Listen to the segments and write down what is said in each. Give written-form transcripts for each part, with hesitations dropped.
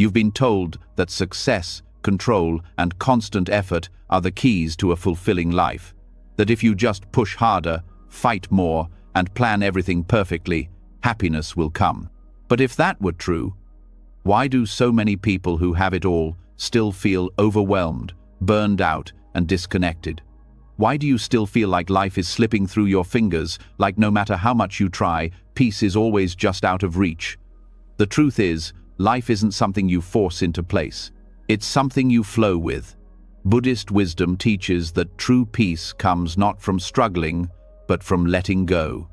You've been told that success, control, and constant effort are the keys to a fulfilling life. That if you just push harder, fight more, and plan everything perfectly, happiness will come. But if that were true, why do so many people who have it all still feel overwhelmed, burned out, and disconnected? Why do you still feel like life is slipping through your fingers, like no matter how much you try, peace is always just out of reach? The truth is, life isn't something you force into place. It's something you flow with. Buddhist wisdom teaches that true peace comes not from struggling, but from letting go.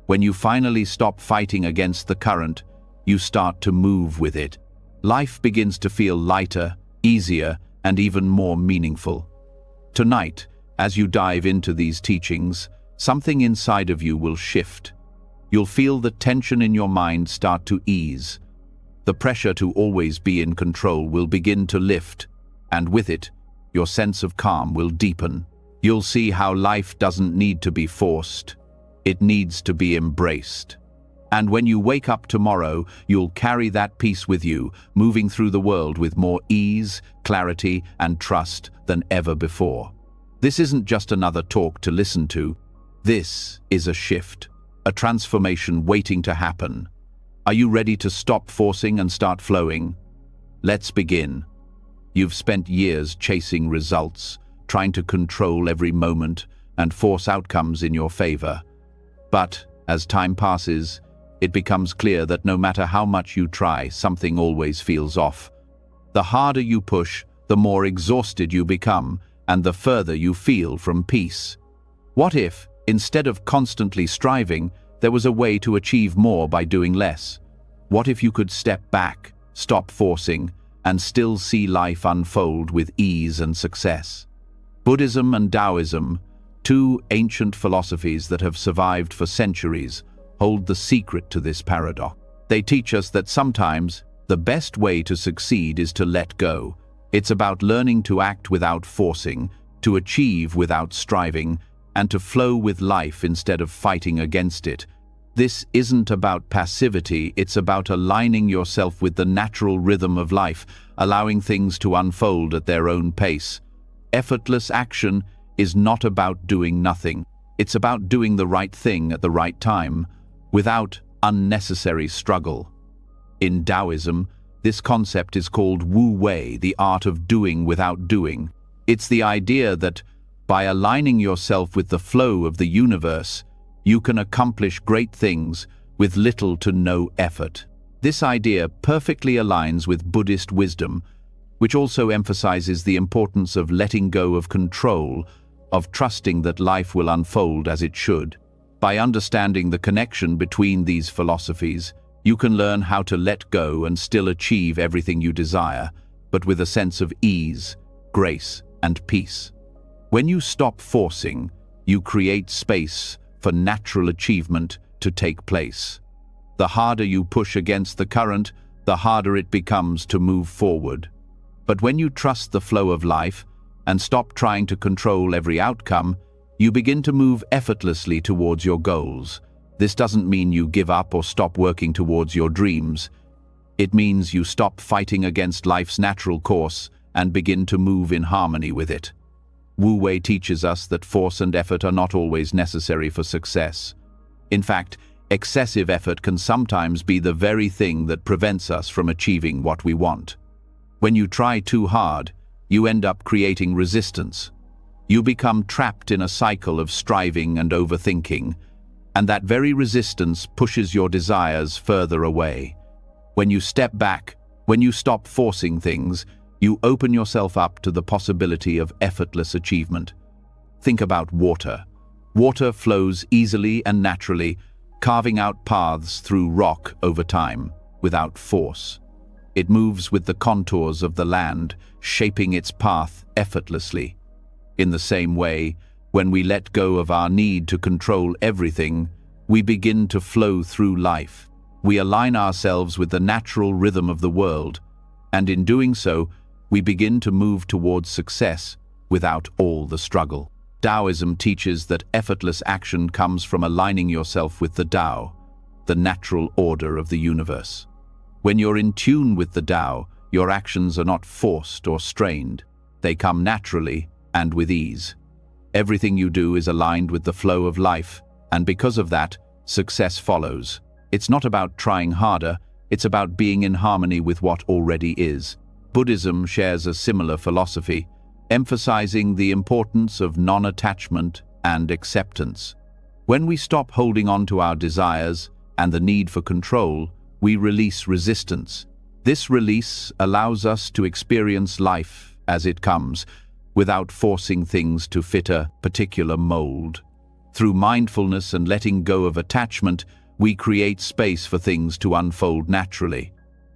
When you finally stop fighting against the current, you start to move with it. Life begins to feel lighter, easier, and even more meaningful. Tonight, as you dive into these teachings, something inside of you will shift. You'll feel the tension in your mind start to ease. The pressure to always be in control will begin to lift, and with it, your sense of calm will deepen. You'll see how life doesn't need to be forced. It needs to be embraced. And when you wake up tomorrow, you'll carry that peace with you, moving through the world with more ease, clarity, and trust than ever before. This isn't just another talk to listen to. This is a shift, a transformation waiting to happen. Are you ready to stop forcing and start flowing? Let's begin. You've spent years chasing results, trying to control every moment and force outcomes in your favor. But as time passes, it becomes clear that no matter how much you try, something always feels off. The harder you push, the more exhausted you become, and the further you feel from peace. What if, instead of constantly striving, there was a way to achieve more by doing less? What if you could step back, stop forcing, and still see life unfold with ease and success? Buddhism and Taoism, two ancient philosophies that have survived for centuries, hold the secret to this paradox. They teach us that sometimes the best way to succeed is to let go. It's about learning to act without forcing, to achieve without striving, and to flow with life instead of fighting against it. This isn't about passivity, it's about aligning yourself with the natural rhythm of life, allowing things to unfold at their own pace. Effortless action is not about doing nothing. It's about doing the right thing at the right time, without unnecessary struggle. In Taoism, this concept is called Wu Wei, the art of doing without doing. It's the idea that by aligning yourself with the flow of the universe, you can accomplish great things with little to no effort. This idea perfectly aligns with Buddhist wisdom, which also emphasizes the importance of letting go of control, of trusting that life will unfold as it should. By understanding the connection between these philosophies, you can learn how to let go and still achieve everything you desire, but with a sense of ease, grace, and peace. When you stop forcing, you create space for natural achievement to take place. The harder you push against the current, the harder it becomes to move forward. But when you trust the flow of life and stop trying to control every outcome, you begin to move effortlessly towards your goals. This doesn't mean you give up or stop working towards your dreams. It means you stop fighting against life's natural course and begin to move in harmony with it. Wu Wei teaches us that force and effort are not always necessary for success. In fact, excessive effort can sometimes be the very thing that prevents us from achieving what we want. When you try too hard, you end up creating resistance. You become trapped in a cycle of striving and overthinking, and that very resistance pushes your desires further away. When you step back, when you stop forcing things, you open yourself up to the possibility of effortless achievement. Think about water. Water flows easily and naturally, carving out paths through rock over time, without force. It moves with the contours of the land, shaping its path effortlessly. In the same way, when we let go of our need to control everything, we begin to flow through life. We align ourselves with the natural rhythm of the world, and in doing so, we begin to move towards success without all the struggle. Taoism teaches that effortless action comes from aligning yourself with the Tao, the natural order of the universe. When you're in tune with the Tao, your actions are not forced or strained. They come naturally and with ease. Everything you do is aligned with the flow of life, and because of that, success follows. It's not about trying harder, it's about being in harmony with what already is. Buddhism shares a similar philosophy, emphasizing the importance of non-attachment and acceptance. When we stop holding on to our desires and the need for control, we release resistance. This release allows us to experience life as it comes, without forcing things to fit a particular mold. Through mindfulness and letting go of attachment, we create space for things to unfold naturally,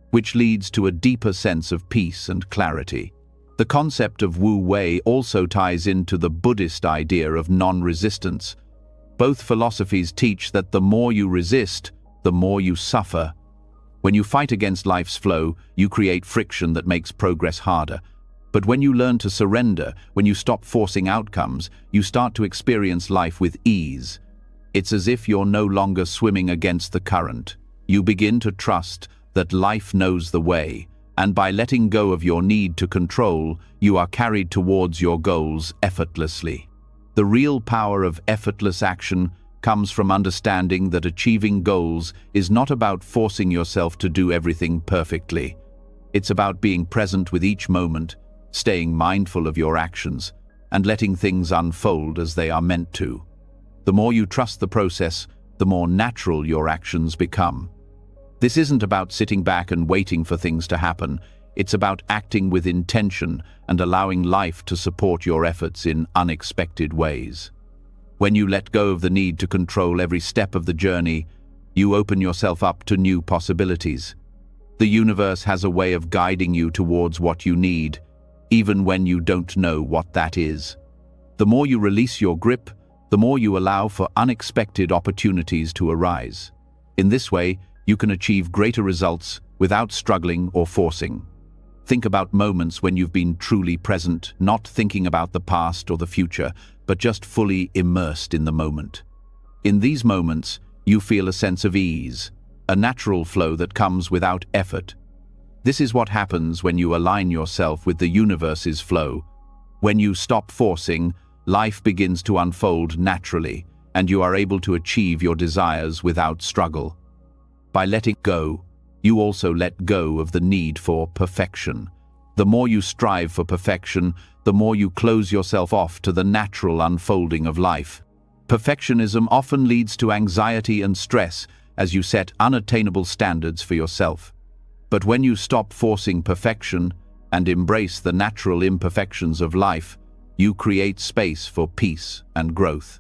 which leads to a deeper sense of peace and clarity. The concept of Wu Wei also ties into the Buddhist idea of non-resistance. Both philosophies teach that the more you resist, the more you suffer. When you fight against life's flow, you create friction that makes progress harder. But when you learn to surrender, when you stop forcing outcomes, you start to experience life with ease. It's as if you're no longer swimming against the current. You begin to trust that life knows the way, and by letting go of your need to control, you are carried towards your goals effortlessly. The real power of effortless action comes from understanding that achieving goals is not about forcing yourself to do everything perfectly. It's about being present with each moment, staying mindful of your actions, and letting things unfold as they are meant to. The more you trust the process, the more natural your actions become. This isn't about sitting back and waiting for things to happen. It's about acting with intention and allowing life to support your efforts in unexpected ways. When you let go of the need to control every step of the journey, you open yourself up to new possibilities. The universe has a way of guiding you towards what you need, even when you don't know what that is. The more you release your grip, the more you allow for unexpected opportunities to arise. In this way, you can achieve greater results without struggling or forcing. Think about moments when you've been truly present, not thinking about the past or the future, but just fully immersed in the moment. In these moments, you feel a sense of ease, a natural flow that comes without effort. This is what happens when you align yourself with the universe's flow. When you stop forcing, life begins to unfold naturally, and you are able to achieve your desires without struggle. By letting go, you also let go of the need for perfection. The more you strive for perfection, the more you close yourself off to the natural unfolding of life. Perfectionism often leads to anxiety and stress as you set unattainable standards for yourself. But when you stop forcing perfection and embrace the natural imperfections of life, you create space for peace and growth.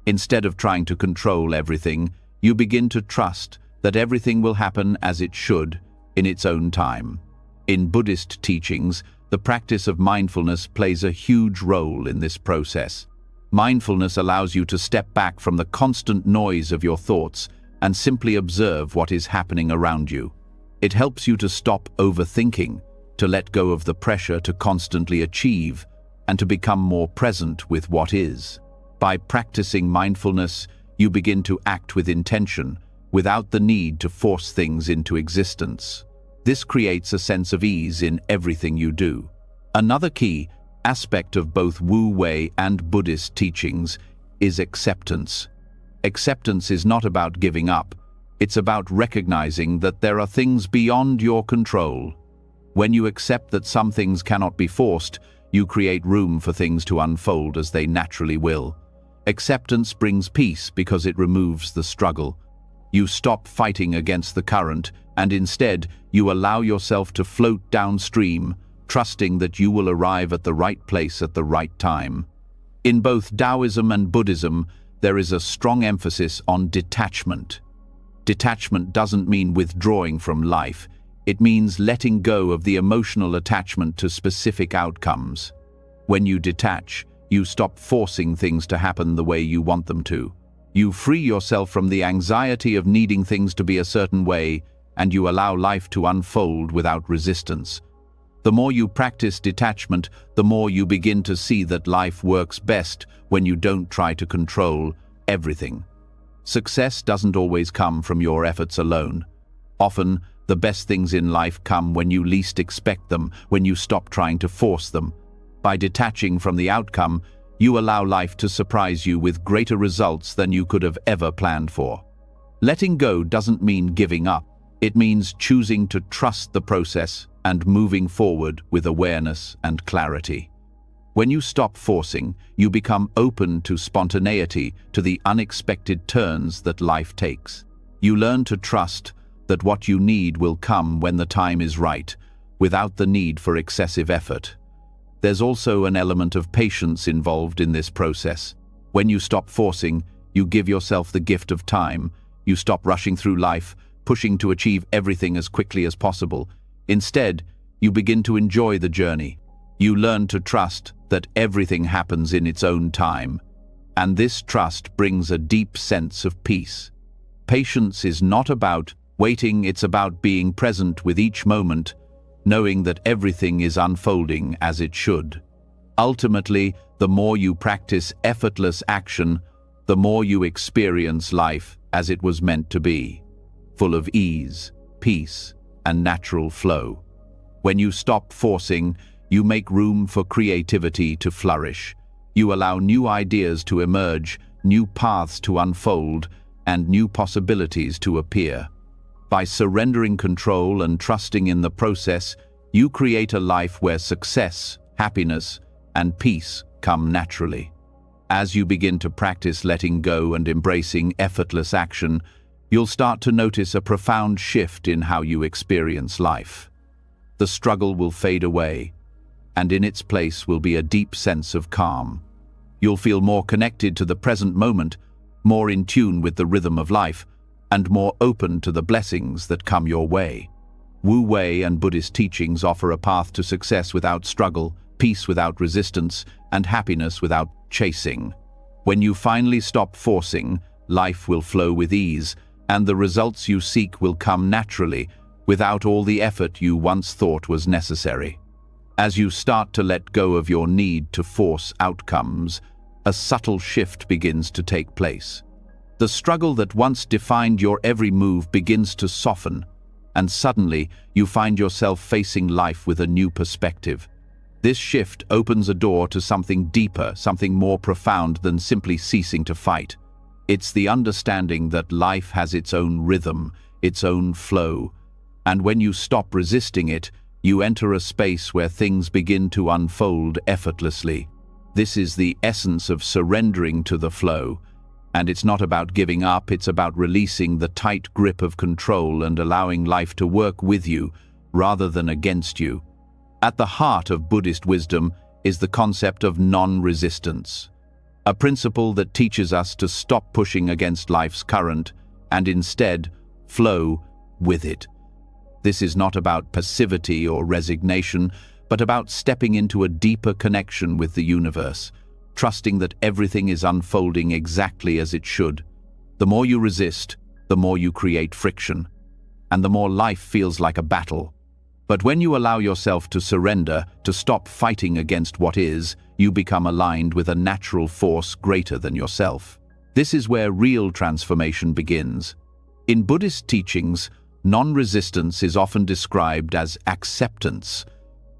Instead of trying to control everything, you begin to trust that everything will happen as it should, in its own time. In Buddhist teachings, the practice of mindfulness plays a huge role in this process. Mindfulness allows you to step back from the constant noise of your thoughts and simply observe what is happening around you. It helps you to stop overthinking, to let go of the pressure to constantly achieve, and to become more present with what is. By practicing mindfulness, you begin to act with intention, without the need to force things into existence. This creates a sense of ease in everything you do. Another key aspect of both Wu Wei and Buddhist teachings is acceptance. Acceptance is not about giving up. It's about recognizing that there are things beyond your control. When you accept that some things cannot be forced, you create room for things to unfold as they naturally will. Acceptance brings peace because it removes the struggle. You stop fighting against the current, and instead, you allow yourself to float downstream, trusting that you will arrive at the right place at the right time. In both Taoism and Buddhism, there is a strong emphasis on detachment. Detachment doesn't mean withdrawing from life. It means letting go of the emotional attachment to specific outcomes. When you detach, you stop forcing things to happen the way you want them to. You free yourself from the anxiety of needing things to be a certain way, and you allow life to unfold without resistance. The more you practice detachment, the more you begin to see that life works best when you don't try to control everything. Success doesn't always come from your efforts alone. Often, The best things in life come when you least expect them, when you stop trying to force them. By detaching from the outcome, you allow life to surprise you with greater results than you could have ever planned for. Letting go doesn't mean giving up. It means choosing to trust the process and moving forward with awareness and clarity. When you stop forcing, you become open to spontaneity, to the unexpected turns that life takes. You learn to trust that what you need will come when the time is right, without the need for excessive effort. There's also an element of patience involved in this process. When you stop forcing, you give yourself the gift of time. You stop rushing through life, pushing to achieve everything as quickly as possible. Instead, you begin to enjoy the journey. You learn to trust that everything happens in its own time. And this trust brings a deep sense of peace. Patience is not about waiting, it's about being present with each moment, knowing that everything is unfolding as it should. Ultimately, the more you practice effortless action, the more you experience life as it was meant to be, full of ease, peace, and natural flow. When you stop forcing, you make room for creativity to flourish. You allow new ideas to emerge, new paths to unfold, and new possibilities to appear. By surrendering control and trusting in the process, you create a life where success, happiness, and peace come naturally. As you begin to practice letting go and embracing effortless action, you'll start to notice a profound shift in how you experience life. The struggle will fade away, and in its place will be a deep sense of calm. You'll feel more connected to the present moment, more in tune with the rhythm of life, and more open to the blessings that come your way. Wu Wei and Buddhist teachings offer a path to success without struggle, peace without resistance, and happiness without chasing. When you finally stop forcing, life will flow with ease, and the results you seek will come naturally, without all the effort you once thought was necessary. As you start to let go of your need to force outcomes, a subtle shift begins to take place. The struggle that once defined your every move begins to soften, and suddenly you find yourself facing life with a new perspective. This shift opens a door to something deeper, something more profound than simply ceasing to fight. It's the understanding that life has its own rhythm, its own flow, and when you stop resisting it, you enter a space where things begin to unfold effortlessly. This is the essence of surrendering to the flow. And it's not about giving up, it's about releasing the tight grip of control and allowing life to work with you rather than against you. At the heart of Buddhist wisdom is the concept of non-resistance, a principle that teaches us to stop pushing against life's current and instead flow with it. This is not about passivity or resignation, but about stepping into a deeper connection with the universe, trusting that everything is unfolding exactly as it should. The more you resist, the more you create friction, and the more life feels like a battle. But when you allow yourself to surrender, to stop fighting against what is, you become aligned with a natural force greater than yourself. This is where real transformation begins. In Buddhist teachings, non-resistance is often described as acceptance.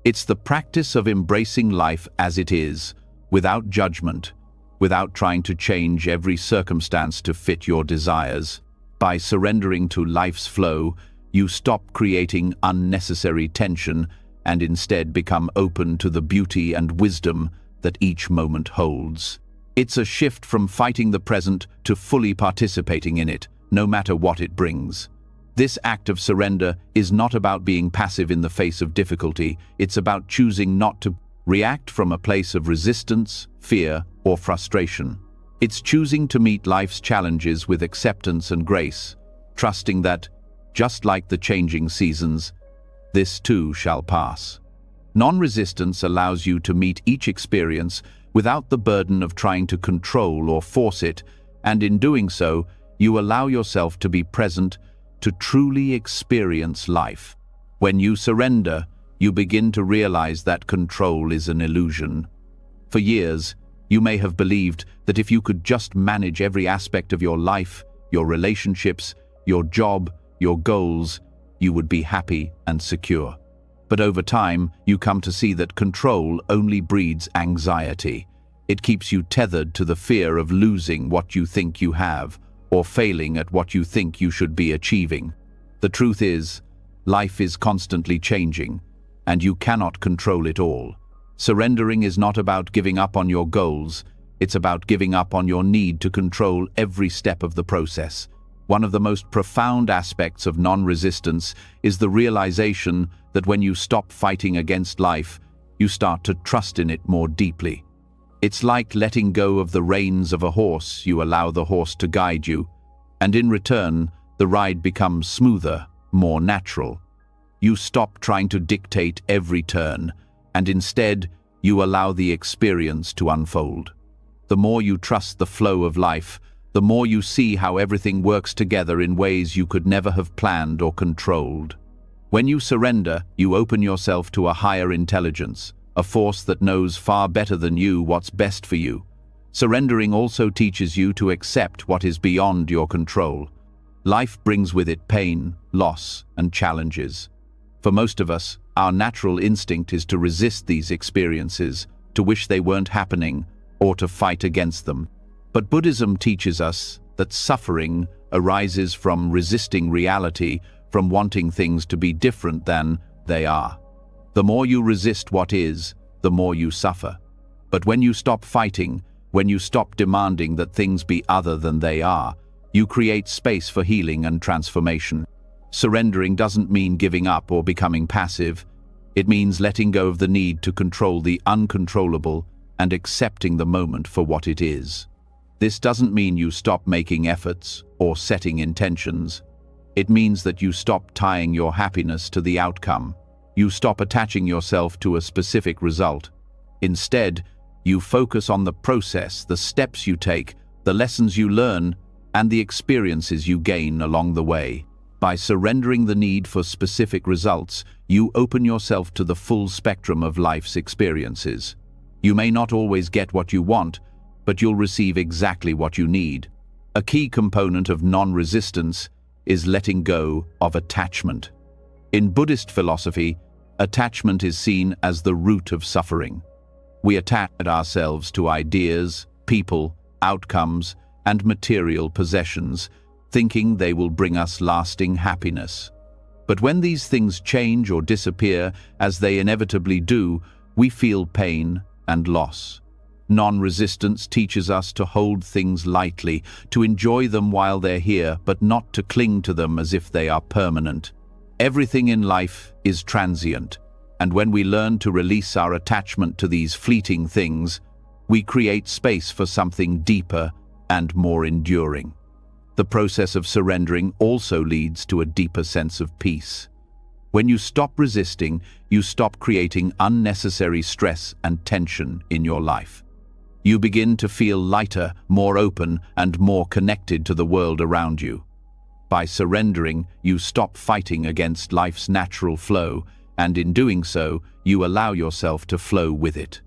It's the practice of embracing life as it is, without judgment, without trying to change every circumstance to fit your desires. By surrendering to life's flow, you stop creating unnecessary tension and instead become open to the beauty and wisdom that each moment holds. It's a shift from fighting the present to fully participating in it, no matter what it brings. This act of surrender is not about being passive in the face of difficulty, it's about choosing not to react from a place of resistance, fear, or frustration. It's choosing to meet life's challenges with acceptance and grace, trusting that, just like the changing seasons, this too shall pass. Non-resistance allows you to meet each experience without the burden of trying to control or force it, and in doing so, you allow yourself to be present, to truly experience life. When you surrender, you begin to realize that control is an illusion. For years, you may have believed that if you could just manage every aspect of your life, your relationships, your job, your goals, you would be happy and secure. But over time, you come to see that control only breeds anxiety. It keeps you tethered to the fear of losing what you think you have, or failing at what you think you should be achieving. The truth is, life is constantly changing, and you cannot control it all. Surrendering is not about giving up on your goals, it's about giving up on your need to control every step of the process. One of the most profound aspects of non-resistance is the realization that when you stop fighting against life, you start to trust in it more deeply. It's like letting go of the reins of a horse. You allow the horse to guide you, and in return, the ride becomes smoother, more natural. You stop trying to dictate every turn, and instead, you allow the experience to unfold. The more you trust the flow of life, the more you see how everything works together in ways you could never have planned or controlled. When you surrender, you open yourself to a higher intelligence, a force that knows far better than you what's best for you. Surrendering also teaches you to accept what is beyond your control. Life brings with it pain, loss, and challenges. For most of us, our natural instinct is to resist these experiences, to wish they weren't happening, or to fight against them. But Buddhism teaches us that suffering arises from resisting reality, from wanting things to be different than they are. The more you resist what is, the more you suffer. But when you stop fighting, when you stop demanding that things be other than they are, you create space for healing and transformation. Surrendering doesn't mean giving up or becoming passive. It means letting go of the need to control the uncontrollable and accepting the moment for what it is. This doesn't mean you stop making efforts or setting intentions. It means that you stop tying your happiness to the outcome. You stop attaching yourself to a specific result. Instead, you focus on the process, the steps you take, the lessons you learn, and the experiences you gain along the way. By surrendering the need for specific results, you open yourself to the full spectrum of life's experiences. You may not always get what you want, but you'll receive exactly what you need. A key component of non-resistance is letting go of attachment. In Buddhist philosophy, attachment is seen as the root of suffering. We attach ourselves to ideas, people, outcomes, and material possessions, thinking they will bring us lasting happiness. But when these things change or disappear, as they inevitably do, we feel pain and loss. Non-resistance teaches us to hold things lightly, to enjoy them while they're here, but not to cling to them as if they are permanent. Everything in life is transient, and when we learn to release our attachment to these fleeting things, we create space for something deeper and more enduring. The process of surrendering also leads to a deeper sense of peace. When you stop resisting, you stop creating unnecessary stress and tension in your life. You begin to feel lighter, more open, and more connected to the world around you. By surrendering, you stop fighting against life's natural flow, and in doing so, you allow yourself to flow with it.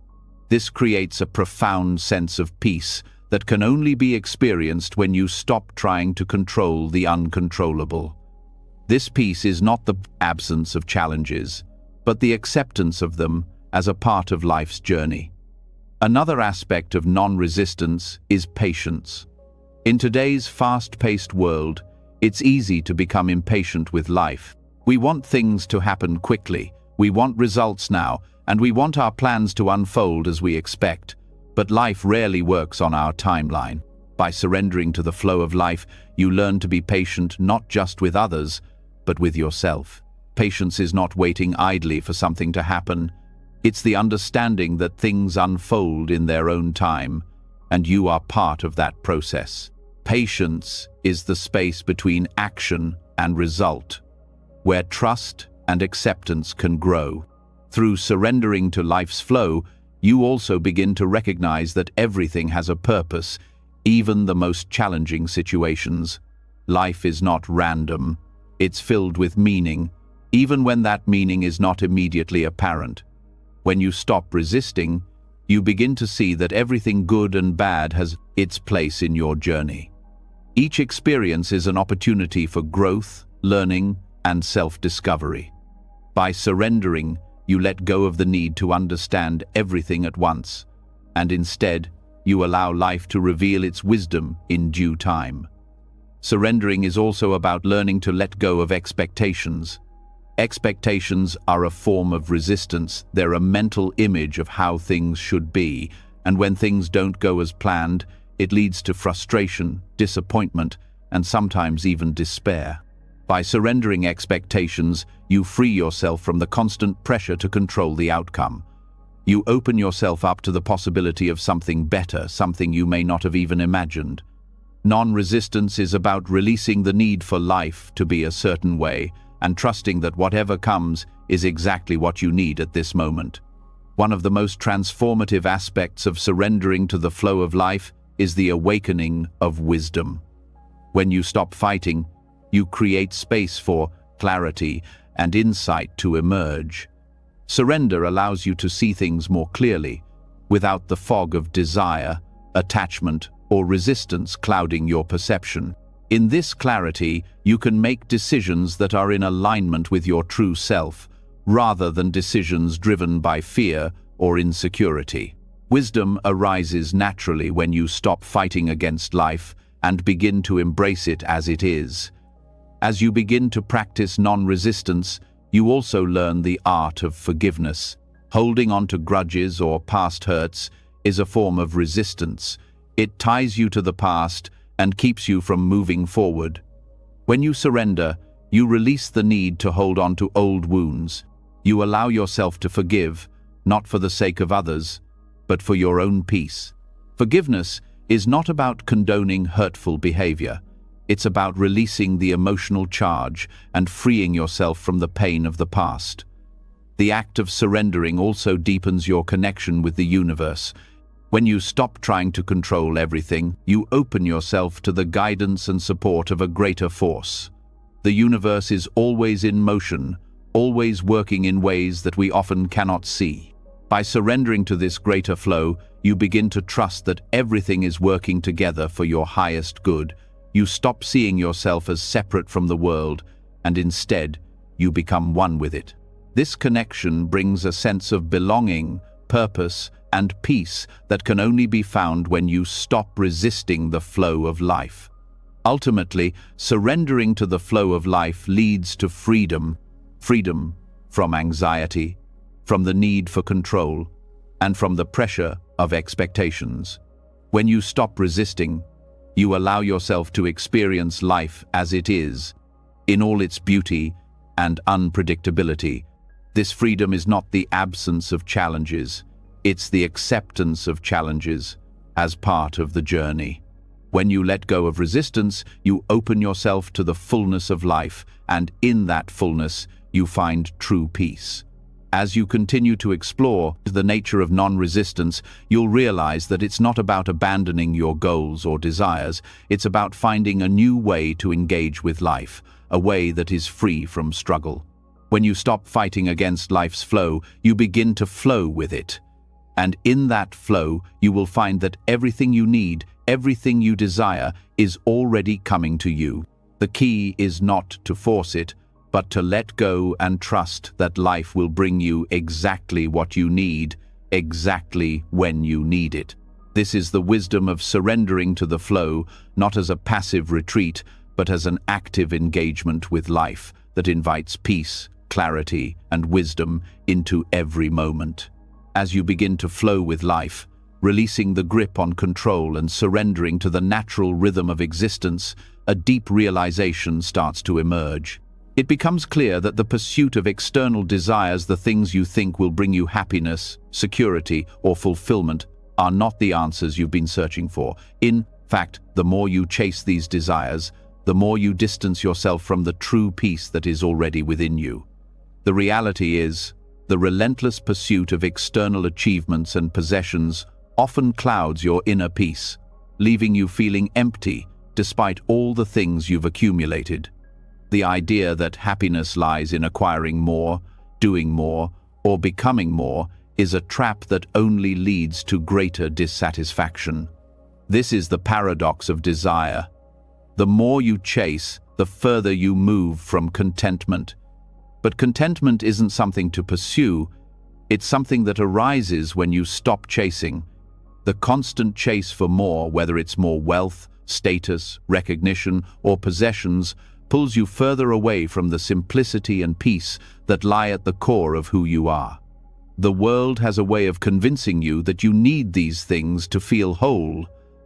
This creates a profound sense of peace that can only be experienced when you stop trying to control the uncontrollable. This peace is not the absence of challenges, but the acceptance of them as a part of life's journey. Another aspect of non-resistance is patience. In today's fast-paced world, it's easy to become impatient with life. We want things to happen quickly, we want results now, and we want our plans to unfold as we expect. But life rarely works on our timeline. By surrendering to the flow of life, you learn to be patient not just with others, but with yourself. Patience is not waiting idly for something to happen. It's the understanding that things unfold in their own time, and you are part of that process. Patience is the space between action and result, where trust and acceptance can grow. Through surrendering to life's flow, you also begin to recognize that everything has a purpose, even the most challenging situations. Life is not random. It's filled with meaning, even when that meaning is not immediately apparent. When you stop resisting, you begin to see that everything good and bad has its place in your journey. Each experience is an opportunity for growth, learning, and self-discovery. By surrendering, you let go of the need to understand everything at once, and instead, you allow life to reveal its wisdom in due time. Surrendering is also about learning to let go of expectations. Expectations are a form of resistance. They're a mental image of how things should be, and when things don't go as planned, it leads to frustration, disappointment, and sometimes even despair. By surrendering expectations, you free yourself from the constant pressure to control the outcome. You open yourself up to the possibility of something better, something you may not have even imagined. Non-resistance is about releasing the need for life to be a certain way and trusting that whatever comes is exactly what you need at this moment. One of the most transformative aspects of surrendering to the flow of life is the awakening of wisdom. When you stop fighting, you create space for clarity and insight to emerge. Surrender allows you to see things more clearly, without the fog of desire, attachment, or resistance clouding your perception. In this clarity, you can make decisions that are in alignment with your true self, rather than decisions driven by fear or insecurity. Wisdom arises naturally when you stop fighting against life and begin to embrace it as it is. As you begin to practice non-resistance, you also learn the art of forgiveness. Holding on to grudges or past hurts is a form of resistance. It ties you to the past and keeps you from moving forward. When you surrender, you release the need to hold on to old wounds. You allow yourself to forgive, not for the sake of others, but for your own peace. Forgiveness is not about condoning hurtful behavior. It's about releasing the emotional charge and freeing yourself from the pain of the past. The act of surrendering also deepens your connection with the universe. When you stop trying to control everything, you open yourself to the guidance and support of a greater force. The universe is always in motion, always working in ways that we often cannot see. By surrendering to this greater flow, you begin to trust that everything is working together for your highest good. You stop seeing yourself as separate from the world, and instead, you become one with it. This connection brings a sense of belonging, purpose, and peace that can only be found when you stop resisting the flow of life. Ultimately, surrendering to the flow of life leads to freedom. Freedom from anxiety, from the need for control, and from the pressure of expectations. When you stop resisting, you allow yourself to experience life as it is, in all its beauty and unpredictability. This freedom is not the absence of challenges, it's the acceptance of challenges as part of the journey. When you let go of resistance, you open yourself to the fullness of life, and in that fullness, you find true peace. As you continue to explore the nature of non-resistance, you'll realize that it's not about abandoning your goals or desires, it's about finding a new way to engage with life, a way that is free from struggle. When you stop fighting against life's flow, you begin to flow with it. And in that flow, you will find that everything you need, everything you desire, is already coming to you. The key is not to force it, but to let go and trust that life will bring you exactly what you need, exactly when you need it. This is the wisdom of surrendering to the flow, not as a passive retreat, but as an active engagement with life that invites peace, clarity, and wisdom into every moment. As you begin to flow with life, releasing the grip on control and surrendering to the natural rhythm of existence, a deep realization starts to emerge. It becomes clear that the pursuit of external desires, the things you think will bring you happiness, security, or fulfillment, are not the answers you've been searching for. In fact, the more you chase these desires, the more you distance yourself from the true peace that is already within you. The reality is, the relentless pursuit of external achievements and possessions often clouds your inner peace, leaving you feeling empty despite all the things you've accumulated. The idea that happiness lies in acquiring more, doing more, or becoming more is a trap that only leads to greater dissatisfaction. This is the paradox of desire. The more you chase, the further you move from contentment. But contentment isn't something to pursue, it's something that arises when you stop chasing. The constant chase for more, whether it's more wealth, status, recognition, or possessions, pulls you further away from the simplicity and peace that lie at the core of who you are. The world has a way of convincing you that you need these things to feel whole,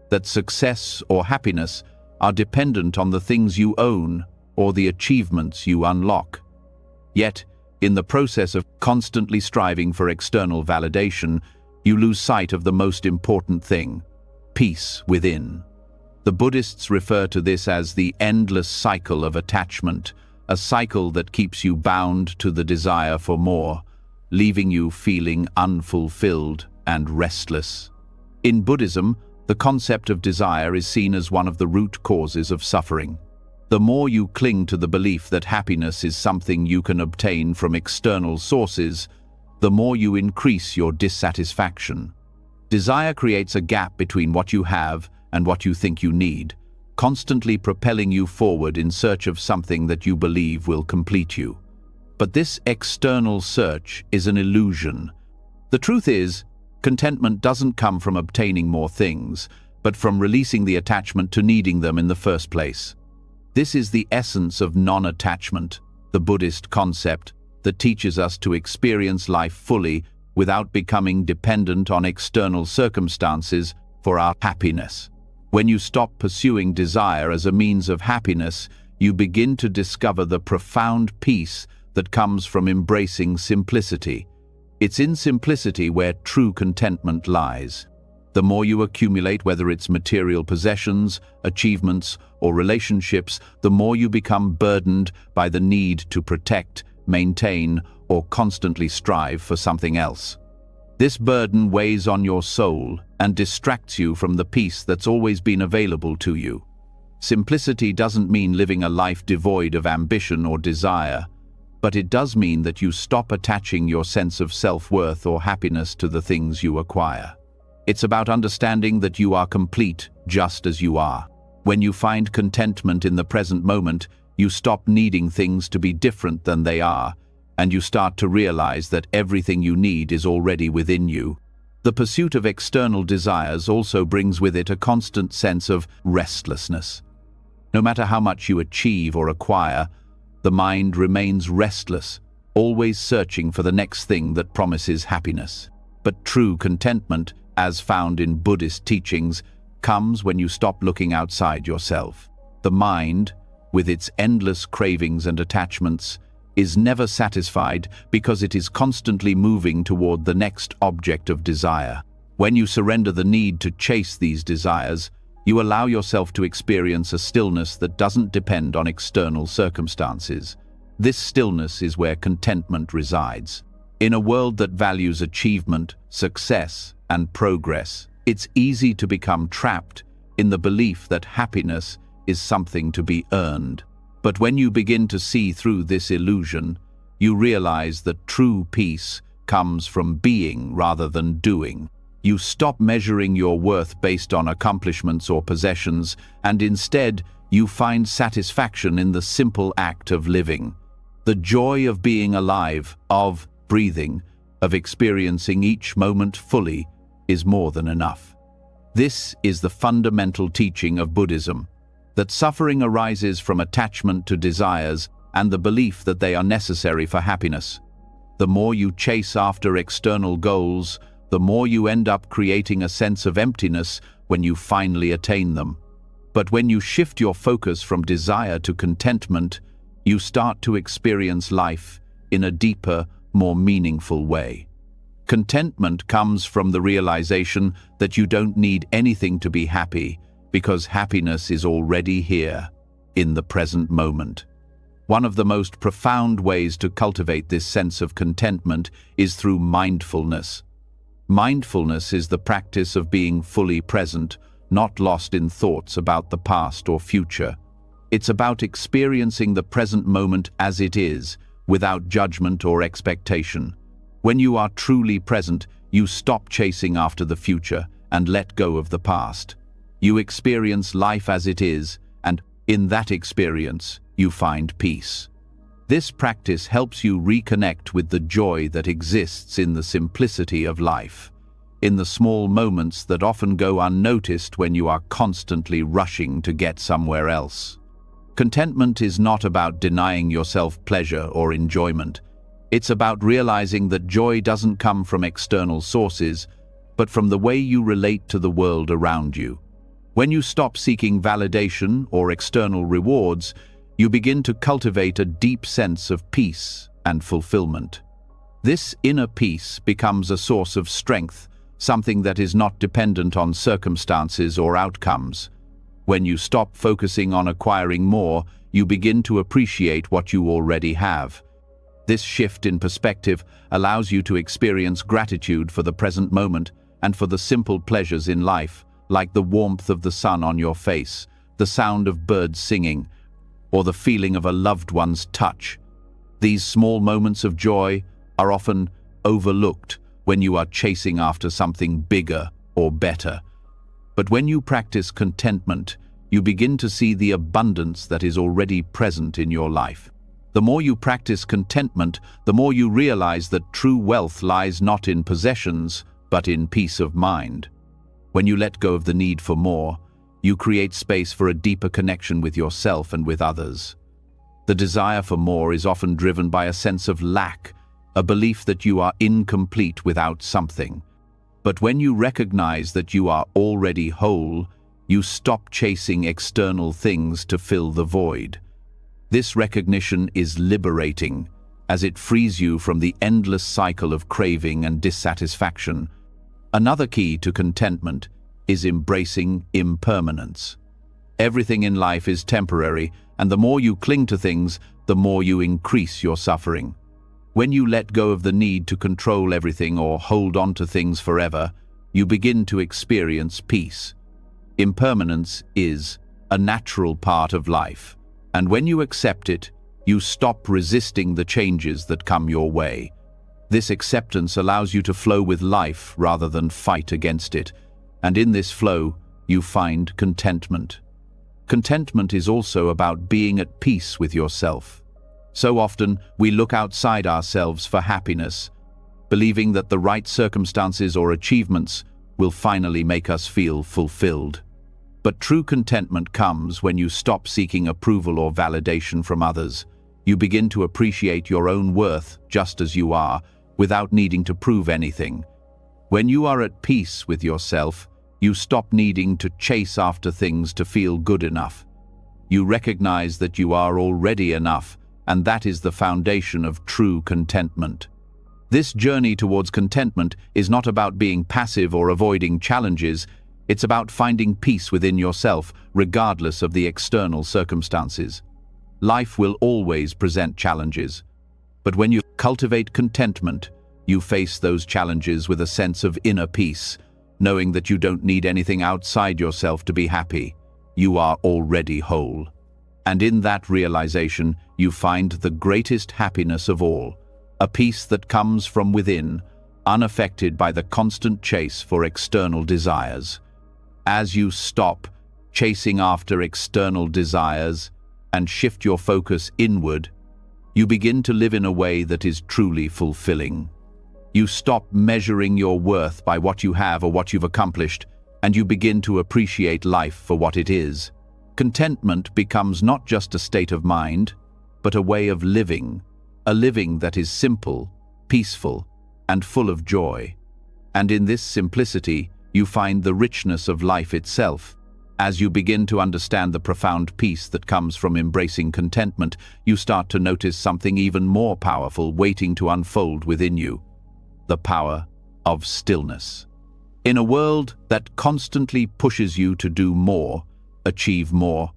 that success or happiness are dependent on the things you own or the achievements you unlock. Yet, in the process of constantly striving for external validation, you lose sight of the most important thing: peace within. The Buddhists refer to this as the endless cycle of attachment, a cycle that keeps you bound to the desire for more, leaving you feeling unfulfilled and restless. In Buddhism, the concept of desire is seen as one of the root causes of suffering. The more you cling to the belief that happiness is something you can obtain from external sources, the more you increase your dissatisfaction. Desire creates a gap between what you have and what you think you need, constantly propelling you forward in search of something that you believe will complete you. But this external search is an illusion. The truth is, contentment doesn't come from obtaining more things, but from releasing the attachment to needing them in the first place. This is the essence of non-attachment, the Buddhist concept that teaches us to experience life fully without becoming dependent on external circumstances for our happiness. When you stop pursuing desire as a means of happiness, you begin to discover the profound peace that comes from embracing simplicity. It's in simplicity where true contentment lies. The more you accumulate, whether it's material possessions, achievements, or relationships, the more you become burdened by the need to protect, maintain, or constantly strive for something else. This burden weighs on your soul and distracts you from the peace that's always been available to you. Simplicity doesn't mean living a life devoid of ambition or desire, but it does mean that you stop attaching your sense of self-worth or happiness to the things you acquire. It's about understanding that you are complete just as you are. When you find contentment in the present moment, you stop needing things to be different than they are, and you start to realize that everything you need is already within you. The pursuit of external desires also brings with it a constant sense of restlessness. No matter how much you achieve or acquire, the mind remains restless, always searching for the next thing that promises happiness. But true contentment, as found in Buddhist teachings, comes when you stop looking outside yourself. The mind, with its endless cravings and attachments, is never satisfied because it is constantly moving toward the next object of desire. When you surrender the need to chase these desires, you allow yourself to experience a stillness that doesn't depend on external circumstances. This stillness is where contentment resides. In a world that values achievement, success, and progress, it's easy to become trapped in the belief that happiness is something to be earned. But when you begin to see through this illusion, you realize that true peace comes from being rather than doing. You stop measuring your worth based on accomplishments or possessions, and instead you find satisfaction in the simple act of living. The joy of being alive, of breathing, of experiencing each moment fully is more than enough. This is the fundamental teaching of Buddhism, that suffering arises from attachment to desires and the belief that they are necessary for happiness. The more you chase after external goals, the more you end up creating a sense of emptiness when you finally attain them. But when you shift your focus from desire to contentment, you start to experience life in a deeper, more meaningful way. Contentment comes from the realization that you don't need anything to be happy, because happiness is already here, in the present moment. One of the most profound ways to cultivate this sense of contentment is through mindfulness. Mindfulness is the practice of being fully present, not lost in thoughts about the past or future. It's about experiencing the present moment as it is, without judgment or expectation. When you are truly present, you stop chasing after the future and let go of the past. You experience life as it is, and in that experience, you find peace. This practice helps you reconnect with the joy that exists in the simplicity of life, in the small moments that often go unnoticed when you are constantly rushing to get somewhere else. Contentment is not about denying yourself pleasure or enjoyment. It's about realizing that joy doesn't come from external sources, but from the way you relate to the world around you. When you stop seeking validation or external rewards, you begin to cultivate a deep sense of peace and fulfillment. This inner peace becomes a source of strength, something that is not dependent on circumstances or outcomes. When you stop focusing on acquiring more, you begin to appreciate what you already have. This shift in perspective allows you to experience gratitude for the present moment and for the simple pleasures in life, like the warmth of the sun on your face, the sound of birds singing, or the feeling of a loved one's touch. These small moments of joy are often overlooked when you are chasing after something bigger or better. But when you practice contentment, you begin to see the abundance that is already present in your life. The more you practice contentment, the more you realize that true wealth lies not in possessions, but in peace of mind. When you let go of the need for more, you create space for a deeper connection with yourself and with others. The desire for more is often driven by a sense of lack, a belief that you are incomplete without something. But when you recognize that you are already whole, you stop chasing external things to fill the void. This recognition is liberating, as it frees you from the endless cycle of craving and dissatisfaction. Another key to contentment is embracing impermanence. Everything in life is temporary, and the more you cling to things, the more you increase your suffering. When you let go of the need to control everything or hold on to things forever, you begin to experience peace. Impermanence is a natural part of life, and when you accept it, you stop resisting the changes that come your way. This acceptance allows you to flow with life rather than fight against it, and in this flow, you find contentment. Contentment is also about being at peace with yourself. So often, we look outside ourselves for happiness, believing that the right circumstances or achievements will finally make us feel fulfilled. But true contentment comes when you stop seeking approval or validation from others. You begin to appreciate your own worth just as you are, without needing to prove anything. When you are at peace with yourself, you stop needing to chase after things to feel good enough. You recognize that you are already enough, and that is the foundation of true contentment. This journey towards contentment is not about being passive or avoiding challenges. It's about finding peace within yourself, regardless of the external circumstances. Life will always present challenges, but when you cultivate contentment, you face those challenges with a sense of inner peace, knowing that you don't need anything outside yourself to be happy. You are already whole. And in that realization, you find the greatest happiness of all, a peace that comes from within, unaffected by the constant chase for external desires. As you stop chasing after external desires and shift your focus inward, you begin to live in a way that is truly fulfilling. You stop measuring your worth by what you have or what you've accomplished, and you begin to appreciate life for what it is. Contentment becomes not just a state of mind, but a way of living, a living that is simple, peaceful, and full of joy. And in this simplicity, you find the richness of life itself. As you begin to understand the profound peace that comes from embracing contentment, you start to notice something even more powerful waiting to unfold within you: the power of stillness. In a world that constantly pushes you to do more, achieve more,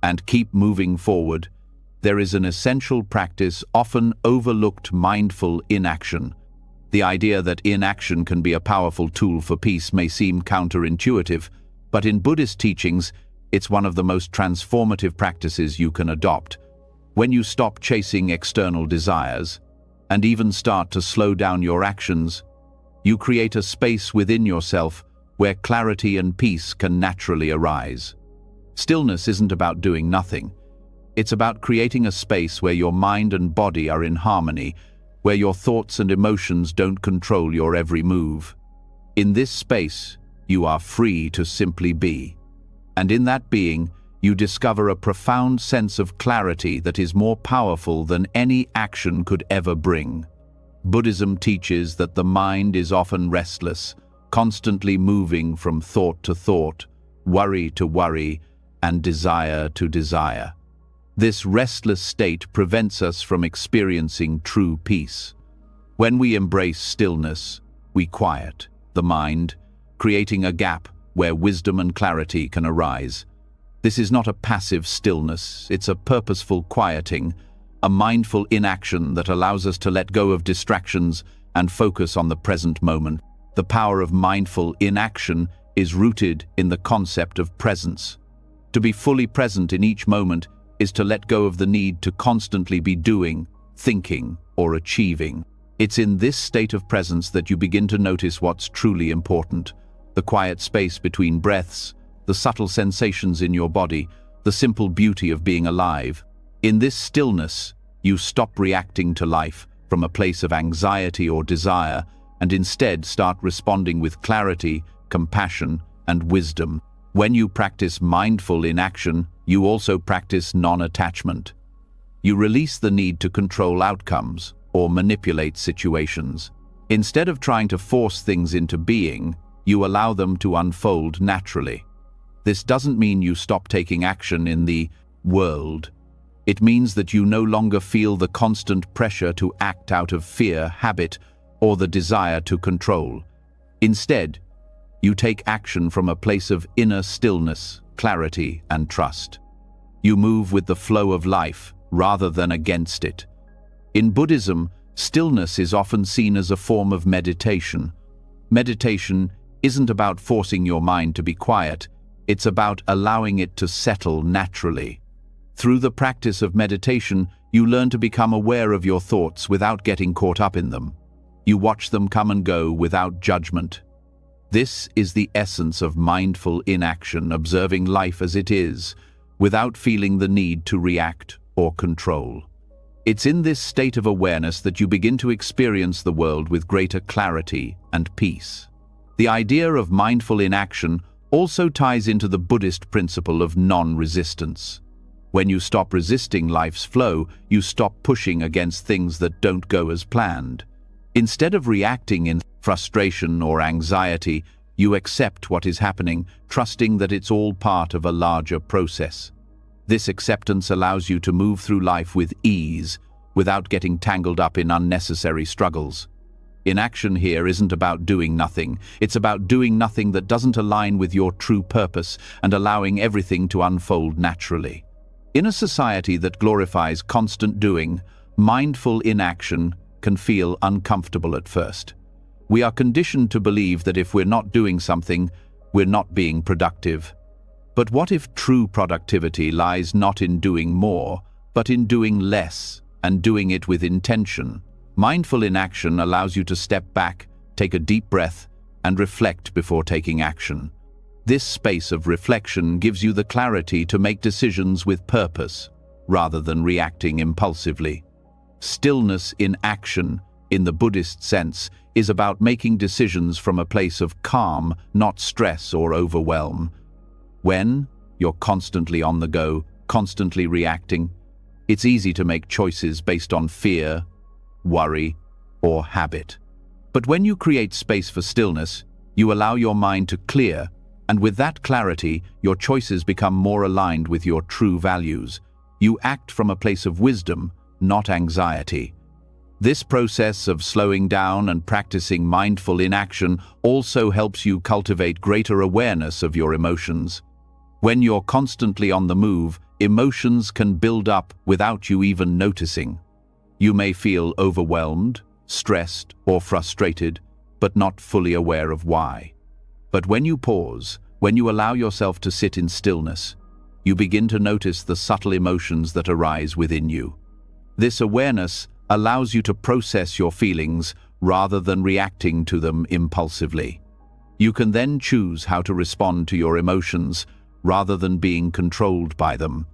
and keep moving forward, there is an essential practice often overlooked: mindful inaction. The idea that inaction can be a powerful tool for peace may seem counterintuitive, but in Buddhist teachings, it's one of the most transformative practices you can adopt. When you stop chasing external desires, and even start to slow down your actions, you create a space within yourself where clarity and peace can naturally arise. Stillness isn't about doing nothing. It's about creating a space where your mind and body are in harmony, where your thoughts and emotions don't control your every move. In this space, you are free to simply be. And in that being, you discover a profound sense of clarity that is more powerful than any action could ever bring. Buddhism teaches that the mind is often restless, constantly moving from thought to thought, worry to worry, and desire to desire. This restless state prevents us from experiencing true peace. When we embrace stillness, we quiet the mind, creating a gap where wisdom and clarity can arise. This is not a passive stillness, it's a purposeful quieting, a mindful inaction that allows us to let go of distractions and focus on the present moment. The power of mindful inaction is rooted in the concept of presence. To be fully present in each moment is to let go of the need to constantly be doing, thinking, or achieving. It's in this state of presence that you begin to notice what's truly important: the quiet space between breaths, the subtle sensations in your body, the simple beauty of being alive. In this stillness, you stop reacting to life from a place of anxiety or desire, and instead start responding with clarity, compassion, and wisdom. When you practice mindful inaction, you also practice non-attachment. You release the need to control outcomes or manipulate situations. Instead of trying to force things into being, you allow them to unfold naturally. This doesn't mean you stop taking action in the world. It means that you no longer feel the constant pressure to act out of fear, habit, or the desire to control. Instead, you take action from a place of inner stillness, clarity, and trust. You move with the flow of life rather than against it. In Buddhism, stillness is often seen as a form of meditation. Meditation isn't about forcing your mind to be quiet, it's about allowing it to settle naturally. Through the practice of meditation, you learn to become aware of your thoughts without getting caught up in them. You watch them come and go without judgment. This is the essence of mindful inaction, observing life as it is, without feeling the need to react or control. It's in this state of awareness that you begin to experience the world with greater clarity and peace. The idea of mindful inaction also ties into the Buddhist principle of non-resistance. When you stop resisting life's flow, you stop pushing against things that don't go as planned. Instead of reacting in frustration or anxiety, you accept what is happening, trusting that it's all part of a larger process. This acceptance allows you to move through life with ease, without getting tangled up in unnecessary struggles. Inaction here isn't about doing nothing. It's about doing nothing that doesn't align with your true purpose and allowing everything to unfold naturally. In a society that glorifies constant doing, mindful inaction can feel uncomfortable at first. We are conditioned to believe that if we're not doing something, we're not being productive. But what if true productivity lies not in doing more, but in doing less and doing it with intention? Mindful inaction allows you to step back, take a deep breath, and reflect before taking action. This space of reflection gives you the clarity to make decisions with purpose, rather than reacting impulsively. Stillness in action, in the Buddhist sense, is about making decisions from a place of calm, not stress or overwhelm. When you're constantly on the go, constantly reacting, it's easy to make choices based on fear, worry, or habit. But when you create space for stillness, you allow your mind to clear, and with that clarity, your choices become more aligned with your true values. You act from a place of wisdom, not anxiety. This process of slowing down and practicing mindful inaction also helps you cultivate greater awareness of your emotions. When you're constantly on the move, emotions can build up without you even noticing. You may feel overwhelmed, stressed, or frustrated, but not fully aware of why. But when you pause, when you allow yourself to sit in stillness, you begin to notice the subtle emotions that arise within you. This awareness allows you to process your feelings rather than reacting to them impulsively. You can then choose how to respond to your emotions rather than being controlled by them.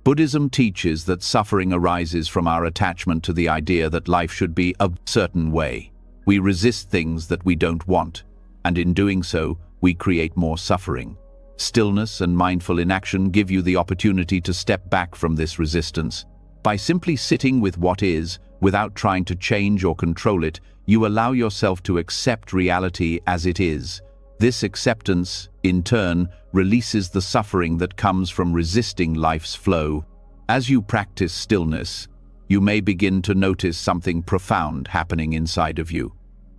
Buddhism teaches that suffering arises from our attachment to the idea that life should be a certain way. We resist things that we don't want, and in doing so, we create more suffering. Stillness and mindful inaction give you the opportunity to step back from this resistance. By simply sitting with what is, without trying to change or control it, you allow yourself to accept reality as it is. This acceptance, in turn, releases the suffering that comes from resisting life's flow. As you practice stillness, you may begin to notice something profound happening inside of you.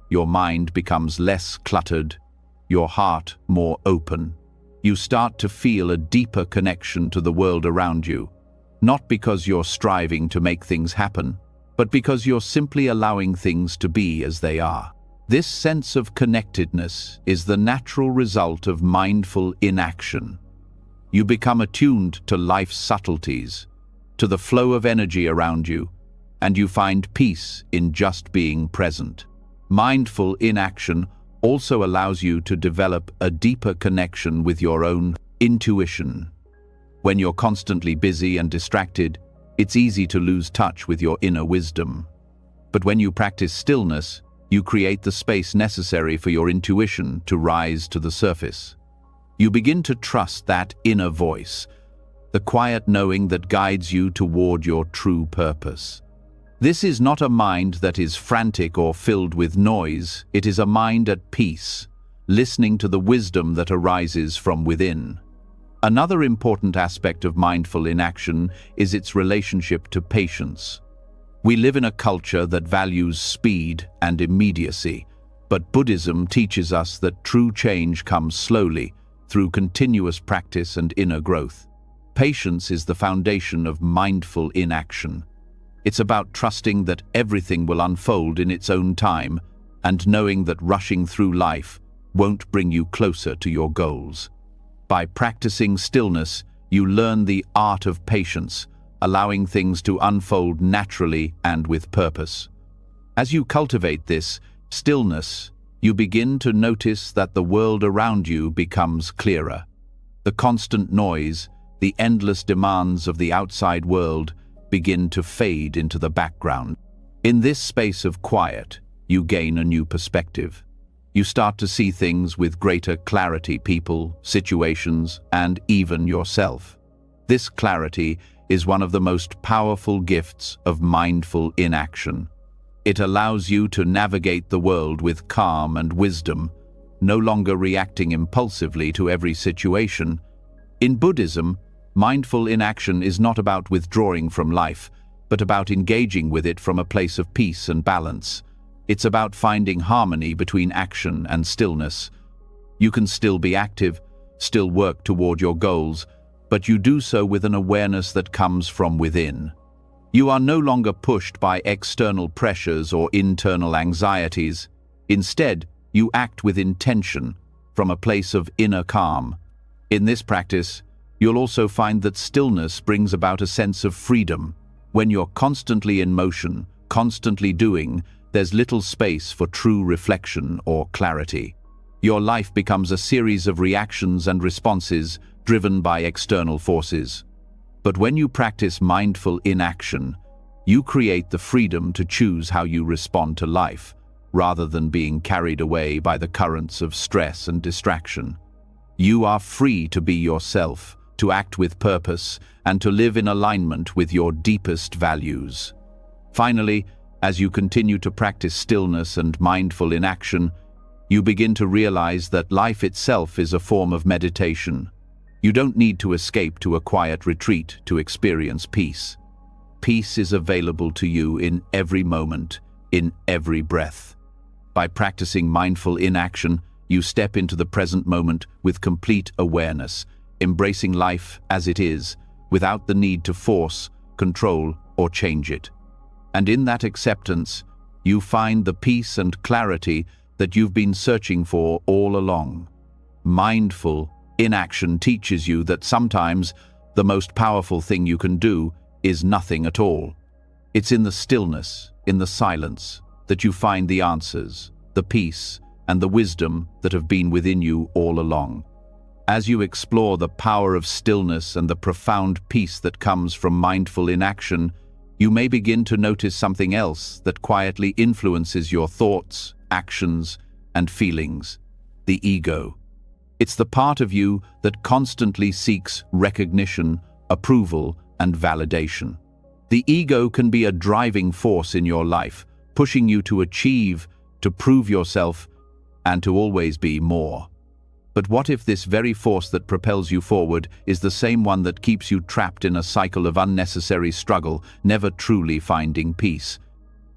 Your mind becomes less cluttered, your heart more open. You start to feel a deeper connection to the world around you, not because you're striving to make things happen, but because you're simply allowing things to be as they are. This sense of connectedness is the natural result of mindful inaction. You become attuned to life's subtleties, to the flow of energy around you, and you find peace in just being present. Mindful inaction also allows you to develop a deeper connection with your own intuition. When you're constantly busy and distracted, it's easy to lose touch with your inner wisdom. But when you practice stillness, you create the space necessary for your intuition to rise to the surface. You begin to trust that inner voice, the quiet knowing that guides you toward your true purpose. This is not a mind that is frantic or filled with noise. It is a mind at peace, listening to the wisdom that arises from within. Another important aspect of mindful inaction is its relationship to patience. We live in a culture that values speed and immediacy, but Buddhism teaches us that true change comes slowly, through continuous practice and inner growth. Patience is the foundation of mindful inaction. It's about trusting that everything will unfold in its own time and knowing that rushing through life won't bring you closer to your goals. By practicing stillness, you learn the art of patience, allowing things to unfold naturally and with purpose. As you cultivate this stillness, you begin to notice that the world around you becomes clearer. The constant noise, the endless demands of the outside world begin to fade into the background. In this space of quiet, you gain a new perspective. You start to see things with greater clarity, people, situations, and even yourself. This clarity is one of the most powerful gifts of mindful inaction. It allows you to navigate the world with calm and wisdom, no longer reacting impulsively to every situation. In Buddhism, mindful inaction is not about withdrawing from life, but about engaging with it from a place of peace and balance. It's about finding harmony between action and stillness. You can still be active, still work toward your goals, but you do so with an awareness that comes from within. You are no longer pushed by external pressures or internal anxieties. Instead, you act with intention, from a place of inner calm. In this practice, you'll also find that stillness brings about a sense of freedom. When you're constantly in motion, constantly doing, there's little space for true reflection or clarity. Your life becomes a series of reactions and responses driven by external forces. But when you practice mindful inaction, you create the freedom to choose how you respond to life, rather than being carried away by the currents of stress and distraction. You are free to be yourself, to act with purpose, and to live in alignment with your deepest values. Finally, as you continue to practice stillness and mindful inaction, you begin to realize that life itself is a form of meditation. You don't need to escape to a quiet retreat to experience peace. Peace is available to you in every moment, in every breath. By practicing mindful inaction, you step into the present moment with complete awareness, embracing life as it is, without the need to force, control, or change it. And in that acceptance, you find the peace and clarity that you've been searching for all along. Mindful inaction teaches you that sometimes the most powerful thing you can do is nothing at all. It's in the stillness, in the silence, that you find the answers, the peace, and the wisdom that have been within you all along. As you explore the power of stillness and the profound peace that comes from mindful inaction, you may begin to notice something else that quietly influences your thoughts, actions, and feelings: the ego. It's the part of you that constantly seeks recognition, approval, and validation. The ego can be a driving force in your life, pushing you to achieve, to prove yourself, and to always be more. But what if this very force that propels you forward is the same one that keeps you trapped in a cycle of unnecessary struggle, never truly finding peace?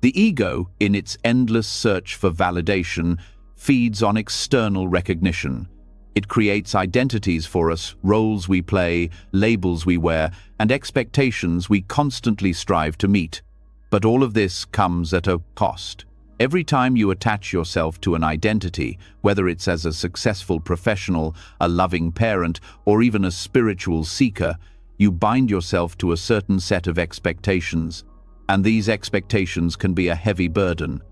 The ego, in its endless search for validation, feeds on external recognition. It creates identities for us, roles we play, labels we wear, and expectations we constantly strive to meet. But all of this comes at a cost. Every time you attach yourself to an identity, whether it's as a successful professional, a loving parent, or even a spiritual seeker, you bind yourself to a certain set of expectations. And these expectations can be a heavy burden.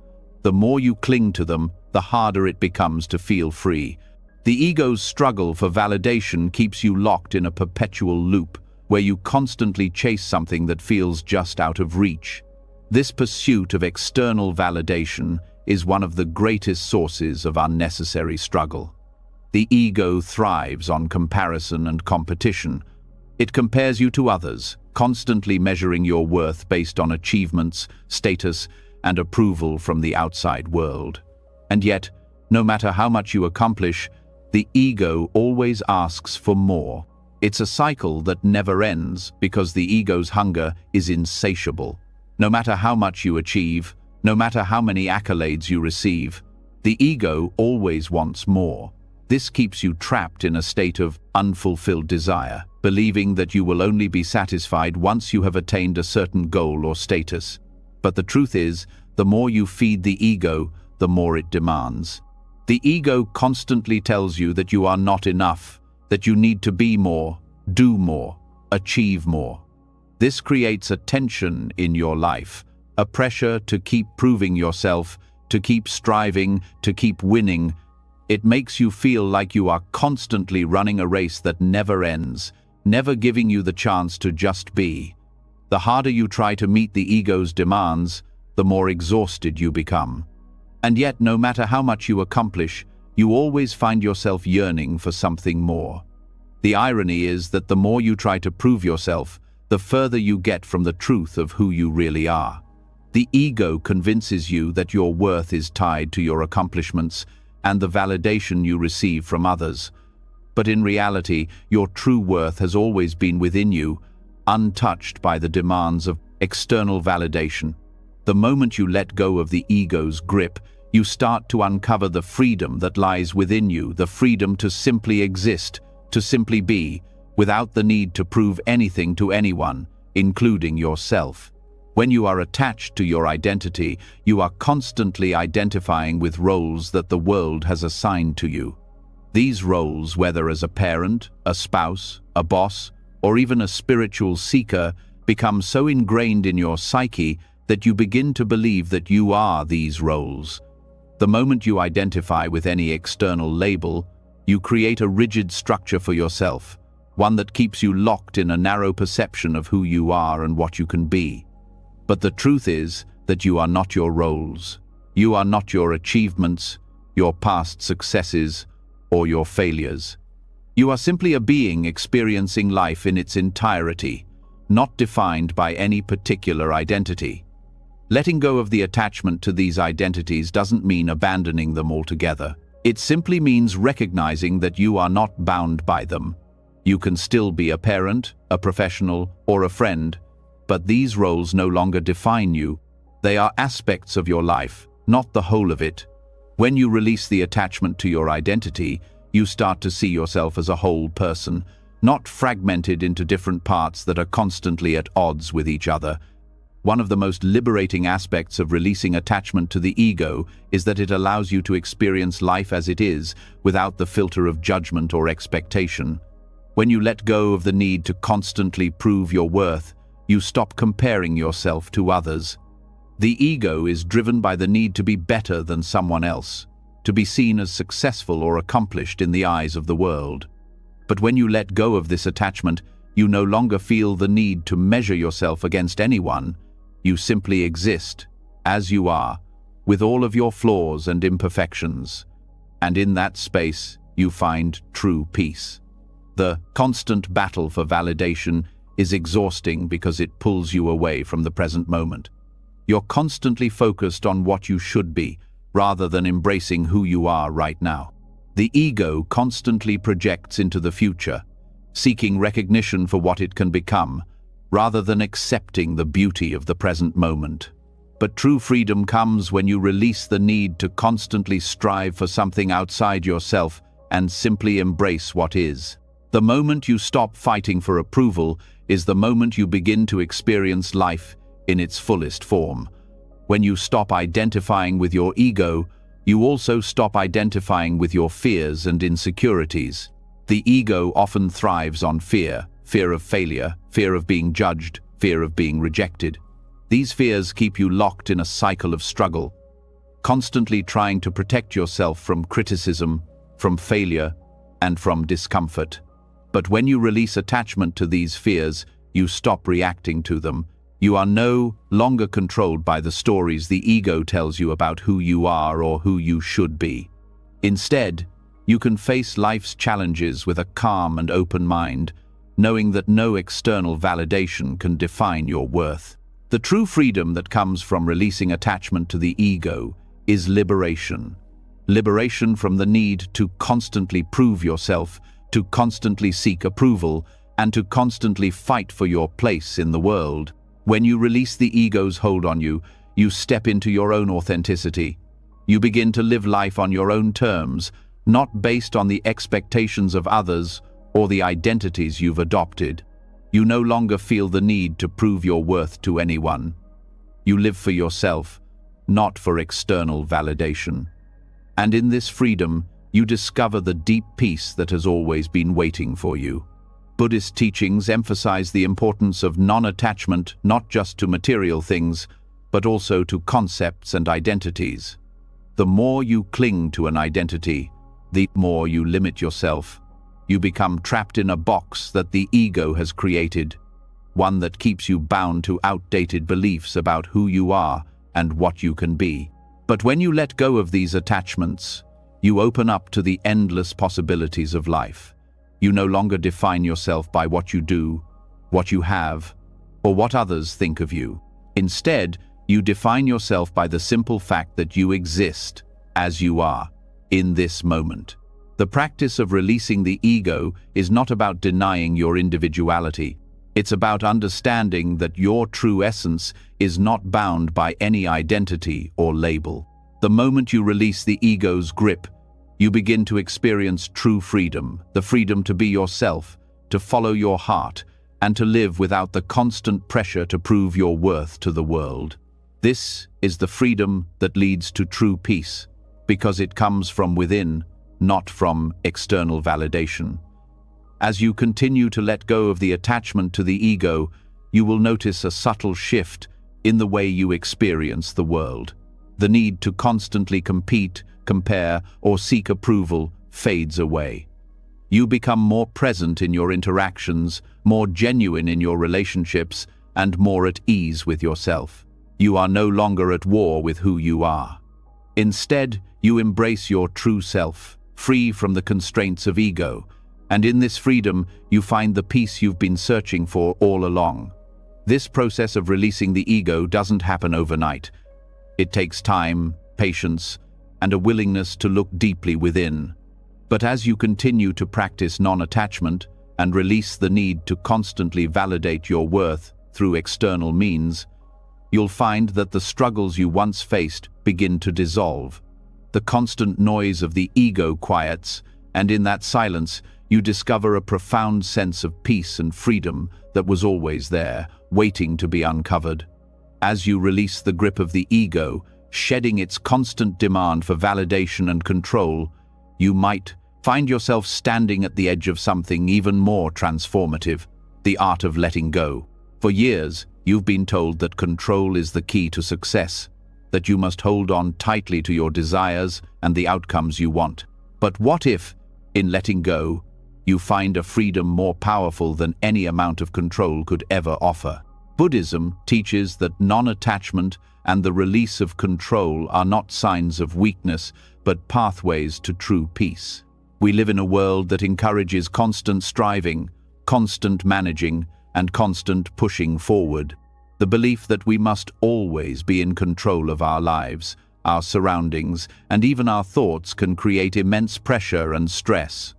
The more you cling to them, the harder it becomes to feel free. The ego's struggle for validation keeps you locked in a perpetual loop, where you constantly chase something that feels just out of reach. This pursuit of external validation is one of the greatest sources of unnecessary struggle. The ego thrives on comparison and competition. It compares you to others, constantly measuring your worth based on achievements, status, and approval from the outside world. And yet, no matter how much you accomplish, the ego always asks for more. It's a cycle that never ends because the ego's hunger is insatiable. No matter how much you achieve, no matter how many accolades you receive, the ego always wants more. This keeps you trapped in a state of unfulfilled desire, believing that you will only be satisfied once you have attained a certain goal or status. But the truth is, the more you feed the ego, the more it demands. The ego constantly tells you that you are not enough, that you need to be more, do more, achieve more. This creates a tension in your life, a pressure to keep proving yourself, to keep striving, to keep winning. It makes you feel like you are constantly running a race that never ends, never giving you the chance to just be. The harder you try to meet the ego's demands, the more exhausted you become. And yet, no matter how much you accomplish, you always find yourself yearning for something more. The irony is that the more you try to prove yourself, the further you get from the truth of who you really are. The ego convinces you that your worth is tied to your accomplishments and the validation you receive from others. But in reality, your true worth has always been within you, untouched by the demands of external validation. The moment you let go of the ego's grip, you start to uncover the freedom that lies within you, the freedom to simply exist, to simply be, without the need to prove anything to anyone, including yourself. When you are attached to your identity, you are constantly identifying with roles that the world has assigned to you. These roles, whether as a parent, a spouse, a boss, or even a spiritual seeker, become so ingrained in your psyche that you begin to believe that you are these roles. The moment you identify with any external label, you create a rigid structure for yourself, one that keeps you locked in a narrow perception of who you are and what you can be. But the truth is that you are not your roles. You are not your achievements, your past successes, or your failures. You are simply a being experiencing life in its entirety, not defined by any particular identity. Letting go of the attachment to these identities doesn't mean abandoning them altogether. It simply means recognizing that you are not bound by them. You can still be a parent, a professional, or a friend, but these roles no longer define you. They are aspects of your life, not the whole of it. When you release the attachment to your identity, you start to see yourself as a whole person, not fragmented into different parts that are constantly at odds with each other. One of the most liberating aspects of releasing attachment to the ego is that it allows you to experience life as it is, without the filter of judgment or expectation. When you let go of the need to constantly prove your worth, you stop comparing yourself to others. The ego is driven by the need to be better than someone else, to be seen as successful or accomplished in the eyes of the world. But when you let go of this attachment, you no longer feel the need to measure yourself against anyone. You simply exist, as you are, with all of your flaws and imperfections. And in that space, you find true peace. The constant battle for validation is exhausting because it pulls you away from the present moment. You're constantly focused on what you should be, rather than embracing who you are right now. The ego constantly projects into the future, seeking recognition for what it can become, rather than accepting the beauty of the present moment. But true freedom comes when you release the need to constantly strive for something outside yourself and simply embrace what is. The moment you stop fighting for approval is the moment you begin to experience life in its fullest form. When you stop identifying with your ego, you also stop identifying with your fears and insecurities. The ego often thrives on fear, fear of failure, fear of being judged, fear of being rejected. These fears keep you locked in a cycle of struggle, constantly trying to protect yourself from criticism, from failure, and from discomfort. But when you release attachment to these fears, you stop reacting to them. You are no longer controlled by the stories the ego tells you about who you are or who you should be. Instead, you can face life's challenges with a calm and open mind, knowing that no external validation can define your worth. The true freedom that comes from releasing attachment to the ego is liberation. Liberation from the need to constantly prove yourself, to constantly seek approval, and to constantly fight for your place in the world. When you release the ego's hold on you, you step into your own authenticity. You begin to live life on your own terms, not based on the expectations of others or the identities you've adopted. You no longer feel the need to prove your worth to anyone. You live for yourself, not for external validation. And in this freedom, you discover the deep peace that has always been waiting for you. Buddhist teachings emphasize the importance of non-attachment not just to material things, but also to concepts and identities. The more you cling to an identity, the more you limit yourself. You become trapped in a box that the ego has created, one that keeps you bound to outdated beliefs about who you are and what you can be. But when you let go of these attachments, you open up to the endless possibilities of life. You no longer define yourself by what you do, what you have, or what others think of you. Instead, you define yourself by the simple fact that you exist as you are, in this moment. The practice of releasing the ego is not about denying your individuality. It's about understanding that your true essence is not bound by any identity or label. The moment you release the ego's grip, you begin to experience true freedom, the freedom to be yourself, to follow your heart, and to live without the constant pressure to prove your worth to the world. This is the freedom that leads to true peace, because it comes from within, not from external validation. As you continue to let go of the attachment to the ego, you will notice a subtle shift in the way you experience the world. The need to constantly compete, compare, or seek approval fades away. You become more present in your interactions, more genuine in your relationships, and more at ease with yourself. You are no longer at war with who you are. Instead, you embrace your true self, free from the constraints of ego, and in this freedom, you find the peace you've been searching for all along. This process of releasing the ego doesn't happen overnight. It takes time, patience, and a willingness to look deeply within. But as you continue to practice non-attachment and release the need to constantly validate your worth through external means, you'll find that the struggles you once faced begin to dissolve. The constant noise of the ego quiets, and in that silence, you discover a profound sense of peace and freedom that was always there, waiting to be uncovered. As you release the grip of the ego, shedding its constant demand for validation and control, you might find yourself standing at the edge of something even more transformative, the art of letting go. For years, you've been told that control is the key to success, that you must hold on tightly to your desires and the outcomes you want. But what if, in letting go, you find a freedom more powerful than any amount of control could ever offer. Buddhism teaches that non-attachment and the release of control are not signs of weakness, but pathways to true peace. We live in a world that encourages constant striving, constant managing, and constant pushing forward. The belief that we must always be in control of our lives, our surroundings, and even our thoughts can create immense pressure and stress.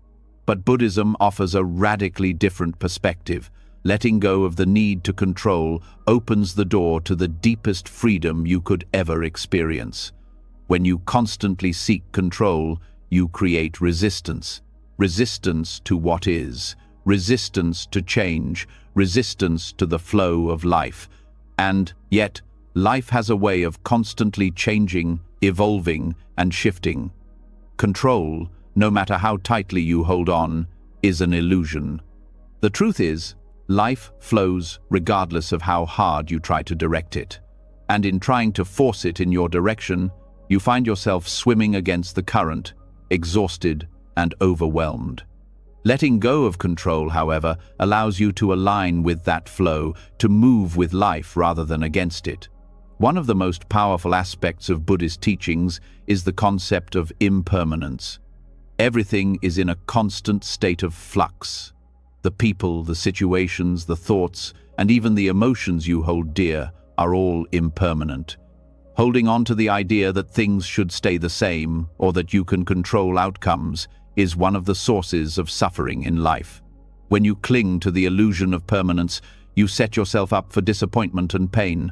But Buddhism offers a radically different perspective. Letting go of the need to control opens the door to the deepest freedom you could ever experience. When you constantly seek control, you create resistance. Resistance to what is, resistance to change, resistance to the flow of life. And yet, life has a way of constantly changing, evolving, and shifting. Control, no matter how tightly you hold on, is an illusion. The truth is, life flows regardless of how hard you try to direct it. And in trying to force it in your direction, you find yourself swimming against the current, exhausted and overwhelmed. Letting go of control, however, allows you to align with that flow, to move with life rather than against it. One of the most powerful aspects of Buddhist teachings is the concept of impermanence. Everything is in a constant state of flux. The people, the situations, the thoughts, and even the emotions you hold dear are all impermanent. Holding on to the idea that things should stay the same or that you can control outcomes is one of the sources of suffering in life. When you cling to the illusion of permanence, you set yourself up for disappointment and pain.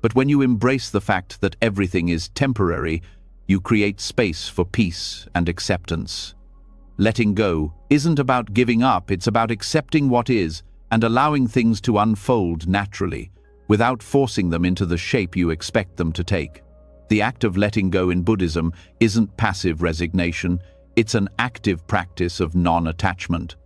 But when you embrace the fact that everything is temporary, you create space for peace and acceptance. Letting go isn't about giving up, it's about accepting what is and allowing things to unfold naturally, without forcing them into the shape you expect them to take. The act of letting go in Buddhism isn't passive resignation, it's an active practice of non-attachment.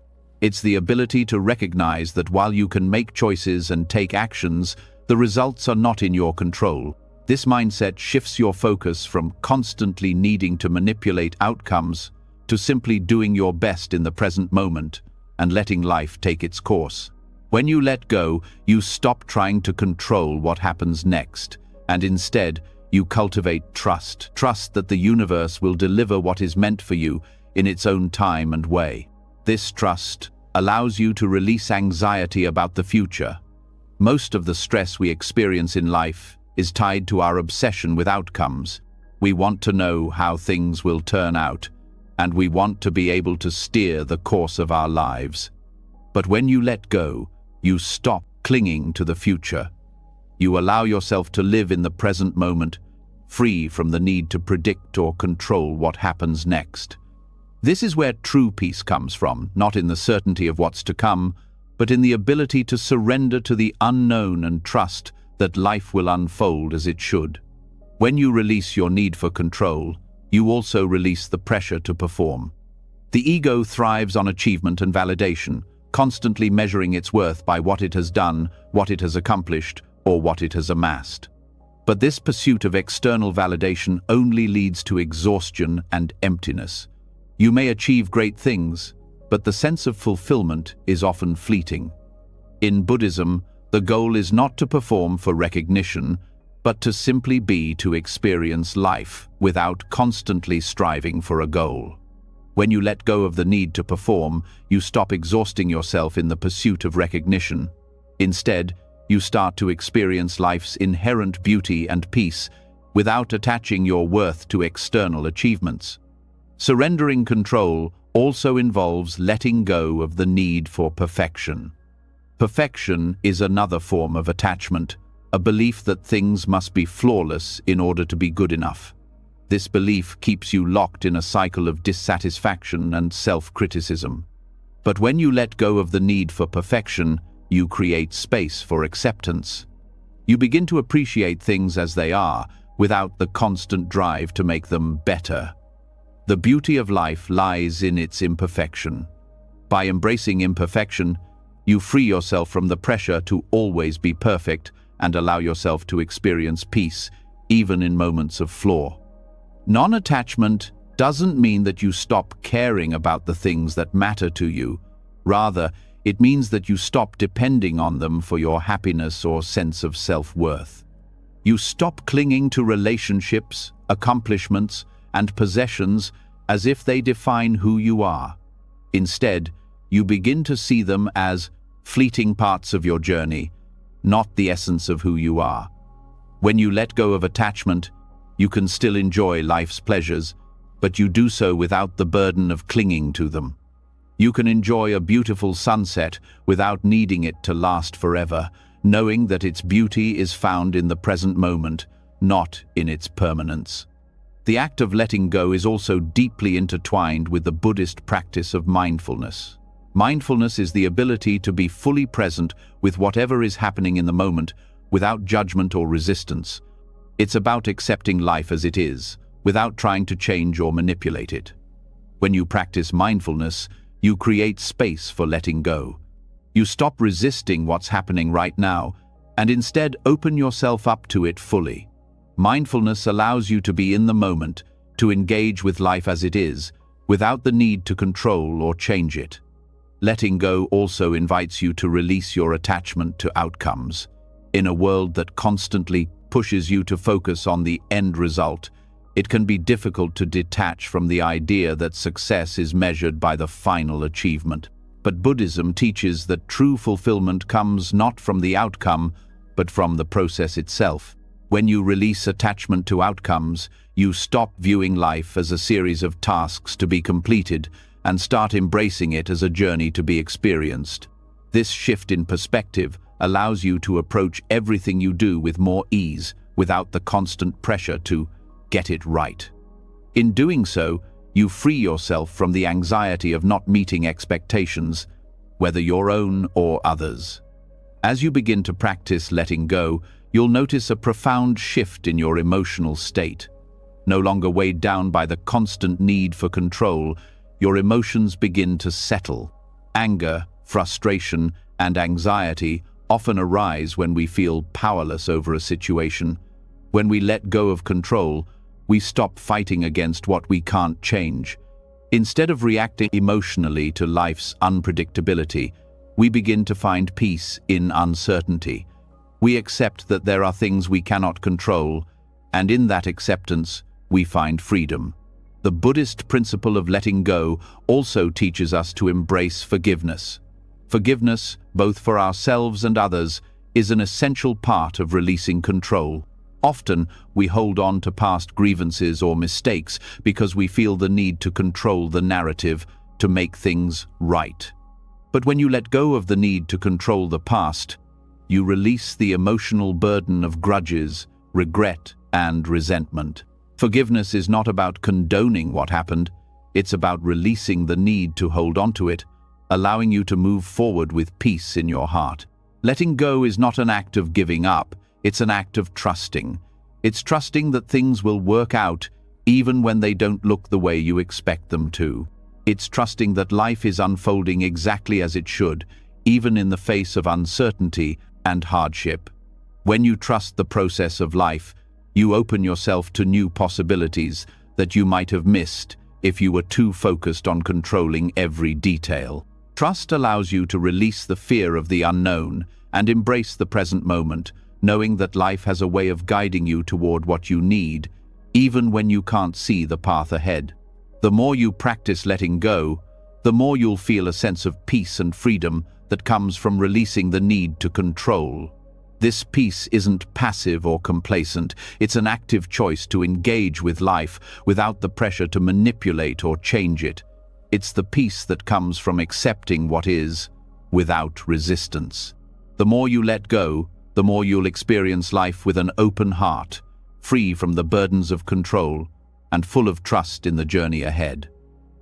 It's the ability to recognize that while you can make choices and take actions, the results are not in your control. This mindset shifts your focus from constantly needing to manipulate outcomes to simply doing your best in the present moment and letting life take its course. When you let go, you stop trying to control what happens next, and instead, you cultivate trust. Trust that the universe will deliver what is meant for you in its own time and way. This trust allows you to release anxiety about the future. Most of the stress we experience in life is tied to our obsession with outcomes. We want to know how things will turn out, and we want to be able to steer the course of our lives. But when you let go, you stop clinging to the future. You allow yourself to live in the present moment, free from the need to predict or control what happens next. This is where true peace comes from, not in the certainty of what's to come, but in the ability to surrender to the unknown and trust that life will unfold as it should. When you release your need for control, you also release the pressure to perform. The ego thrives on achievement and validation, constantly measuring its worth by what it has done, what it has accomplished, or what it has amassed. But this pursuit of external validation only leads to exhaustion and emptiness. You may achieve great things, but the sense of fulfillment is often fleeting. In Buddhism, the goal is not to perform for recognition, but to simply be to experience life without constantly striving for a goal. When you let go of the need to perform, you stop exhausting yourself in the pursuit of recognition. Instead, you start to experience life's inherent beauty and peace without attaching your worth to external achievements. Surrendering control also involves letting go of the need for perfection. Perfection is another form of attachment, a belief that things must be flawless in order to be good enough. This belief keeps you locked in a cycle of dissatisfaction and self-criticism. But when you let go of the need for perfection, you create space for acceptance. You begin to appreciate things as they are, without the constant drive to make them better. The beauty of life lies in its imperfection. By embracing imperfection, you free yourself from the pressure to always be perfect and allow yourself to experience peace, even in moments of flaw. Non-attachment doesn't mean that you stop caring about the things that matter to you, Rather, it means that you stop depending on them for your happiness or sense of self-worth. You stop clinging to relationships, accomplishments, and possessions as if they define who you are. Instead, you begin to see them as fleeting parts of your journey, not the essence of who you are. When you let go of attachment, you can still enjoy life's pleasures, but you do so without the burden of clinging to them. You can enjoy a beautiful sunset without needing it to last forever, knowing that its beauty is found in the present moment, not in its permanence. The act of letting go is also deeply intertwined with the Buddhist practice of mindfulness. Mindfulness is the ability to be fully present with whatever is happening in the moment without judgment or resistance. It's about accepting life as it is, without trying to change or manipulate it. When you practice mindfulness, you create space for letting go. You stop resisting what's happening right now and instead open yourself up to it fully. Mindfulness allows you to be in the moment, to engage with life as it is, without the need to control or change it. Letting go also invites you to release your attachment to outcomes. In a world that constantly pushes you to focus on the end result, it can be difficult to detach from the idea that success is measured by the final achievement. But Buddhism teaches that true fulfillment comes not from the outcome, but from the process itself. When you release attachment to outcomes, you stop viewing life as a series of tasks to be completed and start embracing it as a journey to be experienced. This shift in perspective allows you to approach everything you do with more ease, without the constant pressure to get it right. In doing so, you free yourself from the anxiety of not meeting expectations, whether your own or others. As you begin to practice letting go, you'll notice a profound shift in your emotional state. No longer weighed down by the constant need for control, your emotions begin to settle. Anger, frustration, and anxiety often arise when we feel powerless over a situation. When we let go of control, we stop fighting against what we can't change. Instead of reacting emotionally to life's unpredictability, we begin to find peace in uncertainty. We accept that there are things we cannot control, and in that acceptance, we find freedom. The Buddhist principle of letting go also teaches us to embrace forgiveness. Forgiveness, both for ourselves and others, is an essential part of releasing control. Often, we hold on to past grievances or mistakes because we feel the need to control the narrative, to make things right. But when you let go of the need to control the past, you release the emotional burden of grudges, regret, and resentment. Forgiveness is not about condoning what happened, it's about releasing the need to hold on to it, allowing you to move forward with peace in your heart. Letting go is not an act of giving up, it's an act of trusting. It's trusting that things will work out even when they don't look the way you expect them to. It's trusting that life is unfolding exactly as it should, even in the face of uncertainty and hardship. When you trust the process of life, you open yourself to new possibilities that you might have missed if you were too focused on controlling every detail. Trust allows you to release the fear of the unknown and embrace the present moment, knowing that life has a way of guiding you toward what you need, even when you can't see the path ahead. The more you practice letting go, the more you'll feel a sense of peace and freedom that comes from releasing the need to control. This peace isn't passive or complacent, it's an active choice to engage with life without the pressure to manipulate or change it. It's the peace that comes from accepting what is, without resistance. The more you let go, the more you'll experience life with an open heart, free from the burdens of control, and full of trust in the journey ahead.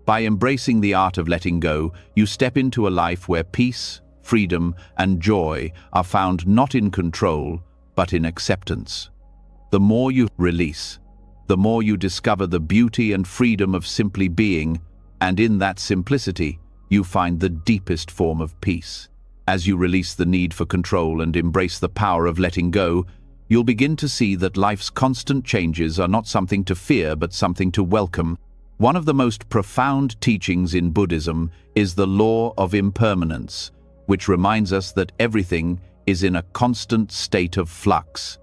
By embracing the art of letting go, you step into a life where peace, freedom, and joy are found not in control, but in acceptance. The more you release, the more you discover the beauty and freedom of simply being, and in that simplicity, you find the deepest form of peace. As you release the need for control and embrace the power of letting go, you'll begin to see that life's constant changes are not something to fear but something to welcome. One of the most profound teachings in Buddhism is the law of impermanence, which reminds us that everything is in a constant state of flux.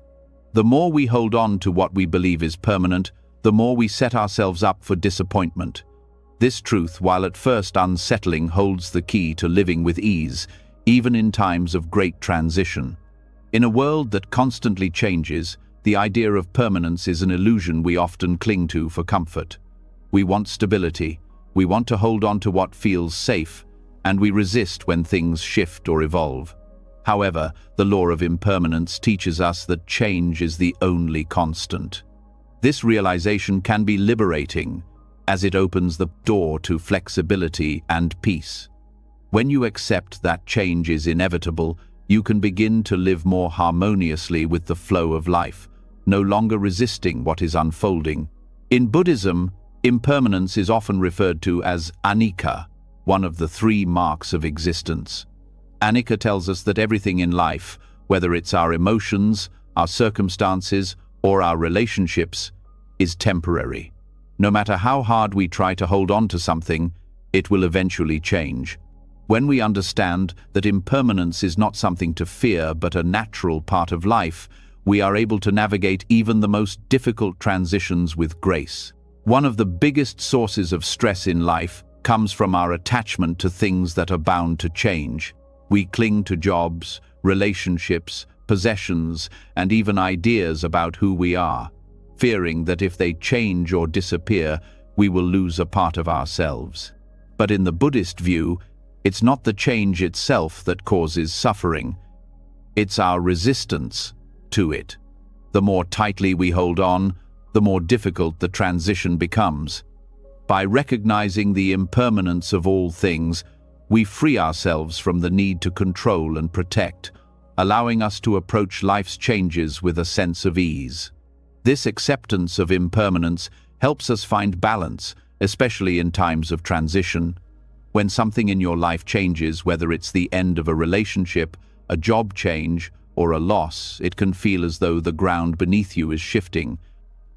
The more we hold on to what we believe is permanent, the more we set ourselves up for disappointment. This truth, while at first unsettling, holds the key to living with ease, even in times of great transition. In a world that constantly changes, the idea of permanence is an illusion we often cling to for comfort. We want stability, we want to hold on to what feels safe, and we resist when things shift or evolve. However, the law of impermanence teaches us that change is the only constant. This realization can be liberating, as it opens the door to flexibility and peace. When you accept that change is inevitable, you can begin to live more harmoniously with the flow of life, no longer resisting what is unfolding. In Buddhism, impermanence is often referred to as anicca, one of the three marks of existence. Anicca tells us that everything in life, whether it's our emotions, our circumstances, or our relationships, is temporary. No matter how hard we try to hold on to something, it will eventually change. When we understand that impermanence is not something to fear but a natural part of life, we are able to navigate even the most difficult transitions with grace. One of the biggest sources of stress in life comes from our attachment to things that are bound to change. We cling to jobs, relationships, possessions, and even ideas about who we are, fearing that if they change or disappear, we will lose a part of ourselves. But in the Buddhist view, it's not the change itself that causes suffering. It's our resistance to it. The more tightly we hold on, the more difficult the transition becomes. By recognizing the impermanence of all things, we free ourselves from the need to control and protect, allowing us to approach life's changes with a sense of ease. This acceptance of impermanence helps us find balance, especially in times of transition. When something in your life changes, whether it's the end of a relationship, a job change, or a loss, it can feel as though the ground beneath you is shifting.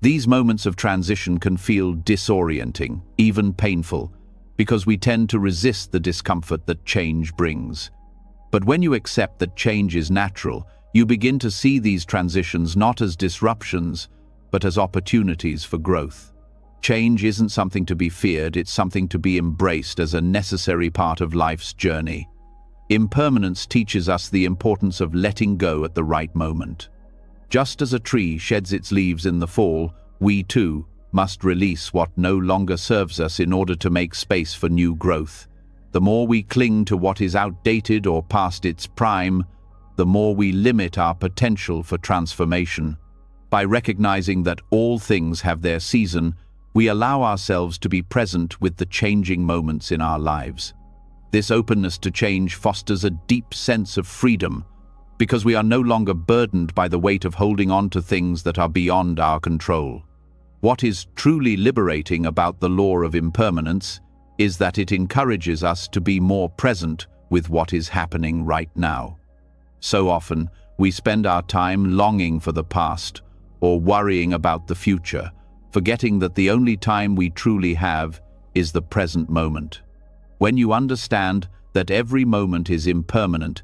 These moments of transition can feel disorienting, even painful, because we tend to resist the discomfort that change brings. But when you accept that change is natural, you begin to see these transitions not as disruptions, but as opportunities for growth. Change isn't something to be feared, it's something to be embraced as a necessary part of life's journey. Impermanence teaches us the importance of letting go at the right moment. Just as a tree sheds its leaves in the fall, we too must release what no longer serves us in order to make space for new growth. The more we cling to what is outdated or past its prime, the more we limit our potential for transformation. By recognizing that all things have their season, we allow ourselves to be present with the changing moments in our lives. This openness to change fosters a deep sense of freedom, because we are no longer burdened by the weight of holding on to things that are beyond our control. What is truly liberating about the law of impermanence is that it encourages us to be more present with what is happening right now. So often, we spend our time longing for the past or worrying about the future, forgetting that the only time we truly have is the present moment. When you understand that every moment is impermanent,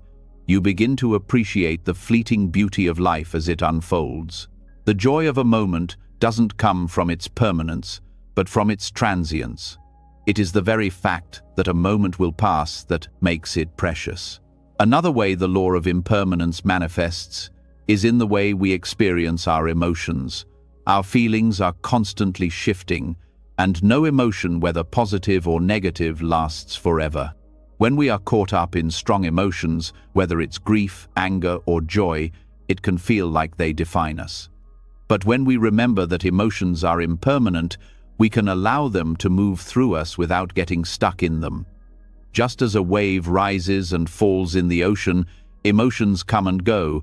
you begin to appreciate the fleeting beauty of life as it unfolds. The joy of a moment doesn't come from its permanence, but from its transience. It is the very fact that a moment will pass that makes it precious. Another way the law of impermanence manifests is in the way we experience our emotions. Our feelings are constantly shifting, and no emotion, whether positive or negative, lasts forever. When we are caught up in strong emotions, whether it's grief, anger, or joy, it can feel like they define us. But when we remember that emotions are impermanent, we can allow them to move through us without getting stuck in them. Just as a wave rises and falls in the ocean, emotions come and go.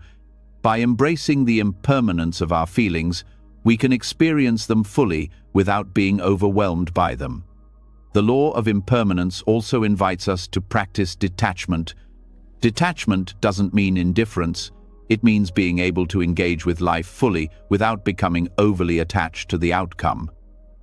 By embracing the impermanence of our feelings, we can experience them fully without being overwhelmed by them. The law of impermanence also invites us to practice detachment. Detachment doesn't mean indifference. It means being able to engage with life fully without becoming overly attached to the outcome.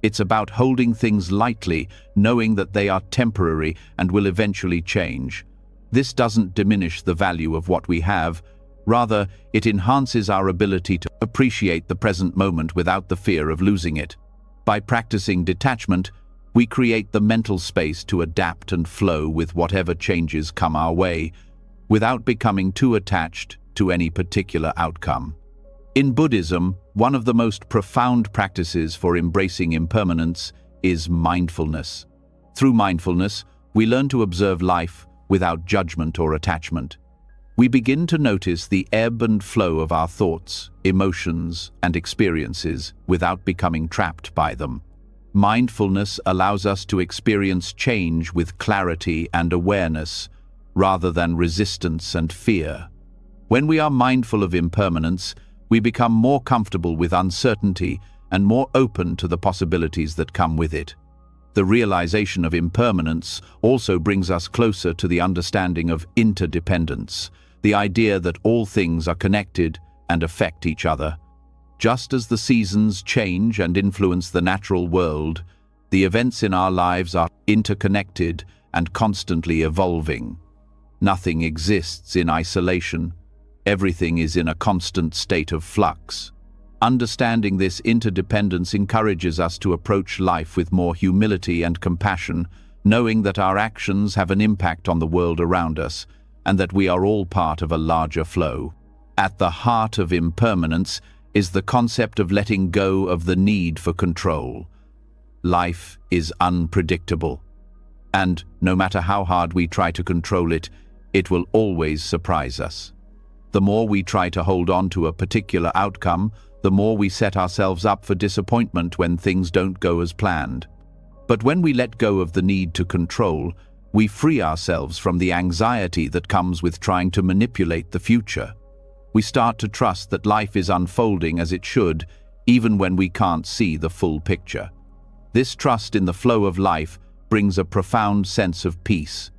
It's about holding things lightly, knowing that they are temporary and will eventually change. This doesn't diminish the value of what we have. Rather, it enhances our ability to appreciate the present moment without the fear of losing it. By practicing detachment, we create the mental space to adapt and flow with whatever changes come our way, without becoming too attached to any particular outcome. In Buddhism, one of the most profound practices for embracing impermanence is mindfulness. Through mindfulness, we learn to observe life without judgment or attachment. We begin to notice the ebb and flow of our thoughts, emotions, and experiences without becoming trapped by them. Mindfulness allows us to experience change with clarity and awareness, rather than resistance and fear. When we are mindful of impermanence, we become more comfortable with uncertainty and more open to the possibilities that come with it. The realization of impermanence also brings us closer to the understanding of interdependence, the idea that all things are connected and affect each other. Just as the seasons change and influence the natural world, the events in our lives are interconnected and constantly evolving. Nothing exists in isolation. Everything is in a constant state of flux. Understanding this interdependence encourages us to approach life with more humility and compassion, knowing that our actions have an impact on the world around us, and that we are all part of a larger flow. At the heart of impermanence is the concept of letting go of the need for control. Life is unpredictable, and no matter how hard we try to control it, it will always surprise us. The more we try to hold on to a particular outcome, the more we set ourselves up for disappointment when things don't go as planned. But when we let go of the need to control, we free ourselves from the anxiety that comes with trying to manipulate the future. We start to trust that life is unfolding as it should, even when we can't see the full picture. This trust in the flow of life brings a profound sense of peace.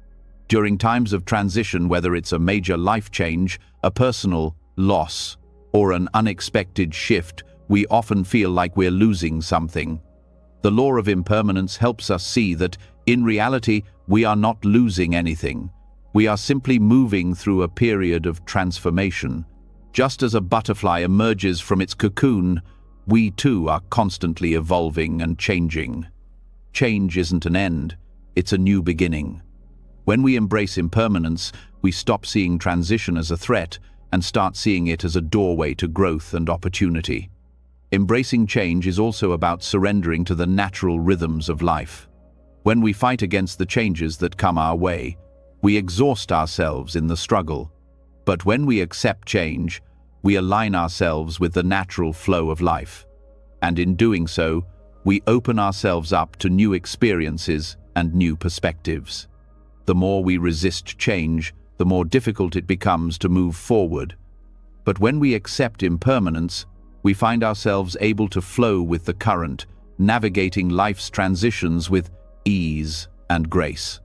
During times of transition, whether it's a major life change, a personal loss, or an unexpected shift, we often feel like we're losing something. The law of impermanence helps us see that, in reality, we are not losing anything. We are simply moving through a period of transformation. Just as a butterfly emerges from its cocoon, we too are constantly evolving and changing. Change isn't an end, it's a new beginning. When we embrace impermanence, we stop seeing transition as a threat and start seeing it as a doorway to growth and opportunity. Embracing change is also about surrendering to the natural rhythms of life. When we fight against the changes that come our way, we exhaust ourselves in the struggle. But when we accept change, we align ourselves with the natural flow of life. And in doing so, we open ourselves up to new experiences and new perspectives. The more we resist change, the more difficult it becomes to move forward. But when we accept impermanence, we find ourselves able to flow with the current, navigating life's transitions with ease and grace.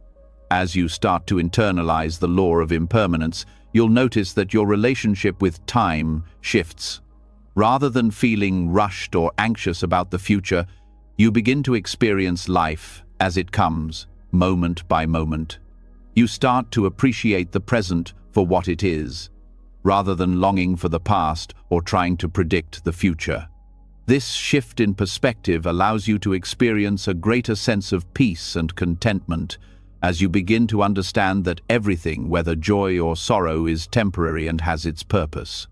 As you start to internalize the law of impermanence, you'll notice that your relationship with time shifts. Rather than feeling rushed or anxious about the future, you begin to experience life as it comes, moment by moment. You start to appreciate the present for what it is, rather than longing for the past or trying to predict the future. This shift in perspective allows you to experience a greater sense of peace and contentment as you begin to understand that everything, whether joy or sorrow, is temporary and has its purpose.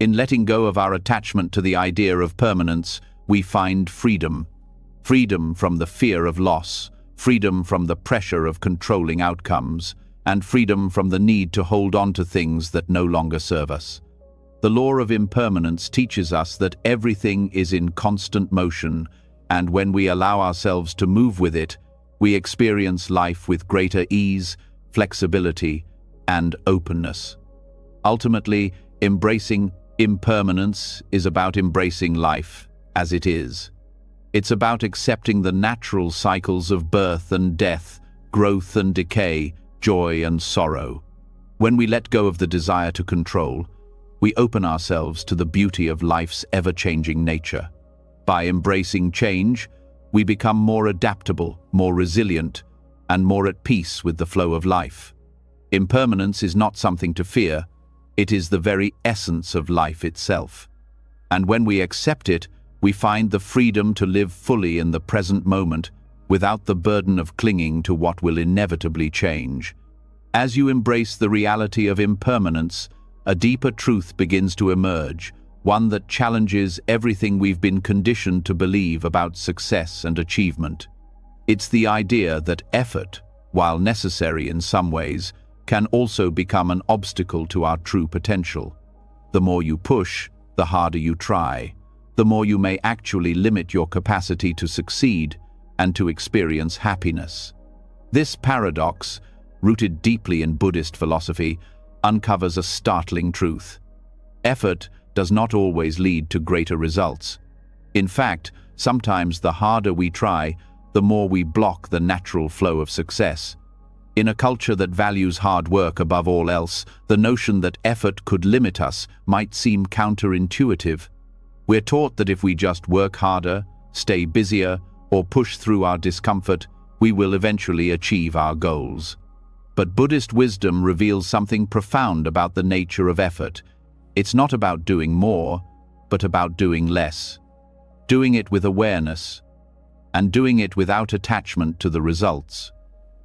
In letting go of our attachment to the idea of permanence, we find freedom. Freedom from the fear of loss, freedom from the pressure of controlling outcomes, and freedom from the need to hold on to things that no longer serve us. The law of impermanence teaches us that everything is in constant motion, and when we allow ourselves to move with it, we experience life with greater ease, flexibility, and openness. Ultimately, embracing impermanence is about embracing life as it is. It's about accepting the natural cycles of birth and death, growth and decay, joy and sorrow. When we let go of the desire to control, we open ourselves to the beauty of life's ever-changing nature. By embracing change, we become more adaptable, more resilient, and more at peace with the flow of life. Impermanence is not something to fear, it is the very essence of life itself. And when we accept it, we find the freedom to live fully in the present moment without the burden of clinging to what will inevitably change. As you embrace the reality of impermanence, a deeper truth begins to emerge, one that challenges everything we've been conditioned to believe about success and achievement. It's the idea that effort, while necessary in some ways, can also become an obstacle to our true potential. The more you push, the harder you try, the more you may actually limit your capacity to succeed and to experience happiness. This paradox, rooted deeply in Buddhist philosophy, uncovers a startling truth. Effort does not always lead to greater results. In fact, sometimes the harder we try, the more we block the natural flow of success. In a culture that values hard work above all else, the notion that effort could limit us might seem counterintuitive. We're taught that if we just work harder, stay busier, or push through our discomfort, we will eventually achieve our goals. But Buddhist wisdom reveals something profound about the nature of effort. It's not about doing more, but about doing less. Doing it with awareness, and doing it without attachment to the results.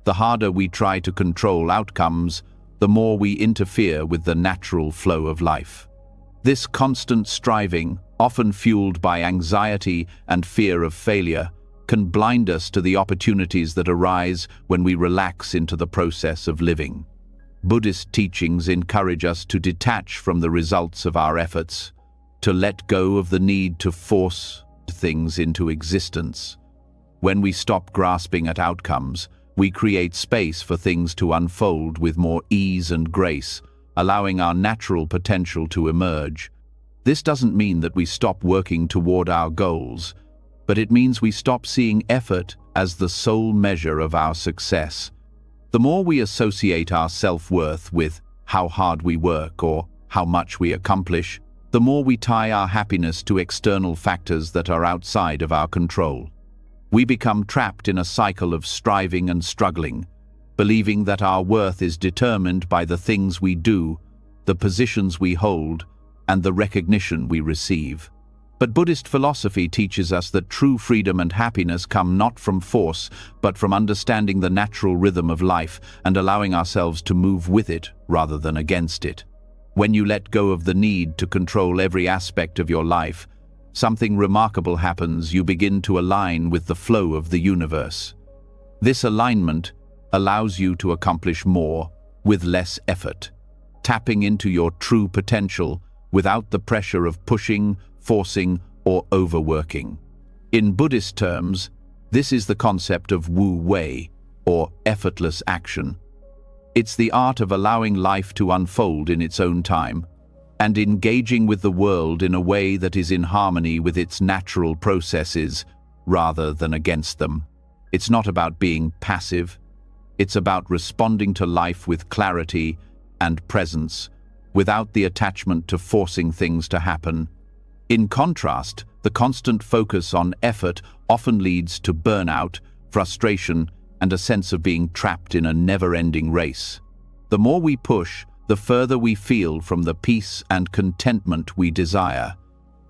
The harder we try to control outcomes, the more we interfere with the natural flow of life. This constant striving, often fueled by anxiety and fear of failure, can blind us to the opportunities that arise when we relax into the process of living. Buddhist teachings encourage us to detach from the results of our efforts, to let go of the need to force things into existence. When we stop grasping at outcomes, we create space for things to unfold with more ease and grace, allowing our natural potential to emerge. This doesn't mean that we stop working toward our goals, but it means we stop seeing effort as the sole measure of our success. The more we associate our self-worth with how hard we work or how much we accomplish, the more we tie our happiness to external factors that are outside of our control. We become trapped in a cycle of striving and struggling, believing that our worth is determined by the things we do, the positions we hold, and the recognition we receive. But Buddhist philosophy teaches us that true freedom and happiness come not from force, but from understanding the natural rhythm of life and allowing ourselves to move with it rather than against it. When you let go of the need to control every aspect of your life, something remarkable happens. You begin to align with the flow of the universe. This alignment allows you to accomplish more with less effort, tapping into your true potential without the pressure of pushing, forcing, or overworking. In Buddhist terms, this is the concept of Wu Wei, or effortless action. It's the art of allowing life to unfold in its own time, and engaging with the world in a way that is in harmony with its natural processes, rather than against them. It's not about being passive, it's about responding to life with clarity and presence, without the attachment to forcing things to happen. In contrast, the constant focus on effort often leads to burnout, frustration, and a sense of being trapped in a never-ending race. The more we push, the further we feel from the peace and contentment we desire.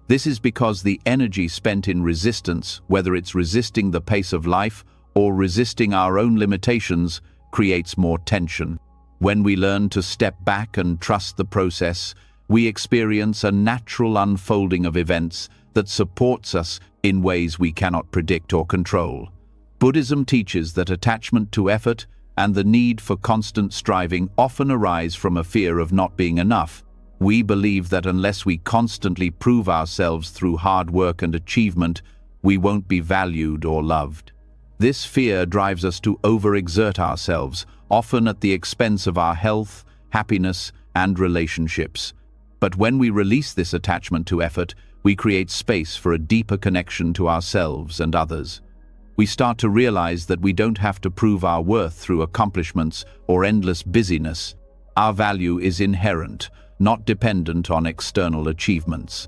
This is because the energy spent in resistance, whether it's resisting the pace of life or resisting our own limitations, creates more tension. When we learn to step back and trust the process, we experience a natural unfolding of events that supports us in ways we cannot predict or control. Buddhism teaches that attachment to effort and the need for constant striving often arise from a fear of not being enough. We believe that unless we constantly prove ourselves through hard work and achievement, we won't be valued or loved. This fear drives us to overexert ourselves, often at the expense of our health, happiness, and relationships. But when we release this attachment to effort, we create space for a deeper connection to ourselves and others. We start to realize that we don't have to prove our worth through accomplishments or endless busyness. Our value is inherent, not dependent on external achievements.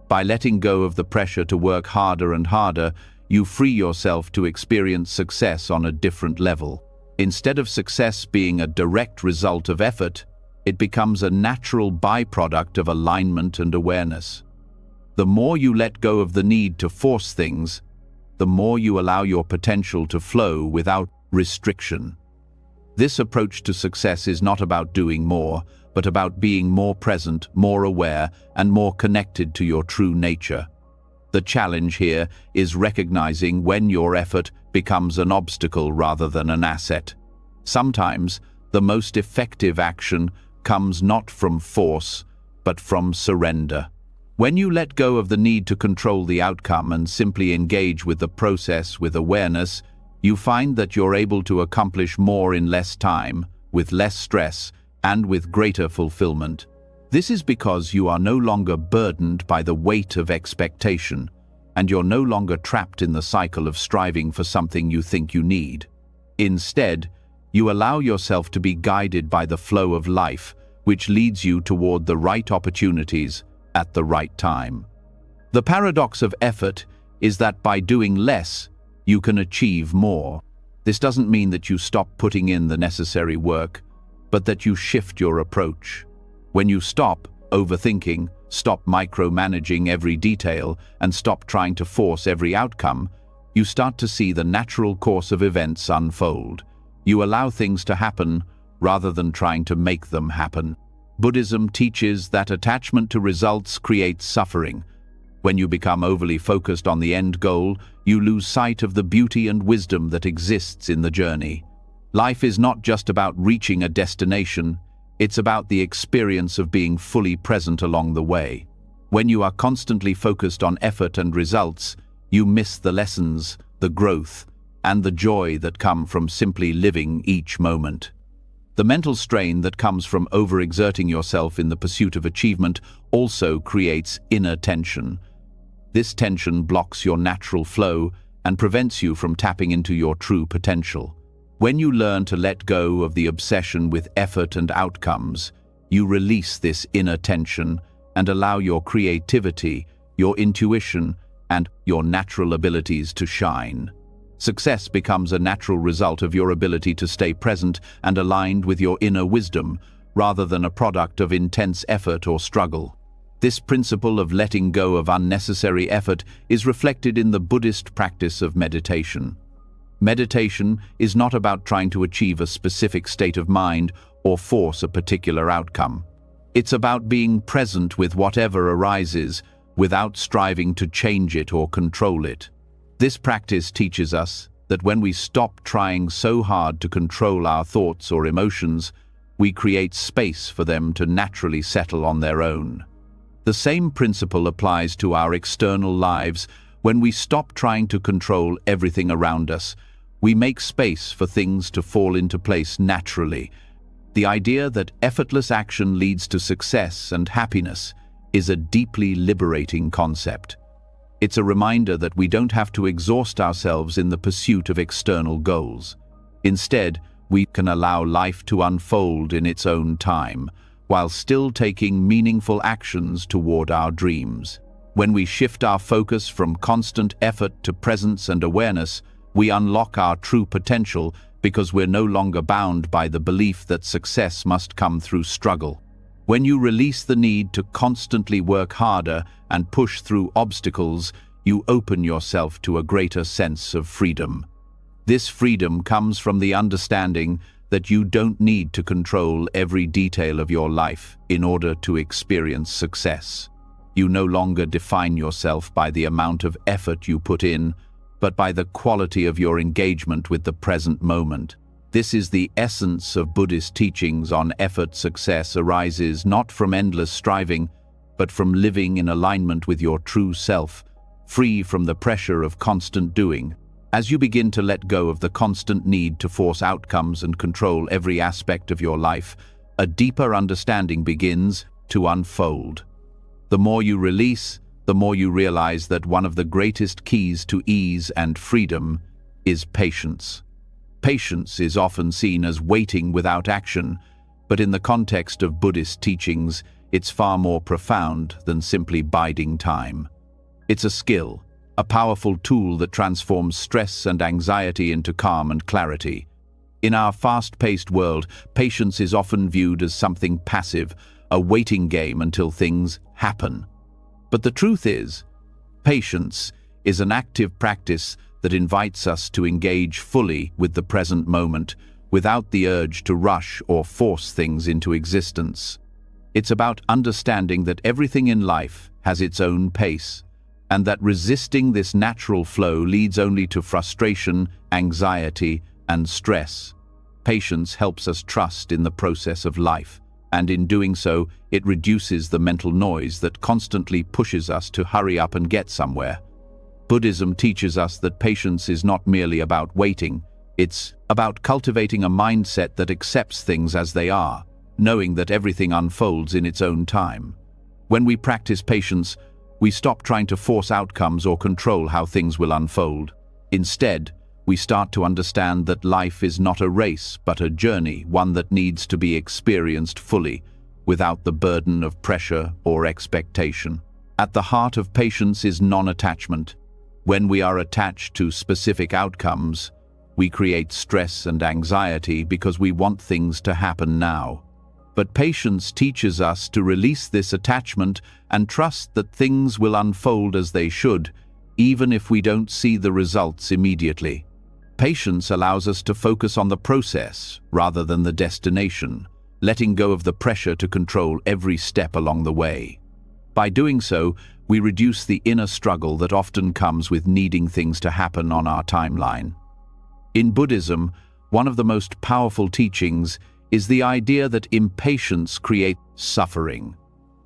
By letting go of the pressure to work harder and harder, you free yourself to experience success on a different level. Instead of success being a direct result of effort, it becomes a natural byproduct of alignment and awareness. The more you let go of the need to force things, the more you allow your potential to flow without restriction. This approach to success is not about doing more, but about being more present, more aware, and more connected to your true nature. The challenge here is recognizing when your effort becomes an obstacle rather than an asset. Sometimes, the most effective action comes not from force, but from surrender. When you let go of the need to control the outcome and simply engage with the process with awareness, you find that you're able to accomplish more in less time, with less stress, and with greater fulfillment. This is because you are no longer burdened by the weight of expectation, and you're no longer trapped in the cycle of striving for something you think you need. Instead, you allow yourself to be guided by the flow of life, which leads you toward the right opportunities at the right time. The paradox of effort is that by doing less, you can achieve more. This doesn't mean that you stop putting in the necessary work, but that you shift your approach. When you stop overthinking, stop micromanaging every detail, and stop trying to force every outcome, you start to see the natural course of events unfold. You allow things to happen rather than trying to make them happen. Buddhism teaches that attachment to results creates suffering. When you become overly focused on the end goal, you lose sight of the beauty and wisdom that exists in the journey. Life is not just about reaching a destination, it's about the experience of being fully present along the way. When you are constantly focused on effort and results, you miss the lessons, the growth, and the joy that come from simply living each moment. The mental strain that comes from overexerting yourself in the pursuit of achievement also creates inner tension. This tension blocks your natural flow and prevents you from tapping into your true potential. When you learn to let go of the obsession with effort and outcomes, you release this inner tension and allow your creativity, your intuition, and your natural abilities to shine. Success becomes a natural result of your ability to stay present and aligned with your inner wisdom, rather than a product of intense effort or struggle. This principle of letting go of unnecessary effort is reflected in the Buddhist practice of meditation. Meditation is not about trying to achieve a specific state of mind or force a particular outcome. It's about being present with whatever arises, without striving to change it or control it. This practice teaches us that when we stop trying so hard to control our thoughts or emotions, we create space for them to naturally settle on their own. The same principle applies to our external lives. When we stop trying to control everything around us, we make space for things to fall into place naturally. The idea that effortless action leads to success and happiness is a deeply liberating concept. It's a reminder that we don't have to exhaust ourselves in the pursuit of external goals. Instead, we can allow life to unfold in its own time, while still taking meaningful actions toward our dreams. When we shift our focus from constant effort to presence and awareness, we unlock our true potential because we're no longer bound by the belief that success must come through struggle. When you release the need to constantly work harder and push through obstacles, you open yourself to a greater sense of freedom. This freedom comes from the understanding that you don't need to control every detail of your life in order to experience success. You no longer define yourself by the amount of effort you put in, but by the quality of your engagement with the present moment. This is the essence of Buddhist teachings on effort. Success arises not from endless striving, but from living in alignment with your true self, free from the pressure of constant doing. As you begin to let go of the constant need to force outcomes and control every aspect of your life, a deeper understanding begins to unfold. The more you release, the more you realize that one of the greatest keys to ease and freedom is patience. Patience is often seen as waiting without action, but in the context of Buddhist teachings, it's far more profound than simply biding time. It's a skill, a powerful tool that transforms stress and anxiety into calm and clarity. In our fast-paced world, patience is often viewed as something passive, a waiting game until things happen. But the truth is, patience is an active practice that invites us to engage fully with the present moment, without the urge to rush or force things into existence. It's about understanding that everything in life has its own pace, and that resisting this natural flow leads only to frustration, anxiety, and stress. Patience helps us trust in the process of life, and in doing so, it reduces the mental noise that constantly pushes us to hurry up and get somewhere. Buddhism teaches us that patience is not merely about waiting, it's about cultivating a mindset that accepts things as they are, knowing that everything unfolds in its own time. When we practice patience, we stop trying to force outcomes or control how things will unfold. Instead, we start to understand that life is not a race, but a journey, one that needs to be experienced fully, without the burden of pressure or expectation. At the heart of patience is non-attachment. When we are attached to specific outcomes, we create stress and anxiety because we want things to happen now. But patience teaches us to release this attachment and trust that things will unfold as they should, even if we don't see the results immediately. Patience allows us to focus on the process rather than the destination, letting go of the pressure to control every step along the way. By doing so, we reduce the inner struggle that often comes with needing things to happen on our timeline. In Buddhism, one of the most powerful teachings is the idea that impatience creates suffering.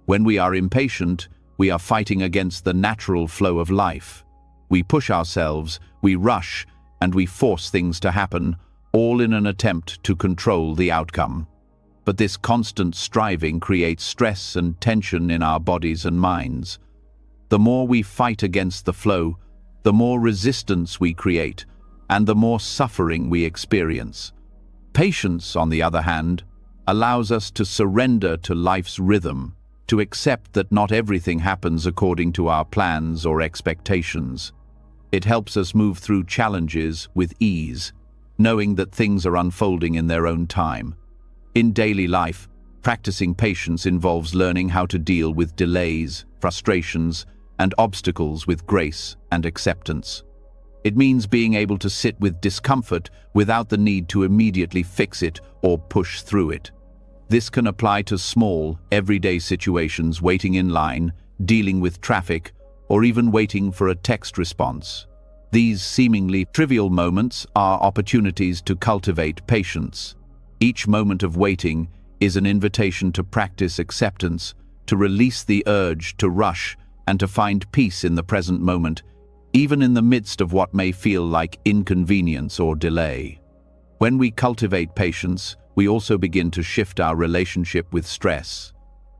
When we are impatient, we are fighting against the natural flow of life. We push ourselves, we rush, and we force things to happen, all in an attempt to control the outcome. But this constant striving creates stress and tension in our bodies and minds. The more we fight against the flow, the more resistance we create, and the more suffering we experience. Patience, on the other hand, allows us to surrender to life's rhythm, to accept that not everything happens according to our plans or expectations. It helps us move through challenges with ease, knowing that things are unfolding in their own time. In daily life, practicing patience involves learning how to deal with delays, frustrations, and obstacles with grace and acceptance. It means being able to sit with discomfort without the need to immediately fix it or push through it. This can apply to small, everyday situations, waiting in line, dealing with traffic, or even waiting for a text response. These seemingly trivial moments are opportunities to cultivate patience. Each moment of waiting is an invitation to practice acceptance, to release the urge to rush, and to find peace in the present moment, even in the midst of what may feel like inconvenience or delay. When we cultivate patience, we also begin to shift our relationship with stress.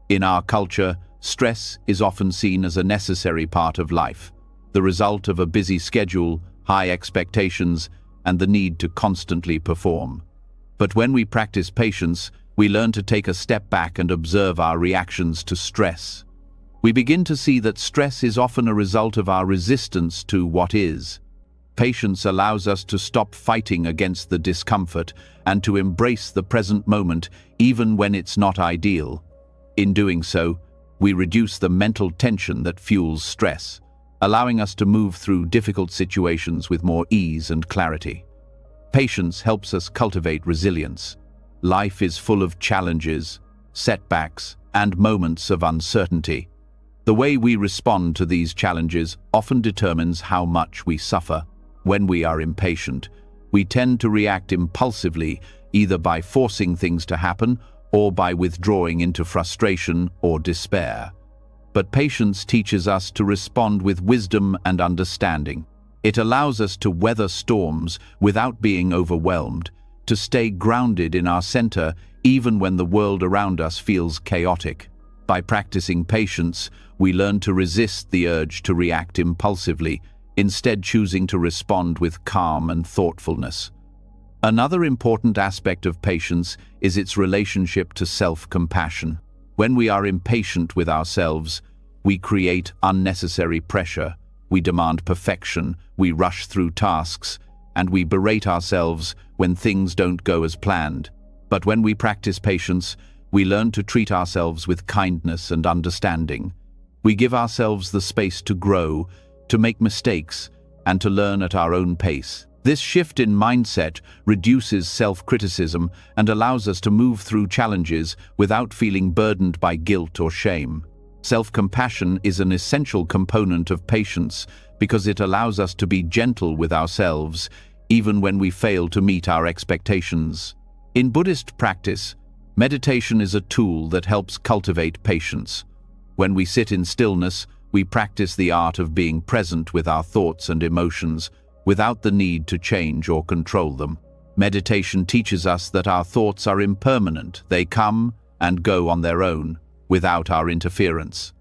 In our culture, stress is often seen as a necessary part of life, the result of a busy schedule, high expectations, and the need to constantly perform. But when we practice patience, we learn to take a step back and observe our reactions to stress. We begin to see that stress is often a result of our resistance to what is. Patience allows us to stop fighting against the discomfort and to embrace the present moment, even when it's not ideal. In doing so, we reduce the mental tension that fuels stress, allowing us to move through difficult situations with more ease and clarity. Patience helps us cultivate resilience. Life is full of challenges, setbacks, and moments of uncertainty. The way we respond to these challenges often determines how much we suffer. When we are impatient, we tend to react impulsively, either by forcing things to happen or by withdrawing into frustration or despair. But patience teaches us to respond with wisdom and understanding. It allows us to weather storms without being overwhelmed, to stay grounded in our center even when the world around us feels chaotic. By practicing patience, we learn to resist the urge to react impulsively, instead choosing to respond with calm and thoughtfulness. Another important aspect of patience is its relationship to self-compassion. When we are impatient with ourselves, we create unnecessary pressure, We demand perfection, we rush through tasks, and we berate ourselves when things don't go as planned. But when we practice patience, we learn to treat ourselves with kindness and understanding. We give ourselves the space to grow, to make mistakes, and to learn at our own pace. This shift in mindset reduces self-criticism and allows us to move through challenges without feeling burdened by guilt or shame. Self-compassion is an essential component of patience because it allows us to be gentle with ourselves, even when we fail to meet our expectations. In Buddhist practice, meditation is a tool that helps cultivate patience. When we sit in stillness, we practice the art of being present with our thoughts and emotions, without the need to change or control them. Meditation teaches us that our thoughts are impermanent. They come and go on their own, without our interference.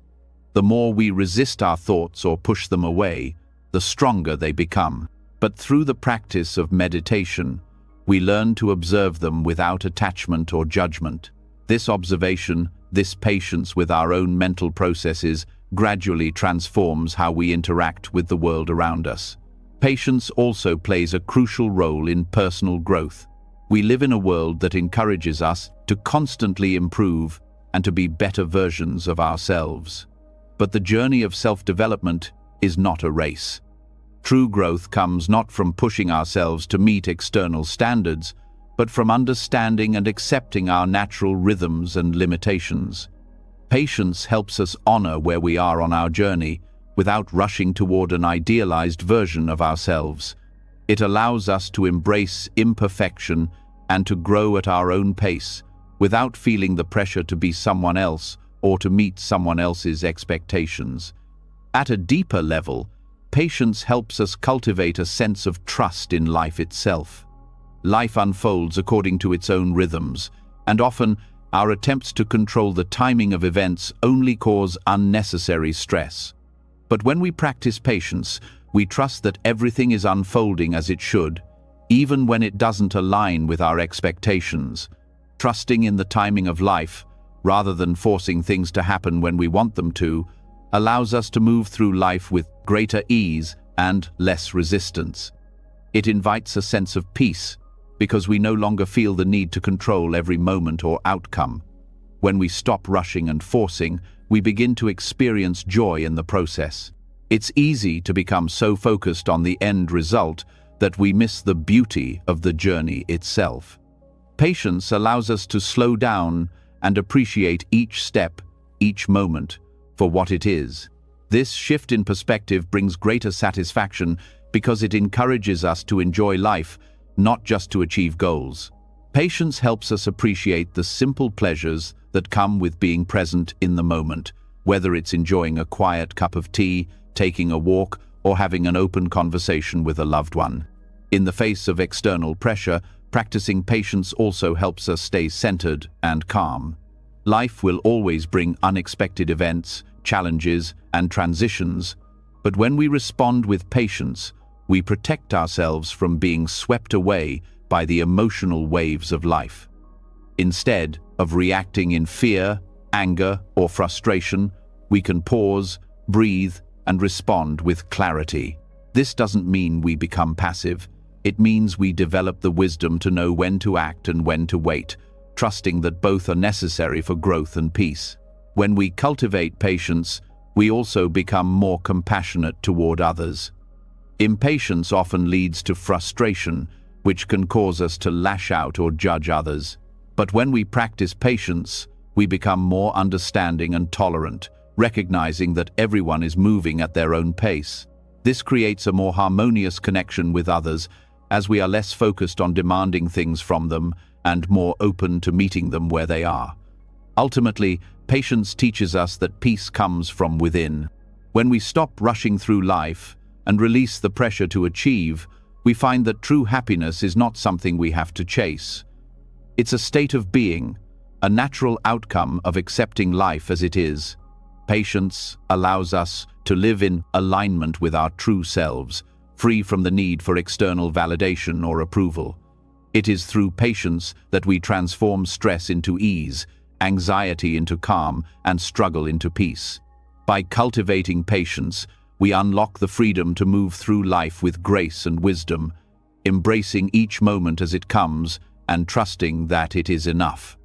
The more we resist our thoughts or push them away, the stronger they become. But through the practice of meditation, we learn to observe them without attachment or judgment. This observation, this patience with our own mental processes, gradually transforms how we interact with the world around us. Patience also plays a crucial role in personal growth. We live in a world that encourages us to constantly improve and to be better versions of ourselves. But the journey of self-development is not a race. True growth comes not from pushing ourselves to meet external standards, but from understanding and accepting our natural rhythms and limitations. Patience helps us honor where we are on our journey without rushing toward an idealized version of ourselves. It allows us to embrace imperfection and to grow at our own pace, without feeling the pressure to be someone else or to meet someone else's expectations. At a deeper level, patience helps us cultivate a sense of trust in life itself. Life unfolds according to its own rhythms, and often our attempts to control the timing of events only cause unnecessary stress. But when we practice patience, we trust that everything is unfolding as it should, even when it doesn't align with our expectations. Trusting in the timing of life, rather than forcing things to happen when we want them to, allows us to move through life with greater ease and less resistance. It invites a sense of peace, because we no longer feel the need to control every moment or outcome. When we stop rushing and forcing, we begin to experience joy in the process. It's easy to become so focused on the end result that we miss the beauty of the journey itself. Patience allows us to slow down and appreciate each step, each moment, for what it is. This shift in perspective brings greater satisfaction because it encourages us to enjoy life, not just to achieve goals. Patience helps us appreciate the simple pleasures that come with being present in the moment, whether it's enjoying a quiet cup of tea, taking a walk, or having an open conversation with a loved one. In the face of external pressure, practicing patience also helps us stay centered and calm. Life will always bring unexpected events, challenges, and transitions, but when we respond with patience, we protect ourselves from being swept away by the emotional waves of life. Instead of reacting in fear, anger, or frustration, we can pause, breathe, and respond with clarity. This doesn't mean we become passive. It means we develop the wisdom to know when to act and when to wait, trusting that both are necessary for growth and peace. When we cultivate patience, we also become more compassionate toward others. Impatience often leads to frustration, which can cause us to lash out or judge others. But when we practice patience, we become more understanding and tolerant, recognizing that everyone is moving at their own pace. This creates a more harmonious connection with others, as we are less focused on demanding things from them and more open to meeting them where they are. Ultimately, patience teaches us that peace comes from within. When we stop rushing through life and release the pressure to achieve, we find that true happiness is not something we have to chase. It's a state of being, a natural outcome of accepting life as it is. Patience allows us to live in alignment with our true selves, free from the need for external validation or approval. It is through patience that we transform stress into ease, anxiety into calm, and struggle into peace. By cultivating patience, we unlock the freedom to move through life with grace and wisdom, embracing each moment as it comes and trusting that it is enough.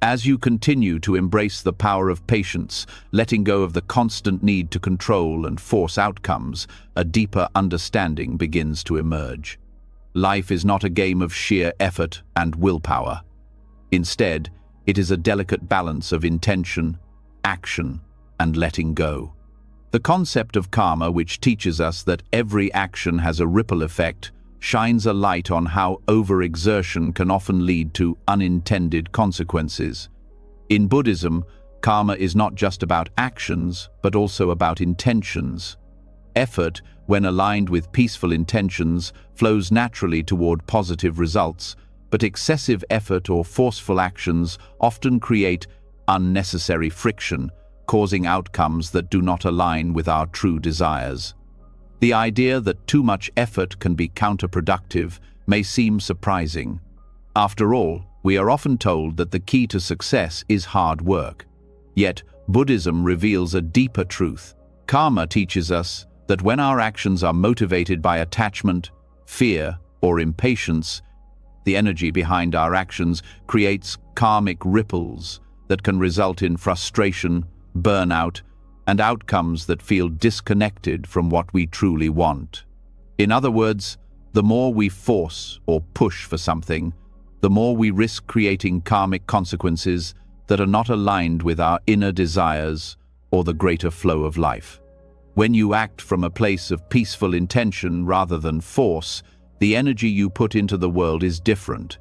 As you continue to embrace the power of patience, letting go of the constant need to control and force outcomes, a deeper understanding begins to emerge. Life is not a game of sheer effort and willpower. Instead, it is a delicate balance of intention, action, and letting go. The concept of karma, which teaches us that every action has a ripple effect, shines a light on how overexertion can often lead to unintended consequences. In Buddhism, karma is not just about actions, but also about intentions. Effort, when aligned with peaceful intentions, flows naturally toward positive results, but excessive effort or forceful actions often create unnecessary friction, causing outcomes that do not align with our true desires. The idea that too much effort can be counterproductive may seem surprising. After all, we are often told that the key to success is hard work. Yet, Buddhism reveals a deeper truth. Karma teaches us that when our actions are motivated by attachment, fear, or impatience, the energy behind our actions creates karmic ripples that can result in frustration, burnout, and outcomes that feel disconnected from what we truly want. In other words, the more we force or push for something, the more we risk creating karmic consequences that are not aligned with our inner desires or the greater flow of life. When you act from a place of peaceful intention rather than force, the energy you put into the world is different.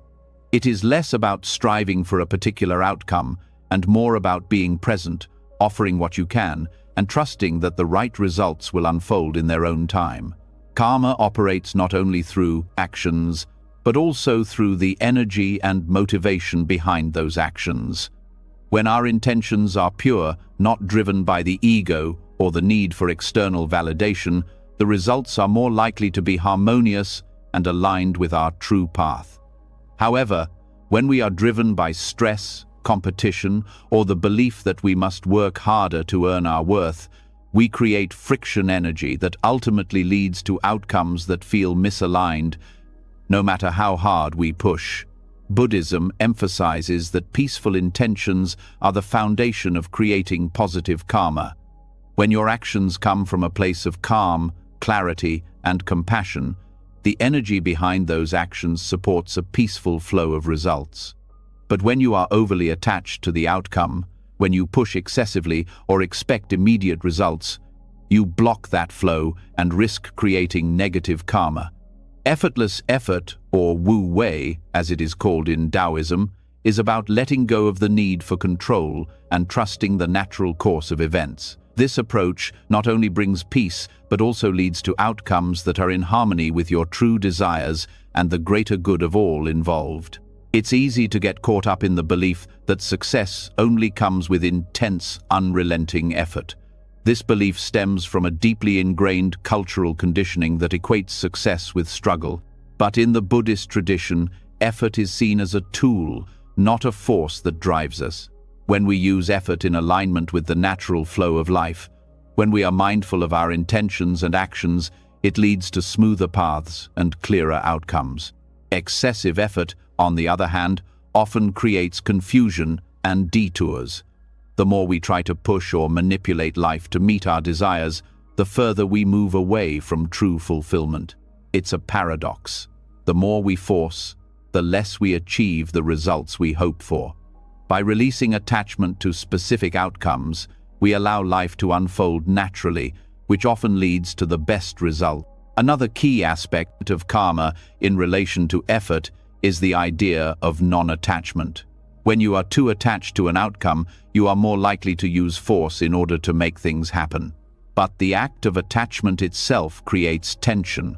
It is less about striving for a particular outcome and more about being present, offering what you can, and trusting that the right results will unfold in their own time. Karma operates not only through actions, but also through the energy and motivation behind those actions. When our intentions are pure, not driven by the ego or the need for external validation, the results are more likely to be harmonious and aligned with our true path. However, when we are driven by stress, competition, or the belief that we must work harder to earn our worth, we create friction energy that ultimately leads to outcomes that feel misaligned, no matter how hard we push. Buddhism emphasizes that peaceful intentions are the foundation of creating positive karma. When your actions come from a place of calm, clarity, and compassion, the energy behind those actions supports a peaceful flow of results. But when you are overly attached to the outcome, when you push excessively or expect immediate results, you block that flow and risk creating negative karma. Effortless effort, or Wu Wei, as it is called in Taoism, is about letting go of the need for control and trusting the natural course of events. This approach not only brings peace, but also leads to outcomes that are in harmony with your true desires and the greater good of all involved. It's easy to get caught up in the belief that success only comes with intense, unrelenting effort. This belief stems from a deeply ingrained cultural conditioning that equates success with struggle. But in the Buddhist tradition, effort is seen as a tool, not a force that drives us. When we use effort in alignment with the natural flow of life, when we are mindful of our intentions and actions, it leads to smoother paths and clearer outcomes. Excessive effort, on the other hand, often creates confusion and detours. The more we try to push or manipulate life to meet our desires, the further we move away from true fulfillment. It's a paradox. The more we force, the less we achieve the results we hope for. By releasing attachment to specific outcomes, we allow life to unfold naturally, which often leads to the best result. Another key aspect of karma in relation to effort is the idea of non-attachment. When you are too attached to an outcome, you are more likely to use force in order to make things happen. But the act of attachment itself creates tension.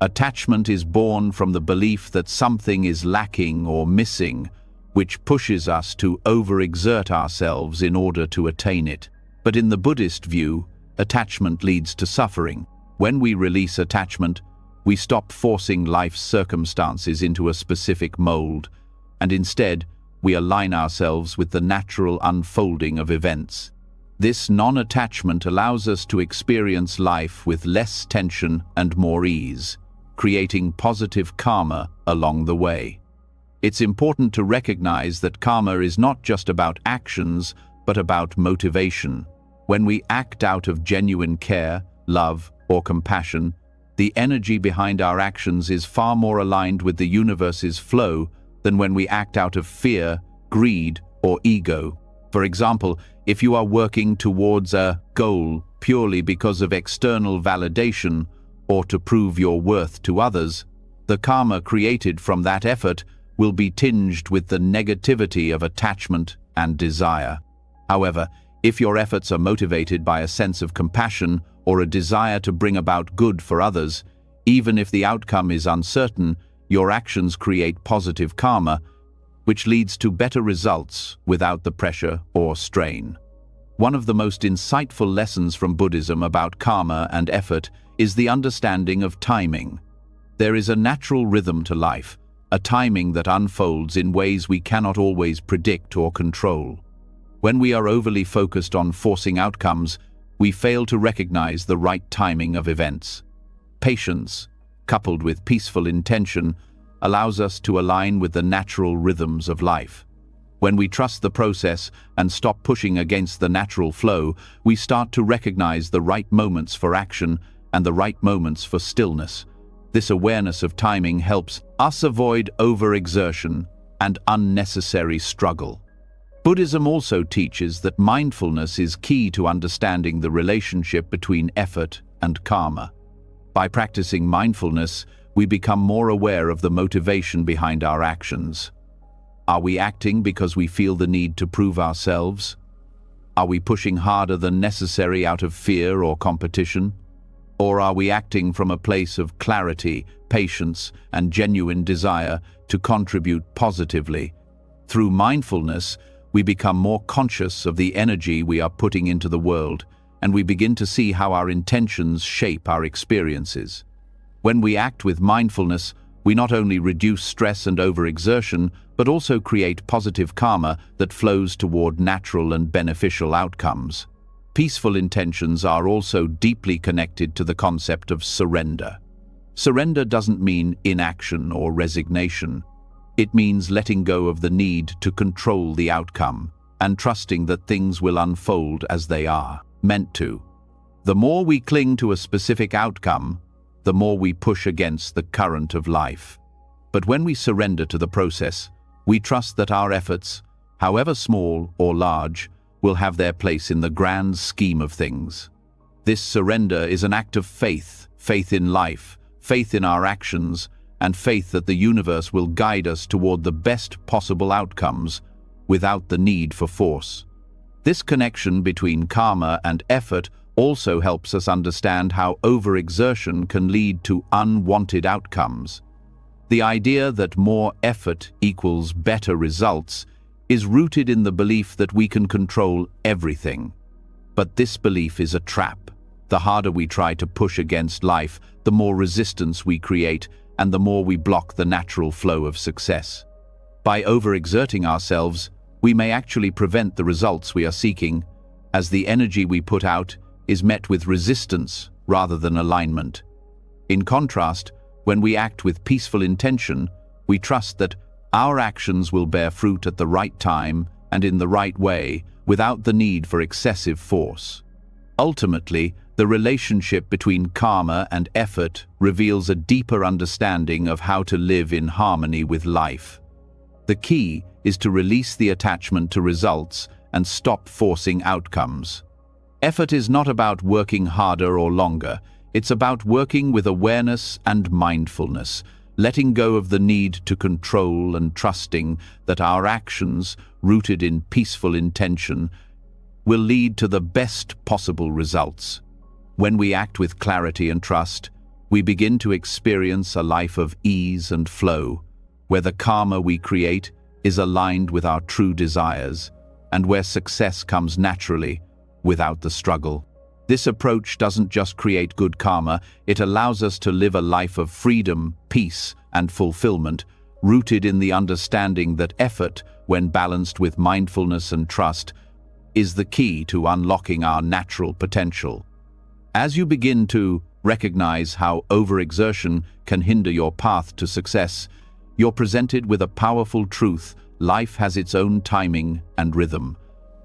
Attachment is born from the belief that something is lacking or missing, which pushes us to overexert ourselves in order to attain it. But in the Buddhist view, attachment leads to suffering. When we release attachment, we stop forcing life's circumstances into a specific mold, and instead, we align ourselves with the natural unfolding of events. This non-attachment allows us to experience life with less tension and more ease, creating positive karma along the way. It's important to recognize that karma is not just about actions, but about motivation. When we act out of genuine care, love, or compassion, the energy behind our actions is far more aligned with the universe's flow than when we act out of fear, greed, or ego. For example, if you are working towards a goal purely because of external validation or to prove your worth to others, the karma created from that effort will be tinged with the negativity of attachment and desire. However, if your efforts are motivated by a sense of compassion or a desire to bring about good for others, even if the outcome is uncertain, your actions create positive karma, which leads to better results without the pressure or strain. One of the most insightful lessons from Buddhism about karma and effort is the understanding of timing. There is a natural rhythm to life, a timing that unfolds in ways we cannot always predict or control. When we are overly focused on forcing outcomes, we fail to recognize the right timing of events. Patience, coupled with peaceful intention, allows us to align with the natural rhythms of life. When we trust the process and stop pushing against the natural flow, we start to recognize the right moments for action and the right moments for stillness. This awareness of timing helps us avoid overexertion and unnecessary struggle. Buddhism also teaches that mindfulness is key to understanding the relationship between effort and karma. By practicing mindfulness, we become more aware of the motivation behind our actions. Are we acting because we feel the need to prove ourselves? Are we pushing harder than necessary out of fear or competition? Or are we acting from a place of clarity, patience, and genuine desire to contribute positively? Through mindfulness, we become more conscious of the energy we are putting into the world, and we begin to see how our intentions shape our experiences. When we act with mindfulness, we not only reduce stress and overexertion, but also create positive karma that flows toward natural and beneficial outcomes. Peaceful intentions are also deeply connected to the concept of surrender. Surrender doesn't mean inaction or resignation. It means letting go of the need to control the outcome and trusting that things will unfold as they are meant to. The more we cling to a specific outcome, the more we push against the current of life. But when we surrender to the process, we trust that our efforts, however small or large, will have their place in the grand scheme of things. This surrender is an act of faith, faith in life, faith in our actions, and faith that the universe will guide us toward the best possible outcomes without the need for force. This connection between karma and effort also helps us understand how overexertion can lead to unwanted outcomes. The idea that more effort equals better results is rooted in the belief that we can control everything. But this belief is a trap. The harder we try to push against life, the more resistance we create, and the more we block the natural flow of success. By overexerting ourselves, we may actually prevent the results we are seeking, as the energy we put out is met with resistance rather than alignment. In contrast, when we act with peaceful intention, we trust that our actions will bear fruit at the right time and in the right way, without the need for excessive force. Ultimately, the relationship between karma and effort reveals a deeper understanding of how to live in harmony with life. The key is to release the attachment to results and stop forcing outcomes. Effort is not about working harder or longer. It's about working with awareness and mindfulness, letting go of the need to control and trusting that our actions, rooted in peaceful intention, will lead to the best possible results. When we act with clarity and trust, we begin to experience a life of ease and flow, where the karma we create is aligned with our true desires, and where success comes naturally, without the struggle. This approach doesn't just create good karma, it allows us to live a life of freedom, peace, and fulfillment, rooted in the understanding that effort, when balanced with mindfulness and trust, is the key to unlocking our natural potential. As you begin to recognize how overexertion can hinder your path to success, you're presented with a powerful truth: life has its own timing and rhythm.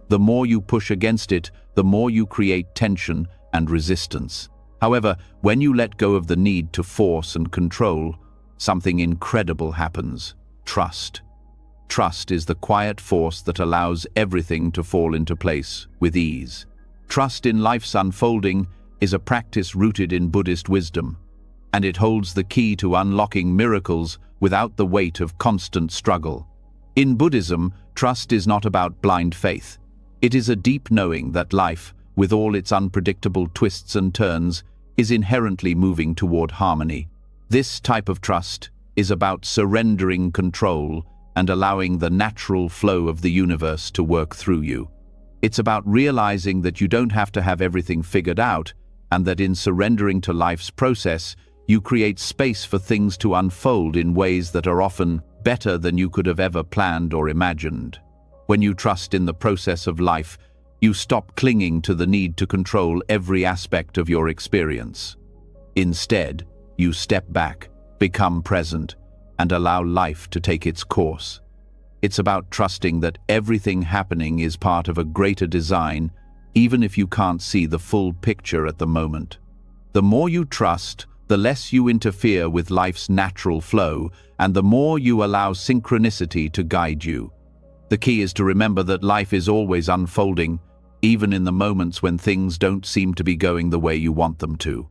The more you push against it, the more you create tension and resistance. However, when you let go of the need to force and control, something incredible happens: trust. Trust is the quiet force that allows everything to fall into place with ease. Trust in life's unfolding is a practice rooted in Buddhist wisdom, and it holds the key to unlocking miracles without the weight of constant struggle. In Buddhism, trust is not about blind faith. It is a deep knowing that life, with all its unpredictable twists and turns, is inherently moving toward harmony. This type of trust is about surrendering control and allowing the natural flow of the universe to work through you. It's about realizing that you don't have to have everything figured out, and that in surrendering to life's process, you create space for things to unfold in ways that are often better than you could have ever planned or imagined. When you trust in the process of life, you stop clinging to the need to control every aspect of your experience. Instead, you step back, become present, and allow life to take its course. It's about trusting that everything happening is part of a greater design, even if you can't see the full picture at the moment. The more you trust, the less you interfere with life's natural flow, and the more you allow synchronicity to guide you. The key is to remember that life is always unfolding, even in the moments when things don't seem to be going the way you want them to.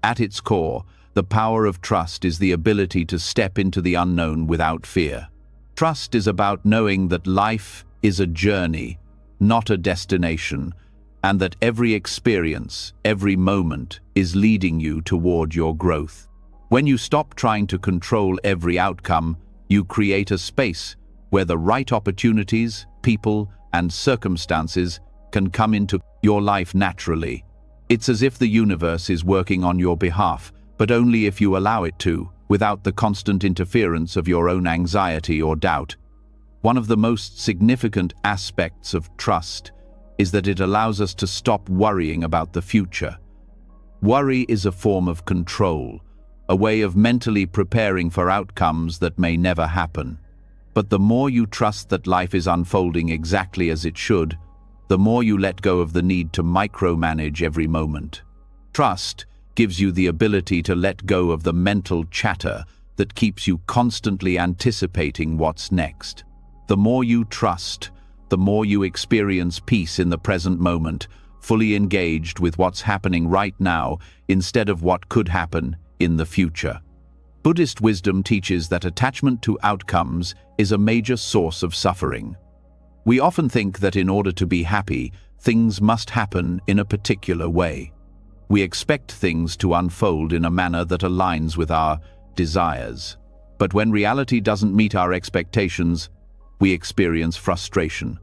At its core, the power of trust is the ability to step into the unknown without fear. Trust is about knowing that life is a journey, not a destination, and that every experience, every moment, is leading you toward your growth. When you stop trying to control every outcome, you create a space where the right opportunities, people, and circumstances can come into your life naturally. It's as if the universe is working on your behalf, but only if you allow it to, without the constant interference of your own anxiety or doubt. One of the most significant aspects of trust is that it allows us to stop worrying about the future. Worry is a form of control, a way of mentally preparing for outcomes that may never happen. But the more you trust that life is unfolding exactly as it should, the more you let go of the need to micromanage every moment. Trust gives you the ability to let go of the mental chatter that keeps you constantly anticipating what's next. The more you trust, the more you experience peace in the present moment, fully engaged with what's happening right now instead of what could happen in the future. Buddhist wisdom teaches that attachment to outcomes is a major source of suffering. We often think that in order to be happy, things must happen in a particular way. We expect things to unfold in a manner that aligns with our desires. But when reality doesn't meet our expectations, we experience frustration.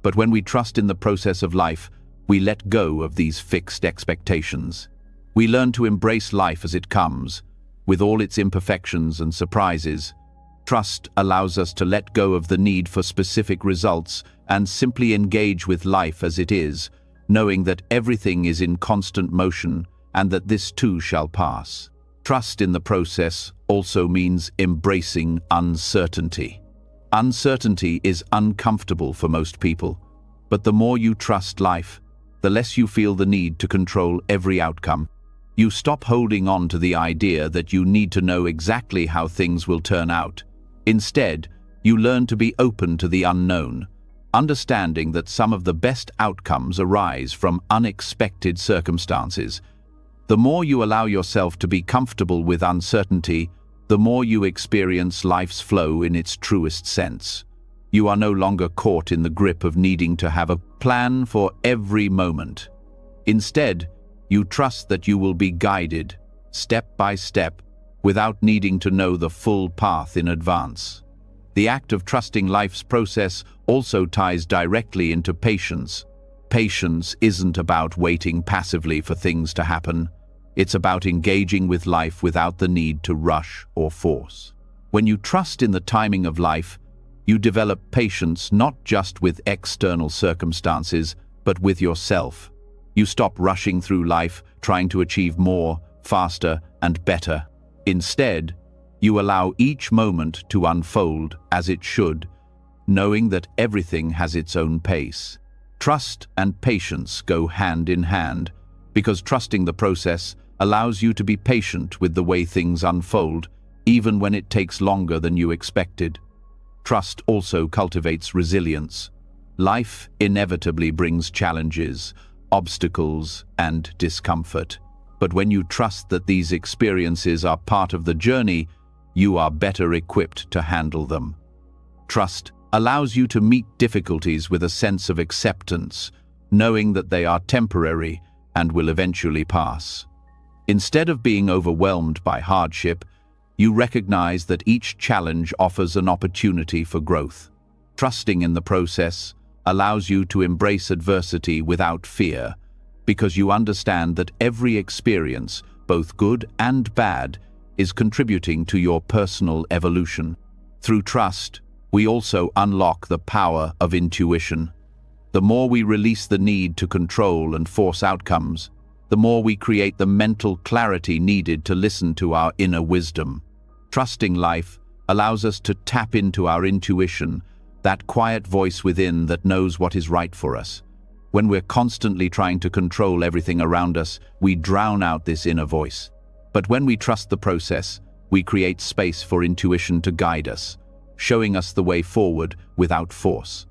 But when we trust in the process of life, we let go of these fixed expectations. We learn to embrace life as it comes, with all its imperfections and surprises. Trust allows us to let go of the need for specific results and simply engage with life as it is, knowing that everything is in constant motion and that this too shall pass. Trust in the process also means embracing uncertainty. Uncertainty is uncomfortable for most people, but the more you trust life, the less you feel the need to control every outcome. You stop holding on to the idea that you need to know exactly how things will turn out. Instead, you learn to be open to the unknown, understanding that some of the best outcomes arise from unexpected circumstances. The more you allow yourself to be comfortable with uncertainty, the more you experience life's flow in its truest sense. You are no longer caught in the grip of needing to have a plan for every moment. Instead, you trust that you will be guided, step by step, without needing to know the full path in advance. The act of trusting life's process also ties directly into patience. Patience isn't about waiting passively for things to happen. It's about engaging with life without the need to rush or force. When you trust in the timing of life, You develop patience not just with external circumstances, but with yourself. You stop rushing through life trying to achieve more, faster, and better. Instead, you allow each moment to unfold as it should, knowing that everything has its own pace. Trust and patience go hand in hand, because trusting the process allows you to be patient with the way things unfold, even when it takes longer than you expected. Trust also cultivates resilience. Life inevitably brings challenges, obstacles, and discomfort. But when you trust that these experiences are part of the journey, you are better equipped to handle them. Trust allows you to meet difficulties with a sense of acceptance, knowing that they are temporary and will eventually pass. Instead of being overwhelmed by hardship, you recognize that each challenge offers an opportunity for growth. Trusting in the process allows you to embrace adversity without fear, because you understand that every experience, both good and bad, is contributing to your personal evolution. Through trust, we also unlock the power of intuition. The more we release the need to control and force outcomes, the more we create the mental clarity needed to listen to our inner wisdom. Trusting life allows us to tap into our intuition, that quiet voice within that knows what is right for us. When we're constantly trying to control everything around us, we drown out this inner voice. But when we trust the process, we create space for intuition to guide us, showing us the way forward without force.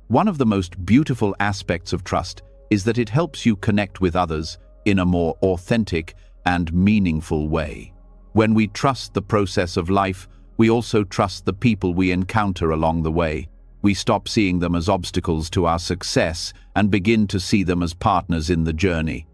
One of the most beautiful aspects of trust is that it helps you connect with others in a more authentic and meaningful way. When we trust the process of life, we also trust the people we encounter along the way. We stop seeing them as obstacles to our success and begin to see them as partners in the journey.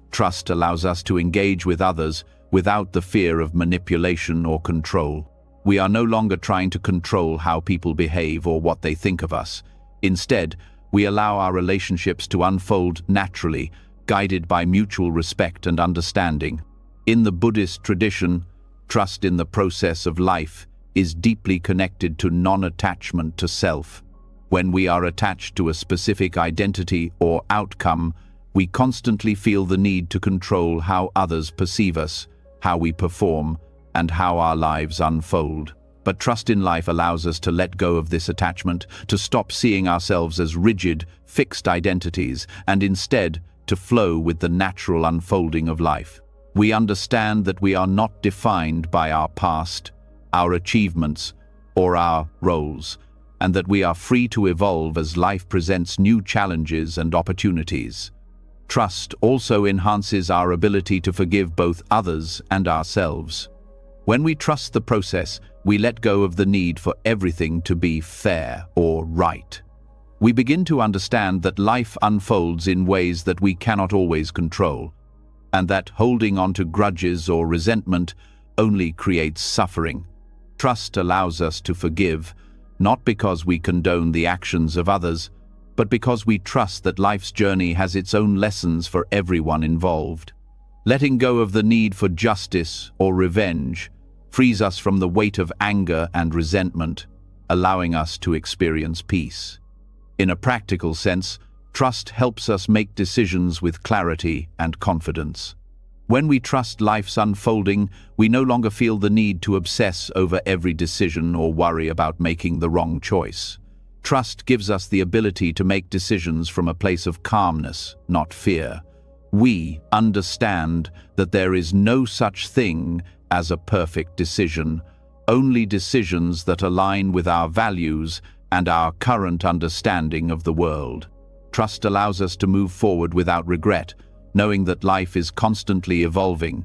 Trust allows us to engage with others without the fear of manipulation or control. We are no longer trying to control how people behave or what they think of us. Instead, we allow our relationships to unfold naturally, guided by mutual respect and understanding. In the Buddhist tradition, trust in the process of life is deeply connected to non-attachment to self. When we are attached to a specific identity or outcome, we constantly feel the need to control how others perceive us, how we perform, and how our lives unfold. But trust in life allows us to let go of this attachment, to stop seeing ourselves as rigid, fixed identities, and instead to flow with the natural unfolding of life. We understand that we are not defined by our past, our achievements, or our roles, and that we are free to evolve as life presents new challenges and opportunities. Trust also enhances our ability to forgive both others and ourselves. When we trust the process, we let go of the need for everything to be fair or right. We begin to understand that life unfolds in ways that we cannot always control, and that holding on to grudges or resentment only creates suffering. Trust allows us to forgive, not because we condone the actions of others, but because we trust that life's journey has its own lessons for everyone involved. Letting go of the need for justice or revenge frees us from the weight of anger and resentment, allowing us to experience peace. In a practical sense, trust helps us make decisions with clarity and confidence. When we trust life's unfolding, we no longer feel the need to obsess over every decision or worry about making the wrong choice. Trust gives us the ability to make decisions from a place of calmness, not fear. We understand that there is no such thing as a perfect decision, only decisions that align with our values and our current understanding of the world. Trust allows us to move forward without regret, knowing that life is constantly evolving,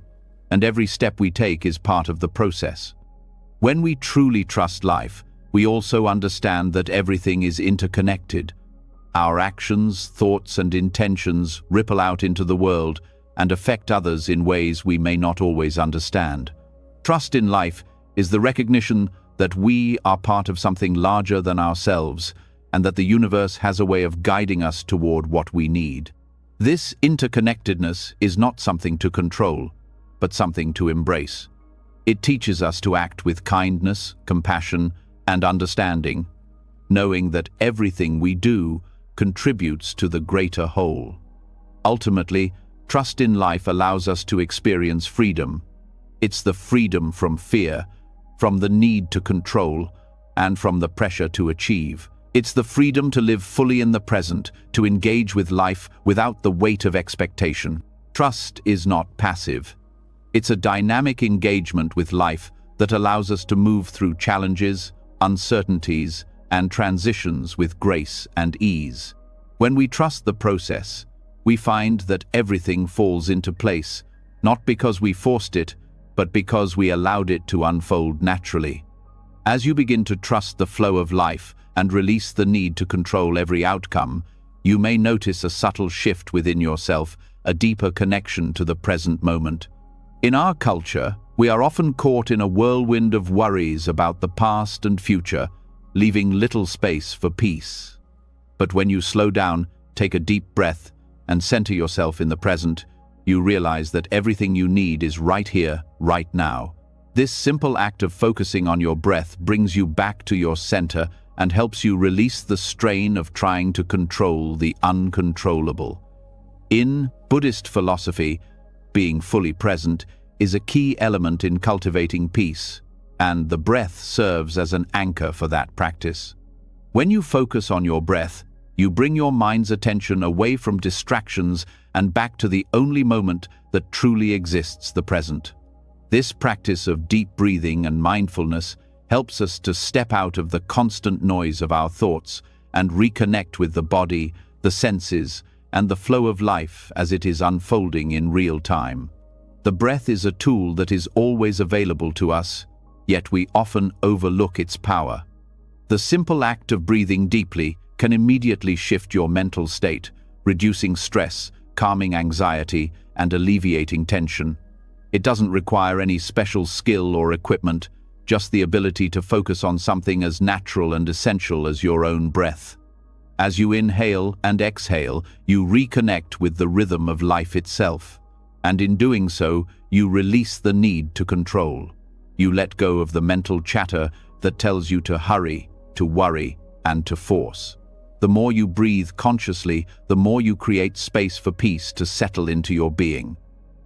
and every step we take is part of the process. When we truly trust life, we also understand that everything is interconnected. Our actions, thoughts, and intentions ripple out into the world and affect others in ways we may not always understand. Trust in life is the recognition that we are part of something larger than ourselves, and that the universe has a way of guiding us toward what we need. This interconnectedness is not something to control, but something to embrace. It teaches us to act with kindness, compassion, and understanding, knowing that everything we do contributes to the greater whole. Ultimately, trust in life allows us to experience freedom. It's the freedom from fear, from the need to control, and from the pressure to achieve. It's the freedom to live fully in the present, to engage with life without the weight of expectation. Trust is not passive. It's a dynamic engagement with life that allows us to move through challenges, uncertainties, and transitions with grace and ease. When we trust the process, we find that everything falls into place, not because we forced it, but because we allowed it to unfold naturally. As you begin to trust the flow of life and release the need to control every outcome, you may notice a subtle shift within yourself, a deeper connection to the present moment. In our culture, we are often caught in a whirlwind of worries about the past and future, leaving little space for peace. But when you slow down, take a deep breath, and center yourself in the present, you realize that everything you need is right here, right now. This simple act of focusing on your breath brings you back to your center and helps you release the strain of trying to control the uncontrollable. In Buddhist philosophy, being fully present is a key element in cultivating peace, and the breath serves as an anchor for that practice. When you focus on your breath, you bring your mind's attention away from distractions and back to the only moment that truly exists, the present. This practice of deep breathing and mindfulness helps us to step out of the constant noise of our thoughts and reconnect with the body, the senses, and the flow of life as it is unfolding in real time. The breath is a tool that is always available to us, yet we often overlook its power. The simple act of breathing deeply can immediately shift your mental state, reducing stress, calming anxiety, and alleviating tension. It doesn't require any special skill or equipment, just the ability to focus on something as natural and essential as your own breath. As you inhale and exhale, you reconnect with the rhythm of life itself. And in doing so, you release the need to control. You let go of the mental chatter that tells you to hurry, to worry, and to force. The more you breathe consciously, the more you create space for peace to settle into your being.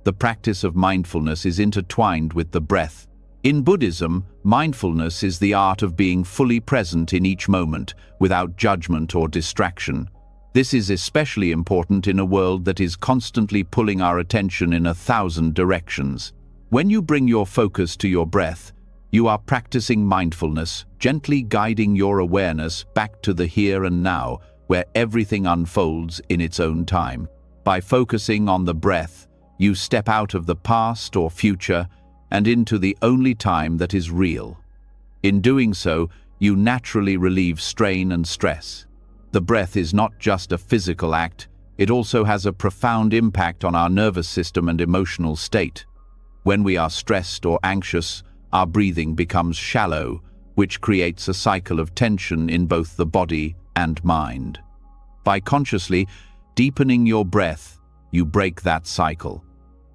The practice of mindfulness is intertwined with the breath. In Buddhism, mindfulness is the art of being fully present in each moment, without judgment or distraction. This is especially important in a world that is constantly pulling our attention in 1,000 directions. When you bring your focus to your breath, you are practicing mindfulness, gently guiding your awareness back to the here and now, where everything unfolds in its own time. By focusing on the breath, you step out of the past or future and into the only time that is real. In doing so, you naturally relieve strain and stress. The breath is not just a physical act, it also has a profound impact on our nervous system and emotional state. When we are stressed or anxious, our breathing becomes shallow, which creates a cycle of tension in both the body and mind. By consciously deepening your breath, you break that cycle.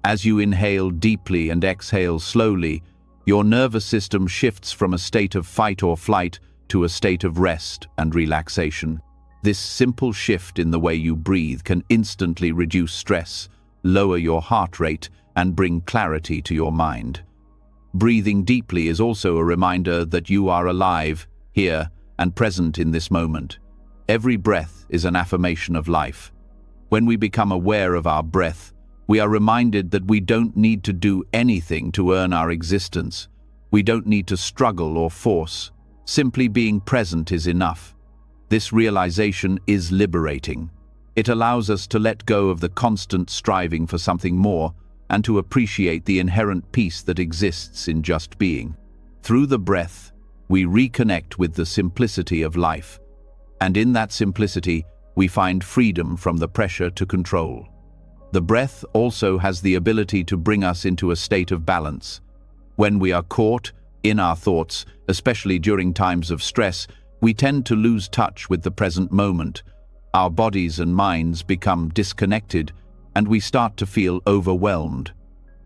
As you inhale deeply and exhale slowly, your nervous system shifts from a state of fight or flight to a state of rest and relaxation. This simple shift in the way you breathe can instantly reduce stress, lower your heart rate, and bring clarity to your mind. Breathing deeply is also a reminder that you are alive, here, and present in this moment. Every breath is an affirmation of life. When we become aware of our breath, we are reminded that we don't need to do anything to earn our existence. We don't need to struggle or force. Simply being present is enough. This realization is liberating. It allows us to let go of the constant striving for something more and to appreciate the inherent peace that exists in just being. Through the breath, we reconnect with the simplicity of life. And in that simplicity, we find freedom from the pressure to control. The breath also has the ability to bring us into a state of balance. When we are caught in our thoughts, especially during times of stress, we tend to lose touch with the present moment. Our bodies and minds become disconnected, and we start to feel overwhelmed.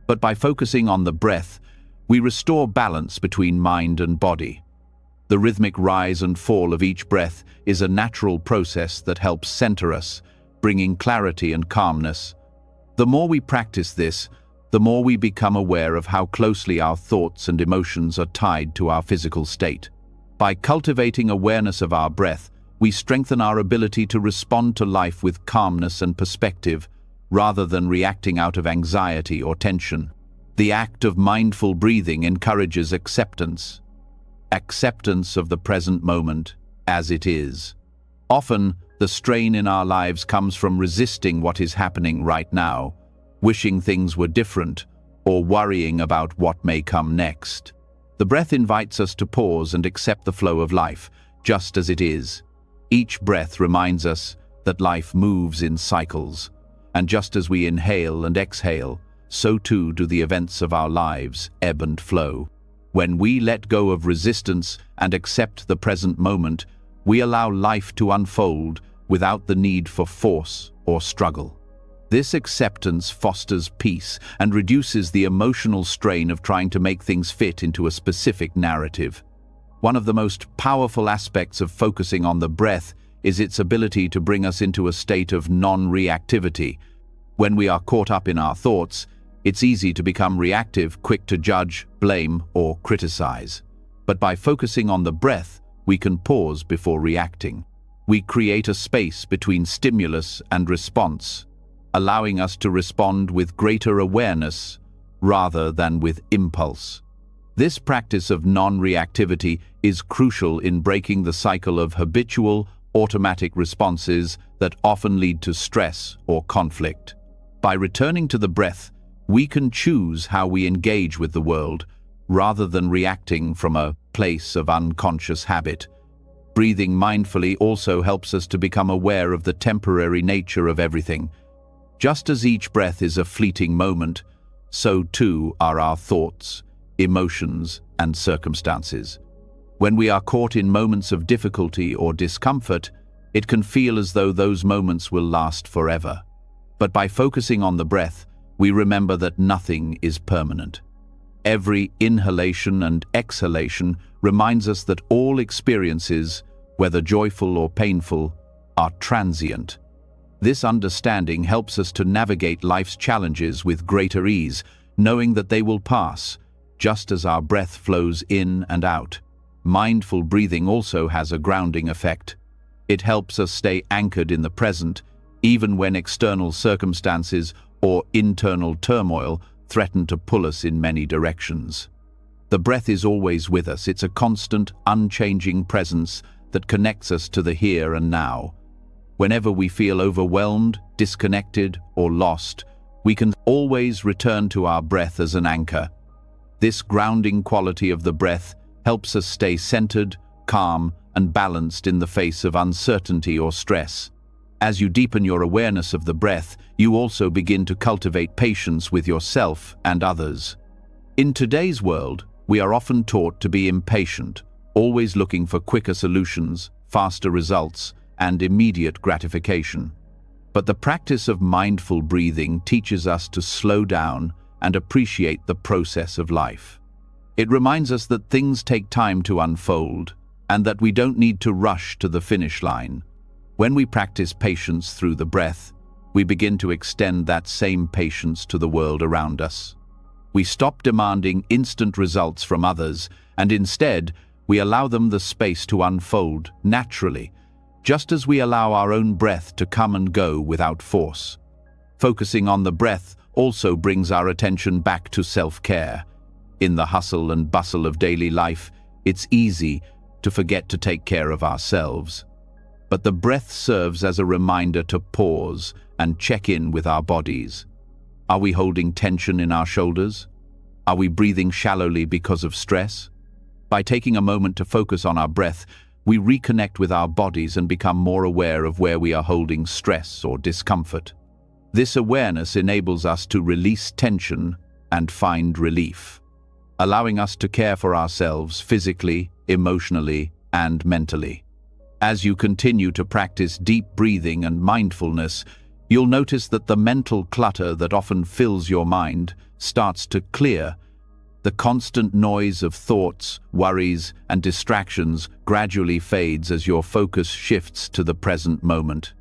But by focusing on the breath, we restore balance between mind and body. The rhythmic rise and fall of each breath is a natural process that helps center us, bringing clarity and calmness. The more we practice this, the more we become aware of how closely our thoughts and emotions are tied to our physical state. By cultivating awareness of our breath, we strengthen our ability to respond to life with calmness and perspective, rather than reacting out of anxiety or tension. The act of mindful breathing encourages acceptance of the present moment as it is. Often, the strain in our lives comes from resisting what is happening right now, wishing things were different, or worrying about what may come next. The breath invites us to pause and accept the flow of life, just as it is. Each breath reminds us that life moves in cycles, and just as we inhale and exhale, so too do the events of our lives ebb and flow. When we let go of resistance and accept the present moment, we allow life to unfold without the need for force or struggle. This acceptance fosters peace and reduces the emotional strain of trying to make things fit into a specific narrative. One of the most powerful aspects of focusing on the breath is its ability to bring us into a state of non-reactivity. When we are caught up in our thoughts, it's easy to become reactive, quick to judge, blame, or criticize. But by focusing on the breath, we can pause before reacting. We create a space between stimulus and response, allowing us to respond with greater awareness rather than with impulse. This practice of non-reactivity is crucial in breaking the cycle of habitual, automatic responses that often lead to stress or conflict. By returning to the breath, we can choose how we engage with the world, rather than reacting from a place of unconscious habit. Breathing mindfully also helps us to become aware of the temporary nature of everything. Just as each breath is a fleeting moment, so too are our thoughts, emotions, and circumstances. When we are caught in moments of difficulty or discomfort, it can feel as though those moments will last forever. But by focusing on the breath, we remember that nothing is permanent. Every inhalation and exhalation reminds us that all experiences, whether joyful or painful, are transient. This understanding helps us to navigate life's challenges with greater ease, knowing that they will pass, just as our breath flows in and out. Mindful breathing also has a grounding effect. It helps us stay anchored in the present, even when external circumstances or internal turmoil threaten to pull us in many directions. The breath is always with us. It's a constant, unchanging presence that connects us to the here and now. Whenever we feel overwhelmed, disconnected, or lost, we can always return to our breath as an anchor. This grounding quality of the breath helps us stay centered, calm, and balanced in the face of uncertainty or stress. As you deepen your awareness of the breath, you also begin to cultivate patience with yourself and others. In today's world, we are often taught to be impatient, always looking for quicker solutions, faster results, and immediate gratification. But the practice of mindful breathing teaches us to slow down and appreciate the process of life. It reminds us that things take time to unfold, and that we don't need to rush to the finish line. When we practice patience through the breath, we begin to extend that same patience to the world around us. We stop demanding instant results from others, and instead, we allow them the space to unfold naturally, just as we allow our own breath to come and go without force. Focusing on the breath also brings our attention back to self-care. In the hustle and bustle of daily life, it's easy to forget to take care of ourselves. But the breath serves as a reminder to pause and check in with our bodies. Are we holding tension in our shoulders? Are we breathing shallowly because of stress? By taking a moment to focus on our breath, we reconnect with our bodies and become more aware of where we are holding stress or discomfort. This awareness enables us to release tension and find relief, allowing us to care for ourselves physically, emotionally, and mentally. As you continue to practice deep breathing and mindfulness, you'll notice that the mental clutter that often fills your mind starts to clear. The constant noise of thoughts, worries, and distractions gradually fades as your focus shifts to the present moment.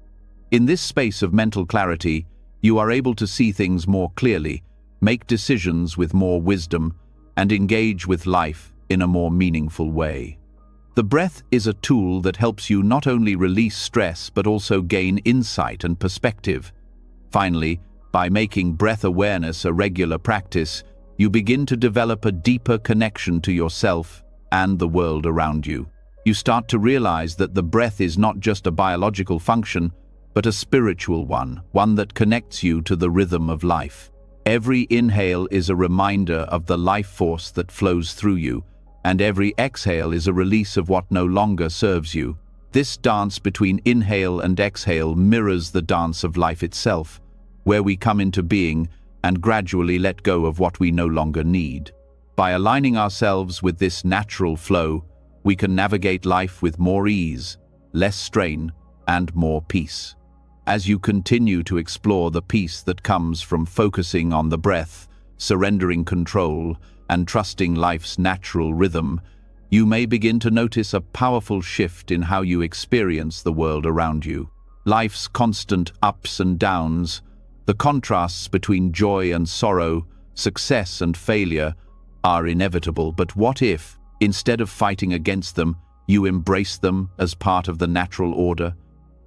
In this space of mental clarity, you are able to see things more clearly, make decisions with more wisdom, and engage with life in a more meaningful way. The breath is a tool that helps you not only release stress but also gain insight and perspective. Finally, by making breath awareness a regular practice, you begin to develop a deeper connection to yourself and the world around you. You start to realize that the breath is not just a biological function, but a spiritual one that connects you to the rhythm of life. Every inhale is a reminder of the life force that flows through you, and every exhale is a release of what no longer serves you. This dance between inhale and exhale mirrors the dance of life itself, where we come into being and gradually let go of what we no longer need. By aligning ourselves with this natural flow, we can navigate life with more ease, less strain, and more peace. As you continue to explore the peace that comes from focusing on the breath, surrendering control, and trusting life's natural rhythm, you may begin to notice a powerful shift in how you experience the world around you. Life's constant ups and downs, the contrasts between joy and sorrow, success and failure, are inevitable. But what if, instead of fighting against them, you embrace them as part of the natural order?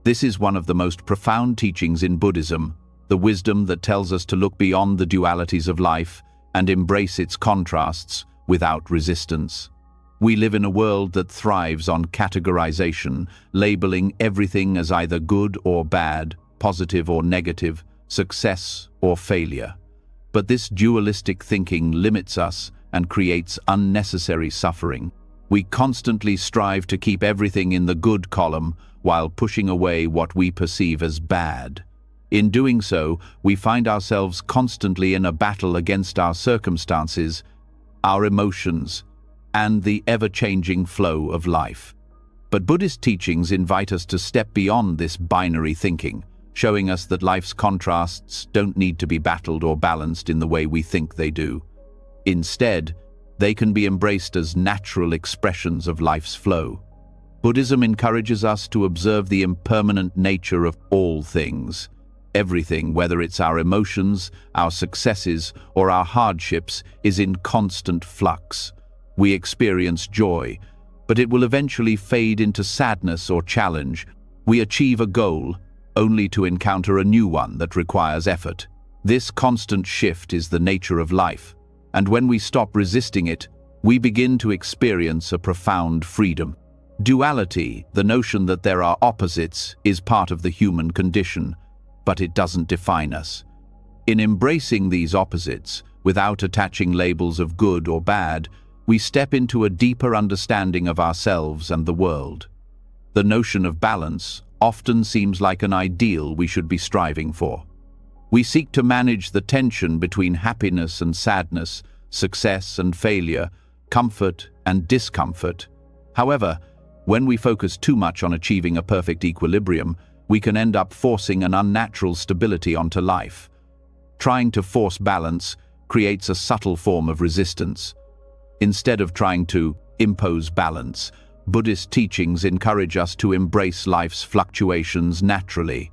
This is one of the most profound teachings in Buddhism, the wisdom that tells us to look beyond the dualities of life and embrace its contrasts without resistance. We live in a world that thrives on categorization, labeling everything as either good or bad, positive or negative, success or failure. But this dualistic thinking limits us and creates unnecessary suffering. We constantly strive to keep everything in the good column while pushing away what we perceive as bad. In doing so, we find ourselves constantly in a battle against our circumstances, our emotions, and the ever-changing flow of life. But Buddhist teachings invite us to step beyond this binary thinking, showing us that life's contrasts don't need to be battled or balanced in the way we think they do. Instead, they can be embraced as natural expressions of life's flow. Buddhism encourages us to observe the impermanent nature of all things. Everything, whether it's our emotions, our successes, or our hardships, is in constant flux. We experience joy, but it will eventually fade into sadness or challenge. We achieve a goal, only to encounter a new one that requires effort. This constant shift is the nature of life, and when we stop resisting it, we begin to experience a profound freedom. Duality, the notion that there are opposites, is part of the human condition, but it doesn't define us. In embracing these opposites, without attaching labels of good or bad, we step into a deeper understanding of ourselves and the world. The notion of balance often seems like an ideal we should be striving for. We seek to manage the tension between happiness and sadness, success and failure, comfort and discomfort. However, when we focus too much on achieving a perfect equilibrium, we can end up forcing an unnatural stability onto life. Trying to force balance creates a subtle form of resistance. Instead of trying to impose balance, Buddhist teachings encourage us to embrace life's fluctuations naturally.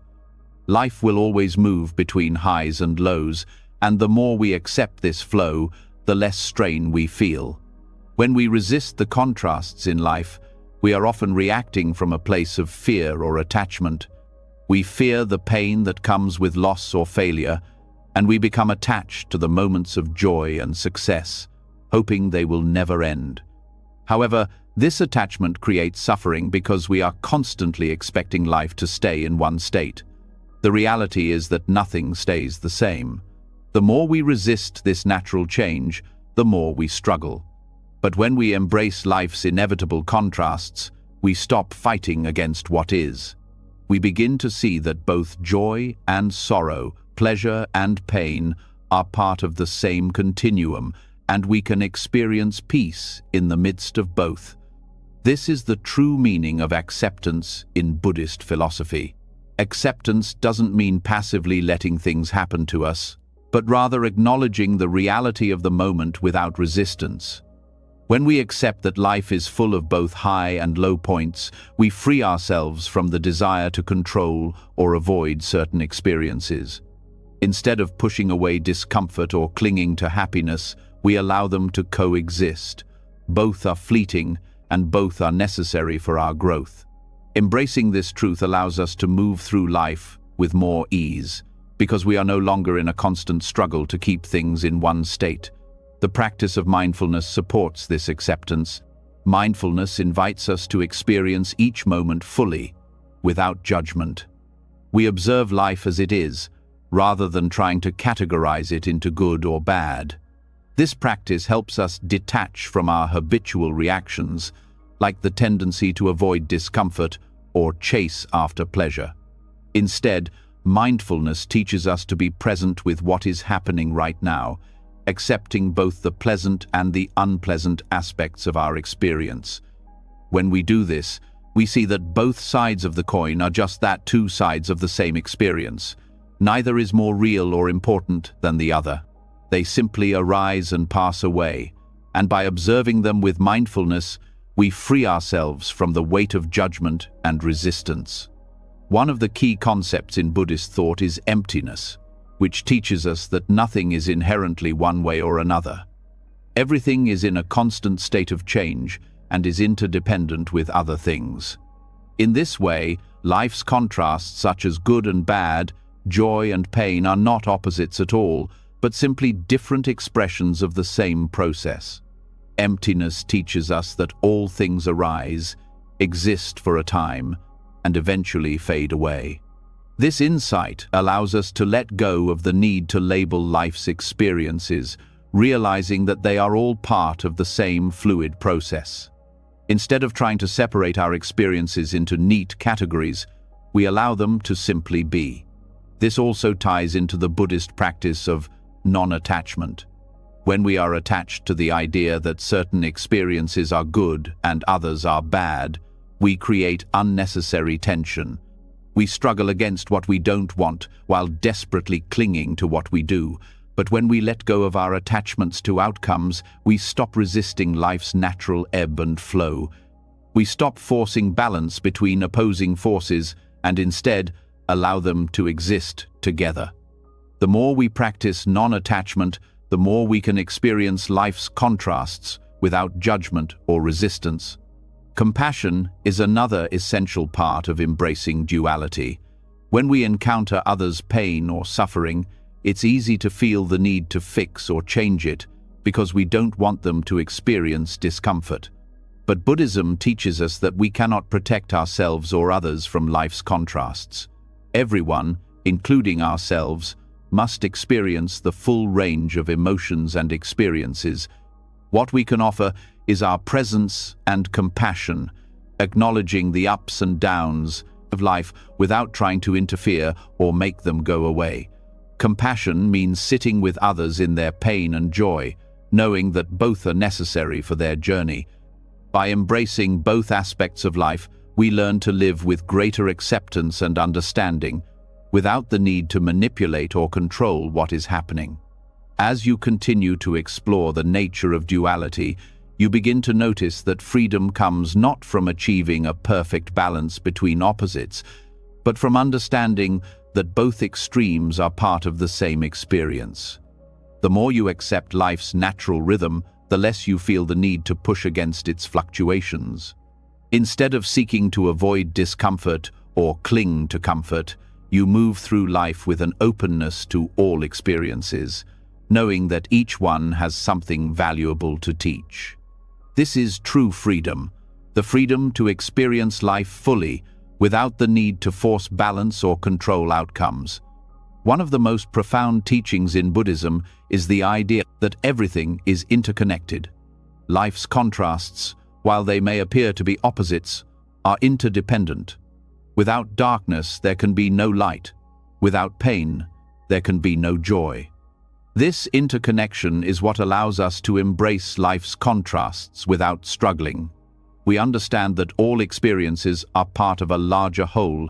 Life will always move between highs and lows, and the more we accept this flow, the less strain we feel. When we resist the contrasts in life, we are often reacting from a place of fear or attachment. We fear the pain that comes with loss or failure, and we become attached to the moments of joy and success, hoping they will never end. However, this attachment creates suffering because we are constantly expecting life to stay in one state. The reality is that nothing stays the same. The more we resist this natural change, the more we struggle. But when we embrace life's inevitable contrasts, we stop fighting against what is. We begin to see that both joy and sorrow, pleasure and pain, are part of the same continuum, and we can experience peace in the midst of both. This is the true meaning of acceptance in Buddhist philosophy. Acceptance doesn't mean passively letting things happen to us, but rather acknowledging the reality of the moment without resistance. When we accept that life is full of both high and low points, we free ourselves from the desire to control or avoid certain experiences. Instead of pushing away discomfort or clinging to happiness, we allow them to coexist. Both are fleeting, and both are necessary for our growth. Embracing this truth allows us to move through life with more ease, because we are no longer in a constant struggle to keep things in one state. The practice of mindfulness supports this acceptance. Mindfulness invites us to experience each moment fully, without judgment. We observe life as it is, rather than trying to categorize it into good or bad. This practice helps us detach from our habitual reactions, like the tendency to avoid discomfort or chase after pleasure. Instead, mindfulness teaches us to be present with what is happening right now, accepting both the pleasant and the unpleasant aspects of our experience. When we do this, we see that both sides of the coin are just that, two sides of the same experience. Neither is more real or important than the other. They simply arise and pass away, and by observing them with mindfulness, we free ourselves from the weight of judgment and resistance. One of the key concepts in Buddhist thought is emptiness, which teaches us that nothing is inherently one way or another. Everything is in a constant state of change and is interdependent with other things. In this way, life's contrasts such as good and bad, joy and pain are not opposites at all, but simply different expressions of the same process. Emptiness teaches us that all things arise, exist for a time, and eventually fade away. This insight allows us to let go of the need to label life's experiences, realizing that they are all part of the same fluid process. Instead of trying to separate our experiences into neat categories, we allow them to simply be. This also ties into the Buddhist practice of non-attachment. When we are attached to the idea that certain experiences are good and others are bad, we create unnecessary tension. We struggle against what we don't want while desperately clinging to what we do. But when we let go of our attachments to outcomes, we stop resisting life's natural ebb and flow. We stop forcing balance between opposing forces and instead allow them to exist together. The more we practice non-attachment, the more we can experience life's contrasts without judgment or resistance. Compassion is another essential part of embracing duality. When we encounter others' pain or suffering, it's easy to feel the need to fix or change it because we don't want them to experience discomfort. But Buddhism teaches us that we cannot protect ourselves or others from life's contrasts. Everyone, including ourselves, must experience the full range of emotions and experiences. What we can offer is our presence and compassion, acknowledging the ups and downs of life without trying to interfere or make them go away. Compassion means sitting with others in their pain and joy, knowing that both are necessary for their journey. By embracing both aspects of life, we learn to live with greater acceptance and understanding, without the need to manipulate or control what is happening. As you continue to explore the nature of duality, you begin to notice that freedom comes not from achieving a perfect balance between opposites, but from understanding that both extremes are part of the same experience. The more you accept life's natural rhythm, the less you feel the need to push against its fluctuations. Instead of seeking to avoid discomfort or cling to comfort, you move through life with an openness to all experiences, knowing that each one has something valuable to teach. This is true freedom, the freedom to experience life fully, without the need to force balance or control outcomes. One of the most profound teachings in Buddhism is the idea that everything is interconnected. Life's contrasts, while they may appear to be opposites, are interdependent. Without darkness, there can be no light. Without pain, there can be no joy. This interconnection is what allows us to embrace life's contrasts without struggling. We understand that all experiences are part of a larger whole,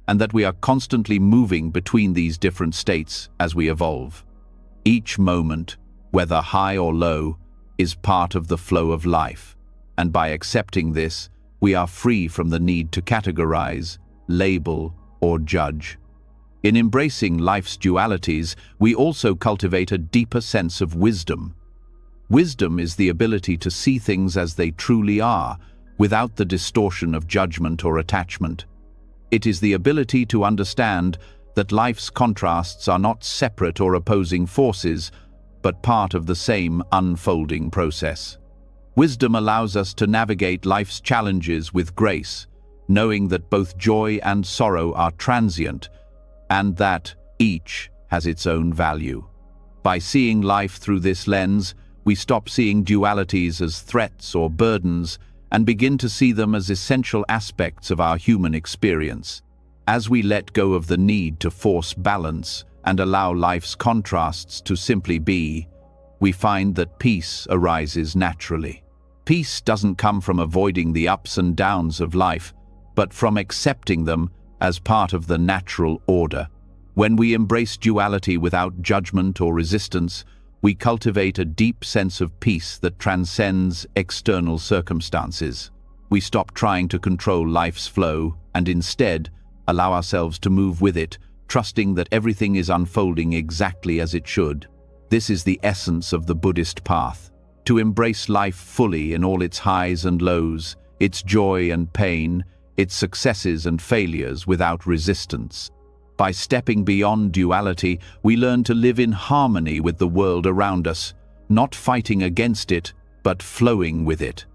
and that we are constantly moving between these different states as we evolve. Each moment, whether high or low, is part of the flow of life, and by accepting this, we are free from the need to categorize, label, or judge. In embracing life's dualities, we also cultivate a deeper sense of wisdom. Wisdom is the ability to see things as they truly are, without the distortion of judgment or attachment. It is the ability to understand that life's contrasts are not separate or opposing forces, but part of the same unfolding process. Wisdom allows us to navigate life's challenges with grace, knowing that both joy and sorrow are transient, and that each has its own value. By seeing life through this lens, we stop seeing dualities as threats or burdens and begin to see them as essential aspects of our human experience. As we let go of the need to force balance and allow life's contrasts to simply be, we find that peace arises naturally. Peace doesn't come from avoiding the ups and downs of life, but from accepting them as part of the natural order. When we embrace duality without judgment or resistance, we cultivate a deep sense of peace that transcends external circumstances. We stop trying to control life's flow and instead allow ourselves to move with it, trusting that everything is unfolding exactly as it should. This is the essence of the Buddhist path: to embrace life fully in all its highs and lows, its joy and pain, its successes and failures without resistance. By stepping beyond duality, we learn to live in harmony with the world around us, not fighting against it, but flowing with it.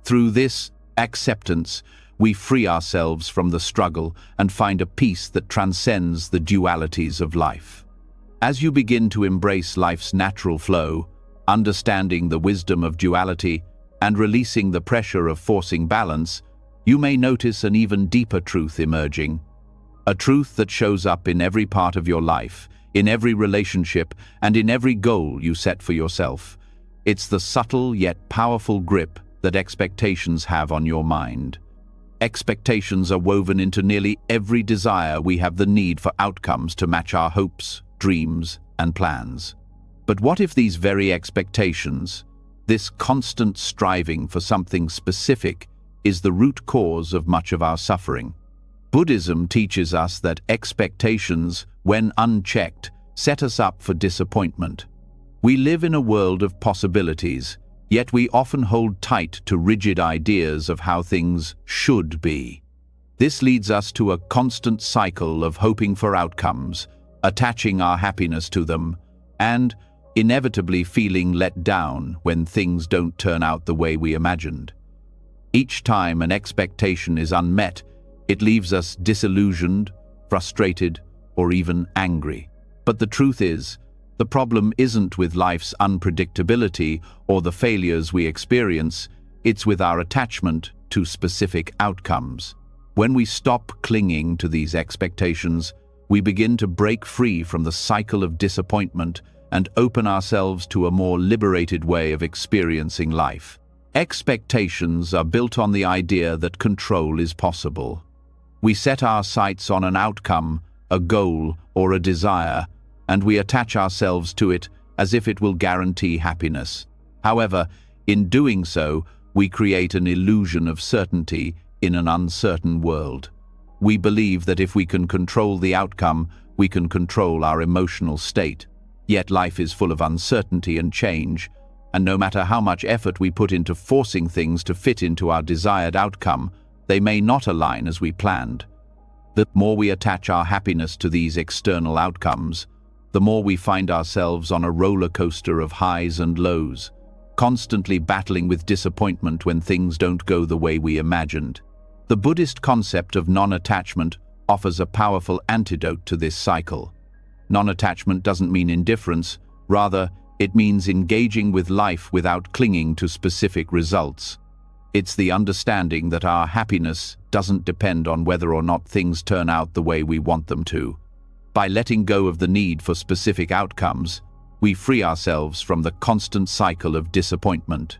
Through this acceptance, we free ourselves from the struggle and find a peace that transcends the dualities of life. As you begin to embrace life's natural flow, understanding the wisdom of duality and releasing the pressure of forcing balance, you may notice an even deeper truth emerging. A truth that shows up in every part of your life, in every relationship, and in every goal you set for yourself. It's the subtle yet powerful grip that expectations have on your mind. Expectations are woven into nearly every desire. We have the need for outcomes to match our hopes, dreams, and plans. But what if these very expectations, this constant striving for something specific, is the root cause of much of our suffering? Buddhism teaches us that expectations, when unchecked, set us up for disappointment. We live in a world of possibilities, yet we often hold tight to rigid ideas of how things should be. This leads us to a constant cycle of hoping for outcomes, attaching our happiness to them, and inevitably feeling let down when things don't turn out the way we imagined. Each time an expectation is unmet, it leaves us disillusioned, frustrated, or even angry. But the truth is, the problem isn't with life's unpredictability or the failures we experience, it's with our attachment to specific outcomes. When we stop clinging to these expectations, we begin to break free from the cycle of disappointment and open ourselves to a more liberated way of experiencing life. Expectations are built on the idea that control is possible. We set our sights on an outcome, a goal, or a desire, and we attach ourselves to it as if it will guarantee happiness. However, in doing so, we create an illusion of certainty in an uncertain world. We believe that if we can control the outcome, we can control our emotional state. Yet life is full of uncertainty and change, and no matter how much effort we put into forcing things to fit into our desired outcome, they may not align as we planned. The more we attach our happiness to these external outcomes, the more we find ourselves on a roller coaster of highs and lows, constantly battling with disappointment when things don't go the way we imagined. The Buddhist concept of non-attachment offers a powerful antidote to this cycle. Non-attachment doesn't mean indifference, rather, it means engaging with life without clinging to specific results. It's the understanding that our happiness doesn't depend on whether or not things turn out the way we want them to. By letting go of the need for specific outcomes, we free ourselves from the constant cycle of disappointment.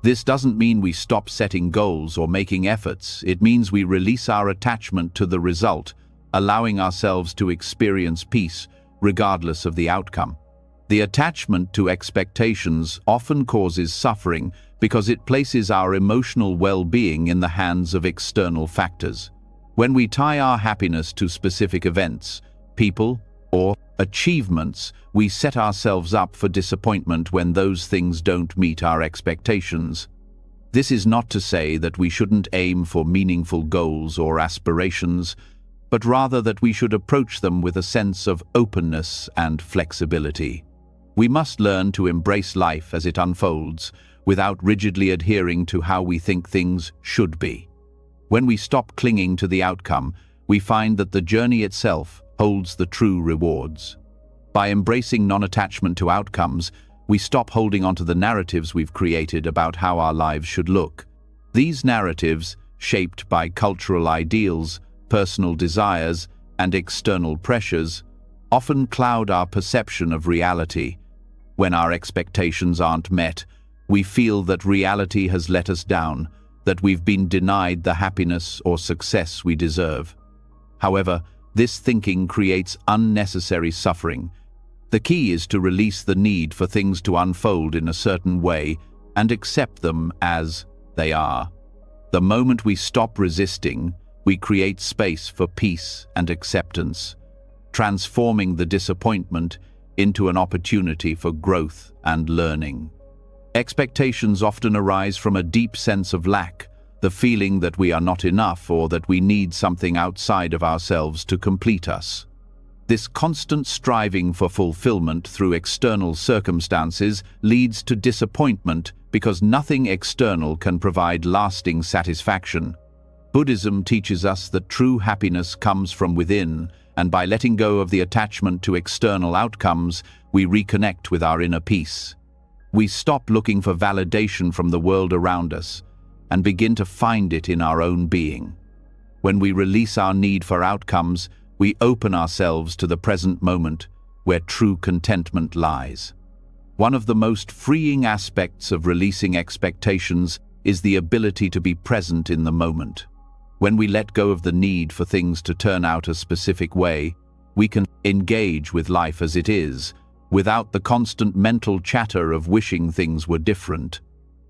This doesn't mean we stop setting goals or making efforts. It means we release our attachment to the result, allowing ourselves to experience peace regardless of the outcome. The attachment to expectations often causes suffering because it places our emotional well-being in the hands of external factors. When we tie our happiness to specific events, people, or achievements, we set ourselves up for disappointment when those things don't meet our expectations. This is not to say that we shouldn't aim for meaningful goals or aspirations, but rather that we should approach them with a sense of openness and flexibility. We must learn to embrace life as it unfolds, without rigidly adhering to how we think things should be. When we stop clinging to the outcome, we find that the journey itself holds the true rewards. By embracing non-attachment to outcomes, we stop holding onto the narratives we've created about how our lives should look. These narratives, shaped by cultural ideals, personal desires, and external pressures, often cloud our perception of reality. When our expectations aren't met, we feel that reality has let us down, that we've been denied the happiness or success we deserve. However, this thinking creates unnecessary suffering. The key is to release the need for things to unfold in a certain way and accept them as they are. The moment we stop resisting, we create space for peace and acceptance, transforming the disappointment into an opportunity for growth and learning. Expectations often arise from a deep sense of lack, the feeling that we are not enough or that we need something outside of ourselves to complete us. This constant striving for fulfillment through external circumstances leads to disappointment because nothing external can provide lasting satisfaction. Buddhism teaches us that true happiness comes from within, and by letting go of the attachment to external outcomes, we reconnect with our inner peace. We stop looking for validation from the world around us and begin to find it in our own being. When we release our need for outcomes, we open ourselves to the present moment where true contentment lies. One of the most freeing aspects of releasing expectations is the ability to be present in the moment. When we let go of the need for things to turn out a specific way, we can engage with life as it is, without the constant mental chatter of wishing things were different.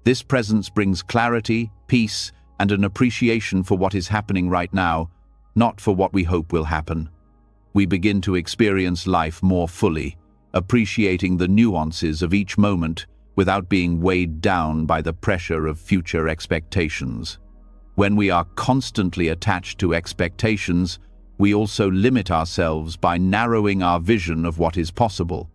This presence brings clarity, peace, and an appreciation for what is happening right now, not for what we hope will happen. We begin to experience life more fully, appreciating the nuances of each moment without being weighed down by the pressure of future expectations. When we are constantly attached to expectations, we also limit ourselves by narrowing our vision of what is possible.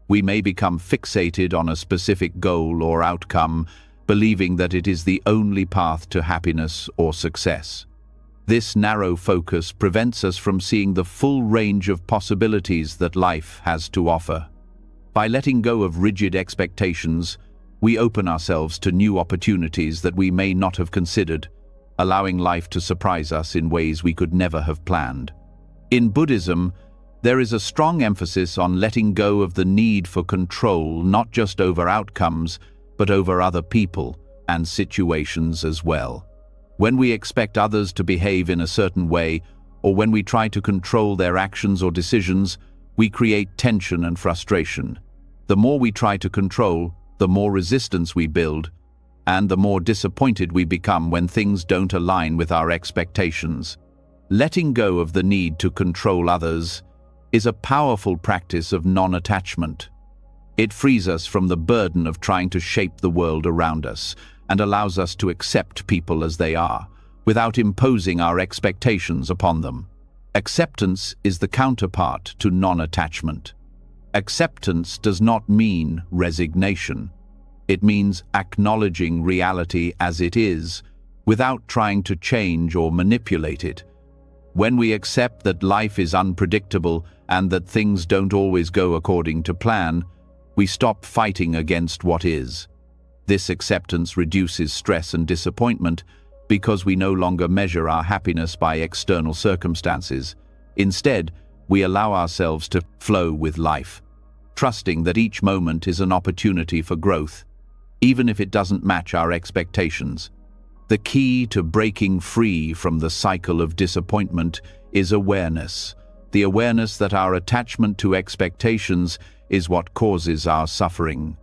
We may become fixated on a specific goal or outcome, believing that it is the only path to happiness or success. This narrow focus prevents us from seeing the full range of possibilities that life has to offer. By letting go of rigid expectations, we open ourselves to new opportunities that we may not have considered, allowing life to surprise us in ways we could never have planned. In Buddhism, there is a strong emphasis on letting go of the need for control, not just over outcomes, but over other people and situations as well. When we expect others to behave in a certain way, or when we try to control their actions or decisions, we create tension and frustration. The more we try to control, the more resistance we build, and the more disappointed we become when things don't align with our expectations. Letting go of the need to control others is a powerful practice of non-attachment. It frees us from the burden of trying to shape the world around us and allows us to accept people as they are, without imposing our expectations upon them. Acceptance is the counterpart to non-attachment. Acceptance does not mean resignation. It means acknowledging reality as it is, without trying to change or manipulate it. When we accept that life is unpredictable and that things don't always go according to plan, we stop fighting against what is. This acceptance reduces stress and disappointment because we no longer measure our happiness by external circumstances. Instead, we allow ourselves to flow with life, trusting that each moment is an opportunity for growth, even if it doesn't match our expectations. The key to breaking free from the cycle of disappointment is awareness. The awareness that our attachment to expectations is what causes our suffering.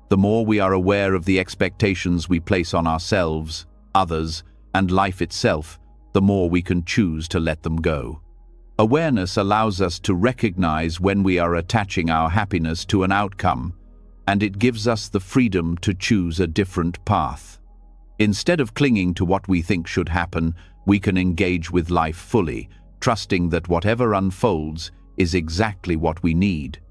The more we are aware of the expectations we place on ourselves, others, and life itself, the more we can choose to let them go. Awareness allows us to recognize when we are attaching our happiness to an outcome, and it gives us the freedom to choose a different path. Instead of clinging to what we think should happen, we can engage with life fully, trusting that whatever unfolds is exactly what we need.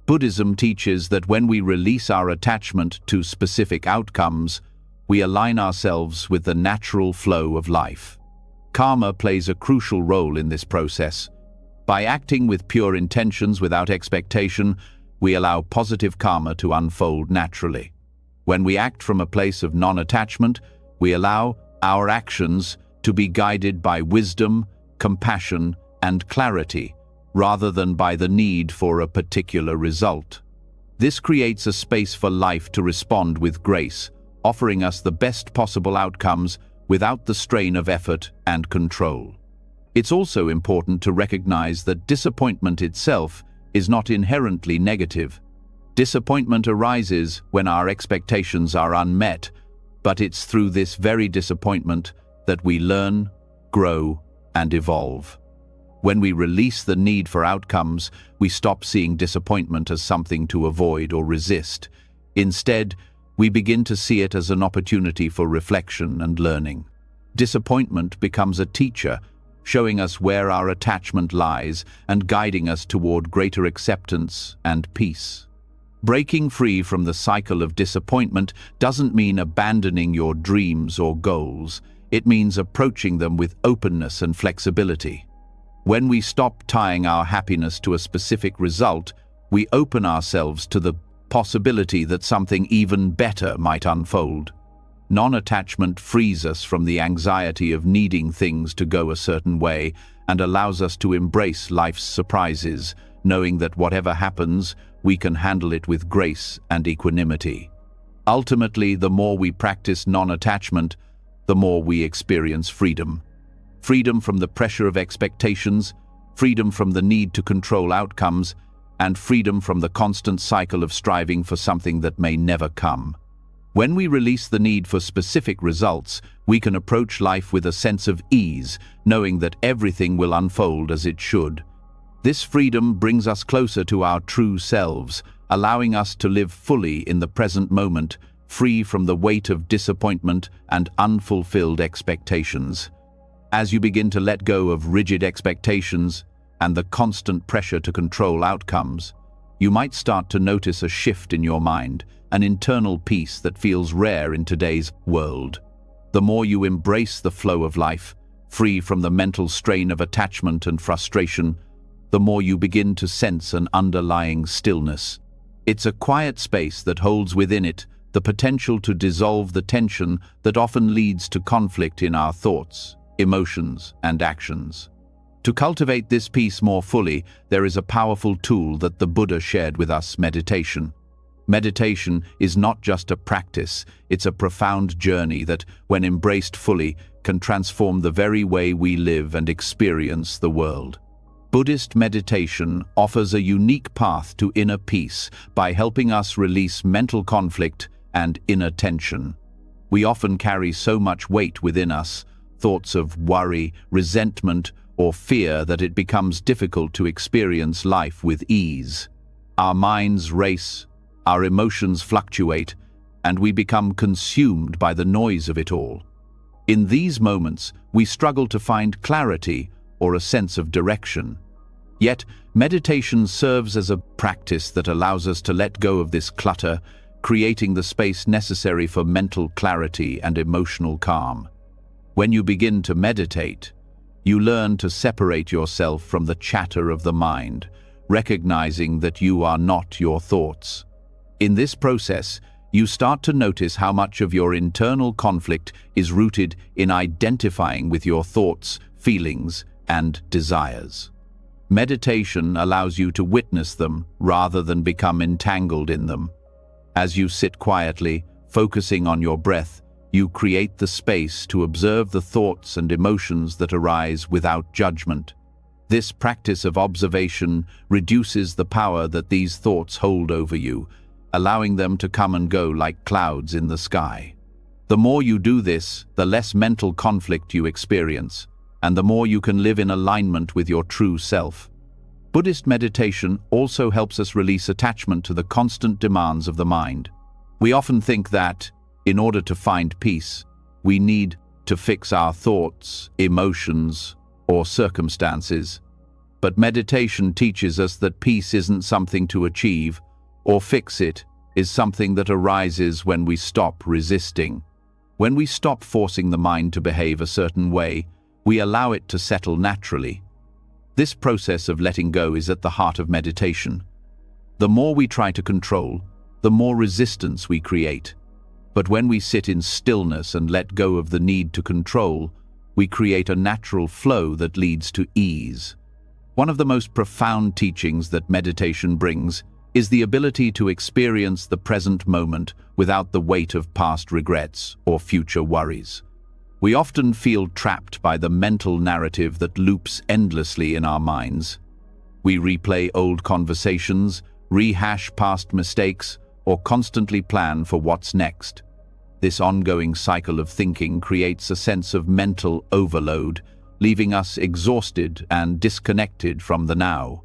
Buddhism teaches that when we release our attachment to specific outcomes, we align ourselves with the natural flow of life. Karma plays a crucial role in this process. By acting with pure intentions without expectation, we allow positive karma to unfold naturally. When we act from a place of non-attachment, we allow our actions to be guided by wisdom, compassion, and clarity, rather than by the need for a particular result. This creates a space for life to respond with grace, offering us the best possible outcomes without the strain of effort and control. It's also important to recognize that disappointment itself is not inherently negative. Disappointment arises when our expectations are unmet, but it's through this very disappointment that we learn, grow, and evolve. When we release the need for outcomes, we stop seeing disappointment as something to avoid or resist. Instead, we begin to see it as an opportunity for reflection and learning. Disappointment becomes a teacher, showing us where our attachment lies and guiding us toward greater acceptance and peace. Breaking free from the cycle of disappointment doesn't mean abandoning your dreams or goals. It means approaching them with openness and flexibility. When we stop tying our happiness to a specific result, we open ourselves to the possibility that something even better might unfold. Non-attachment frees us from the anxiety of needing things to go a certain way and allows us to embrace life's surprises, knowing that whatever happens, we can handle it with grace and equanimity. Ultimately, the more we practice non-attachment, the more we experience freedom. Freedom from the pressure of expectations, freedom from the need to control outcomes, and freedom from the constant cycle of striving for something that may never come. When we release the need for specific results, we can approach life with a sense of ease, knowing that everything will unfold as it should. This freedom brings us closer to our true selves, allowing us to live fully in the present moment, free from the weight of disappointment and unfulfilled expectations. As you begin to let go of rigid expectations and the constant pressure to control outcomes, you might start to notice a shift in your mind, an internal peace that feels rare in today's world. The more you embrace the flow of life, free from the mental strain of attachment and frustration, the more you begin to sense an underlying stillness. It's a quiet space that holds within it the potential to dissolve the tension that often leads to conflict in our thoughts, emotions, and actions. To cultivate this peace more fully, there is a powerful tool that the Buddha shared with us: meditation. Meditation is not just a practice, it's a profound journey that, when embraced fully, can transform the very way we live and experience the world. Buddhist meditation offers a unique path to inner peace by helping us release mental conflict and inner tension. We often carry so much weight within us, thoughts of worry, resentment, or fear, that it becomes difficult to experience life with ease. Our minds race, our emotions fluctuate, and we become consumed by the noise of it all. In these moments, we struggle to find clarity or a sense of direction. Yet, meditation serves as a practice that allows us to let go of this clutter, creating the space necessary for mental clarity and emotional calm. When you begin to meditate, you learn to separate yourself from the chatter of the mind, recognizing that you are not your thoughts. In this process, you start to notice how much of your internal conflict is rooted in identifying with your thoughts, feelings, and desires. Meditation allows you to witness them rather than become entangled in them. As you sit quietly, focusing on your breath, you create the space to observe the thoughts and emotions that arise without judgment. This practice of observation reduces the power that these thoughts hold over you, allowing them to come and go like clouds in the sky. The more you do this, the less mental conflict you experience, and the more you can live in alignment with your true self. Buddhist meditation also helps us release attachment to the constant demands of the mind. We often think that, in order to find peace, we need to fix our thoughts, emotions, or circumstances. But meditation teaches us that peace isn't something to achieve or fix. It is something that arises when we stop resisting. When we stop forcing the mind to behave a certain way, we allow it to settle naturally. This process of letting go is at the heart of meditation. The more we try to control, the more resistance we create. But when we sit in stillness and let go of the need to control, we create a natural flow that leads to ease. One of the most profound teachings that meditation brings is the ability to experience the present moment without the weight of past regrets or future worries. We often feel trapped by the mental narrative that loops endlessly in our minds. We replay old conversations, rehash past mistakes, or constantly plan for what's next. This ongoing cycle of thinking creates a sense of mental overload, leaving us exhausted and disconnected from the now.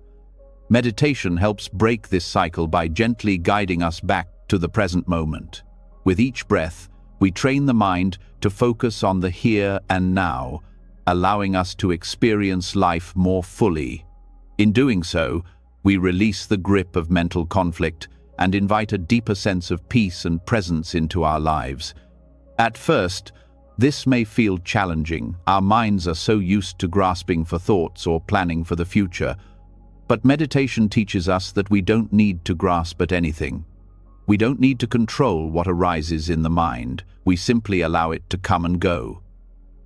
Meditation helps break this cycle by gently guiding us back to the present moment. With each breath, we train the mind to focus on the here and now, allowing us to experience life more fully. In doing so, we release the grip of mental conflict and invite a deeper sense of peace and presence into our lives. At first, this may feel challenging. Our minds are so used to grasping for thoughts or planning for the future. But meditation teaches us that we don't need to grasp at anything. We don't need to control what arises in the mind. We simply allow it to come and go.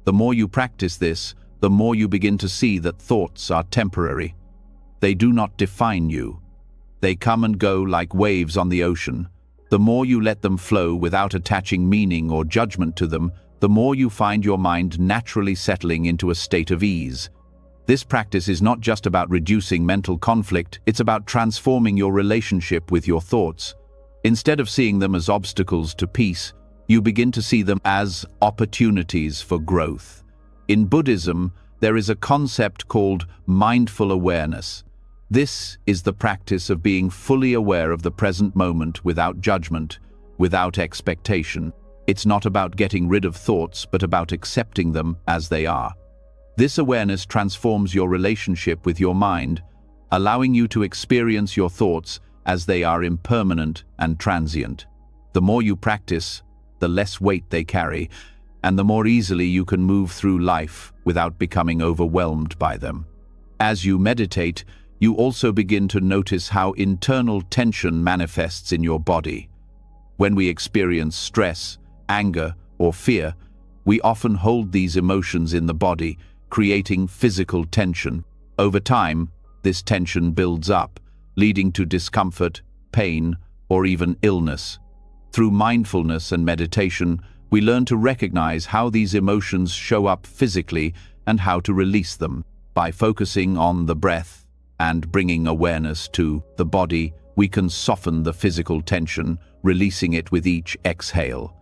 The more you practice this, the more you begin to see that thoughts are temporary. They do not define you. They come and go like waves on the ocean. The more you let them flow without attaching meaning or judgment to them, the more you find your mind naturally settling into a state of ease. This practice is not just about reducing mental conflict, it's about transforming your relationship with your thoughts. Instead of seeing them as obstacles to peace, you begin to see them as opportunities for growth. In Buddhism, there is a concept called mindful awareness. This is the practice of being fully aware of the present moment without judgment, without expectation. It's not about getting rid of thoughts, but about accepting them as they are. This awareness transforms your relationship with your mind, allowing you to experience your thoughts as they are impermanent and transient. The more you practice, the less weight they carry, and the more easily you can move through life without becoming overwhelmed by them. As you meditate, you also begin to notice how internal tension manifests in your body. When we experience stress, anger, or fear, we often hold these emotions in the body, creating physical tension. Over time, this tension builds up, leading to discomfort, pain, or even illness. Through mindfulness and meditation, we learn to recognize how these emotions show up physically and how to release them. By focusing on the breath and bringing awareness to the body, we can soften the physical tension, releasing it with each exhale.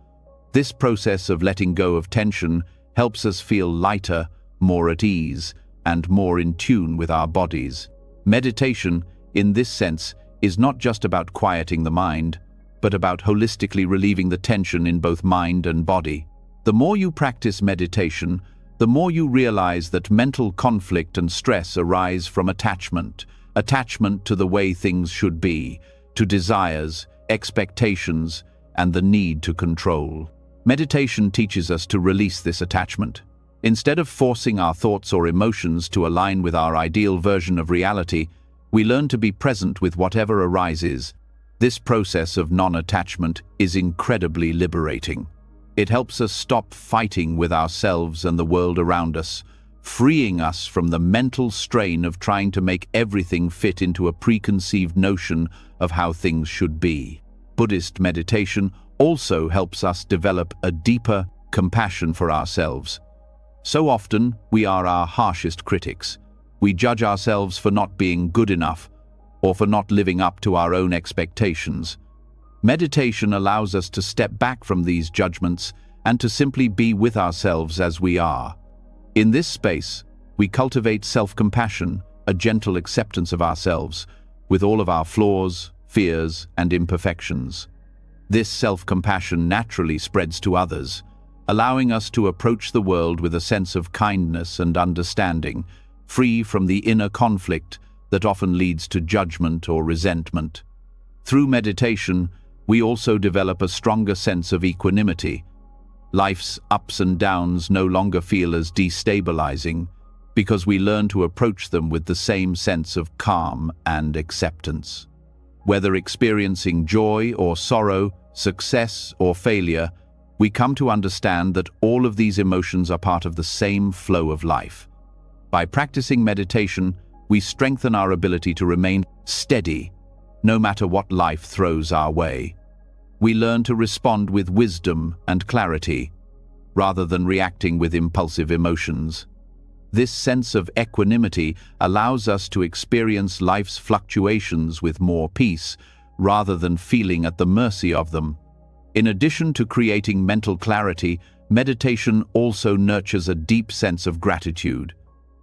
This process of letting go of tension helps us feel lighter, more at ease, and more in tune with our bodies. Meditation, in this sense, is not just about quieting the mind, but about holistically relieving the tension in both mind and body. The more you practice meditation, the more you realize that mental conflict and stress arise from attachment to the way things should be, to desires, expectations, and the need to control. Meditation teaches us to release this attachment. Instead of forcing our thoughts or emotions to align with our ideal version of reality, we learn to be present with whatever arises. This process of non-attachment is incredibly liberating. It helps us stop fighting with ourselves and the world around us, freeing us from the mental strain of trying to make everything fit into a preconceived notion of how things should be. Buddhist meditation also helps us develop a deeper compassion for ourselves. So often, we are our harshest critics. We judge ourselves for not being good enough or for not living up to our own expectations. Meditation allows us to step back from these judgments and to simply be with ourselves as we are. In this space, we cultivate self-compassion, a gentle acceptance of ourselves, with all of our flaws, fears, and imperfections. This self-compassion naturally spreads to others, allowing us to approach the world with a sense of kindness and understanding, free from the inner conflict that often leads to judgment or resentment. Through meditation, we also develop a stronger sense of equanimity. Life's ups and downs no longer feel as destabilizing because we learn to approach them with the same sense of calm and acceptance. Whether experiencing joy or sorrow, success or failure, we come to understand that all of these emotions are part of the same flow of life. By practicing meditation, we strengthen our ability to remain steady, no matter what life throws our way. We learn to respond with wisdom and clarity, rather than reacting with impulsive emotions. This sense of equanimity allows us to experience life's fluctuations with more peace, rather than feeling at the mercy of them. In addition to creating mental clarity, meditation also nurtures a deep sense of gratitude.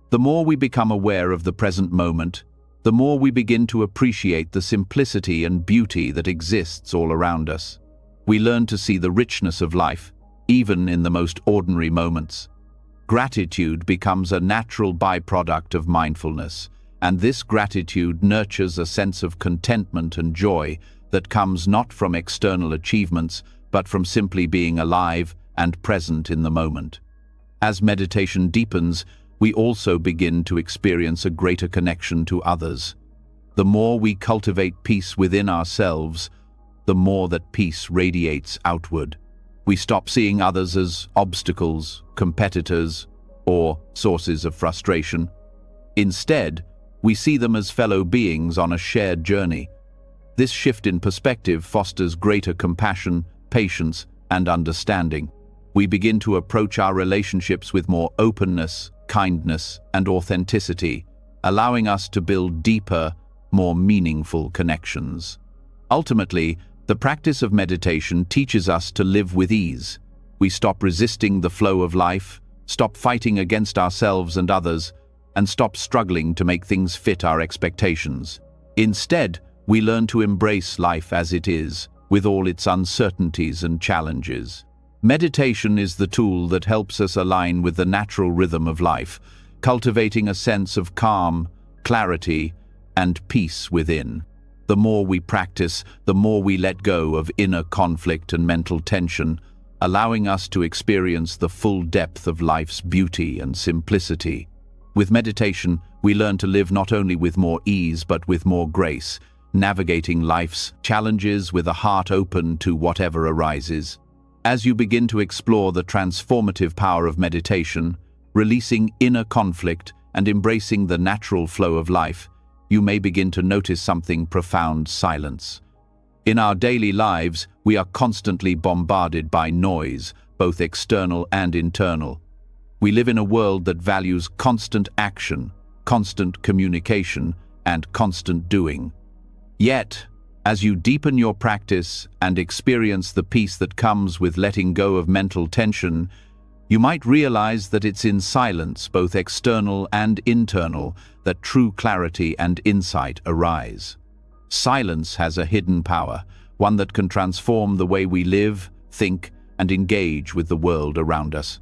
The more we become aware of the present moment, the more we begin to appreciate the simplicity and beauty that exists all around us. We learn to see the richness of life, even in the most ordinary moments. Gratitude becomes a natural byproduct of mindfulness, and this gratitude nurtures a sense of contentment and joy that comes not from external achievements, but from simply being alive and present in the moment. As meditation deepens, we also begin to experience a greater connection to others. The more we cultivate peace within ourselves, the more that peace radiates outward. We stop seeing others as obstacles, competitors, or sources of frustration. Instead, we see them as fellow beings on a shared journey. This shift in perspective fosters greater compassion, patience, and understanding. We begin to approach our relationships with more openness, kindness, and authenticity, allowing us to build deeper, more meaningful connections. Ultimately, the practice of meditation teaches us to live with ease. We stop resisting the flow of life, stop fighting against ourselves and others, and stop struggling to make things fit our expectations. Instead, we learn to embrace life as it is, with all its uncertainties and challenges. Meditation is the tool that helps us align with the natural rhythm of life, cultivating a sense of calm, clarity, and peace within. The more we practice, the more we let go of inner conflict and mental tension, allowing us to experience the full depth of life's beauty and simplicity. With meditation, we learn to live not only with more ease but with more grace, navigating life's challenges with a heart open to whatever arises. As you begin to explore the transformative power of meditation, releasing inner conflict and embracing the natural flow of life, you may begin to notice something profound: silence. In our daily lives, we are constantly bombarded by noise, both external and internal. We live in a world that values constant action, constant communication, and constant doing. Yet, as you deepen your practice and experience the peace that comes with letting go of mental tension, you might realize that it's in silence, both external and internal, that true clarity and insight arise. Silence has a hidden power, one that can transform the way we live, think, and engage with the world around us.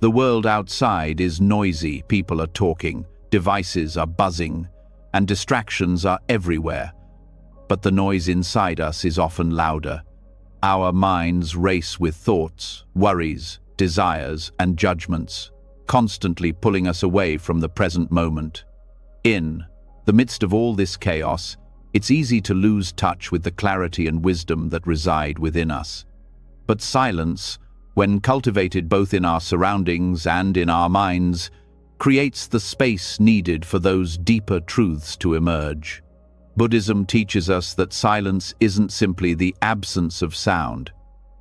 The world outside is noisy, people are talking, devices are buzzing, and distractions are everywhere. But the noise inside us is often louder. Our minds race with thoughts, worries, desires, and judgments, constantly pulling us away from the present moment. In the midst of all this chaos, it's easy to lose touch with the clarity and wisdom that reside within us. But silence, when cultivated both in our surroundings and in our minds, creates the space needed for those deeper truths to emerge. Buddhism teaches us that silence isn't simply the absence of sound.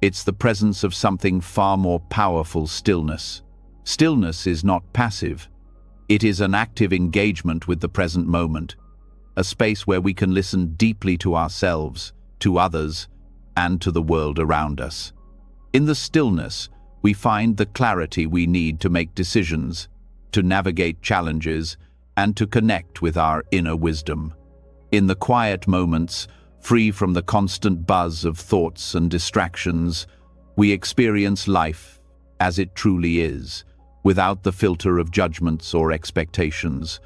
It's the presence of something far more powerful: stillness. Stillness is not passive. It is an active engagement with the present moment, a space where we can listen deeply to ourselves, to others, and to the world around us. In the stillness, we find the clarity we need to make decisions, to navigate challenges, and to connect with our inner wisdom. In the quiet moments, free from the constant buzz of thoughts and distractions, we experience life as it truly is, without the filter of judgments or expectations.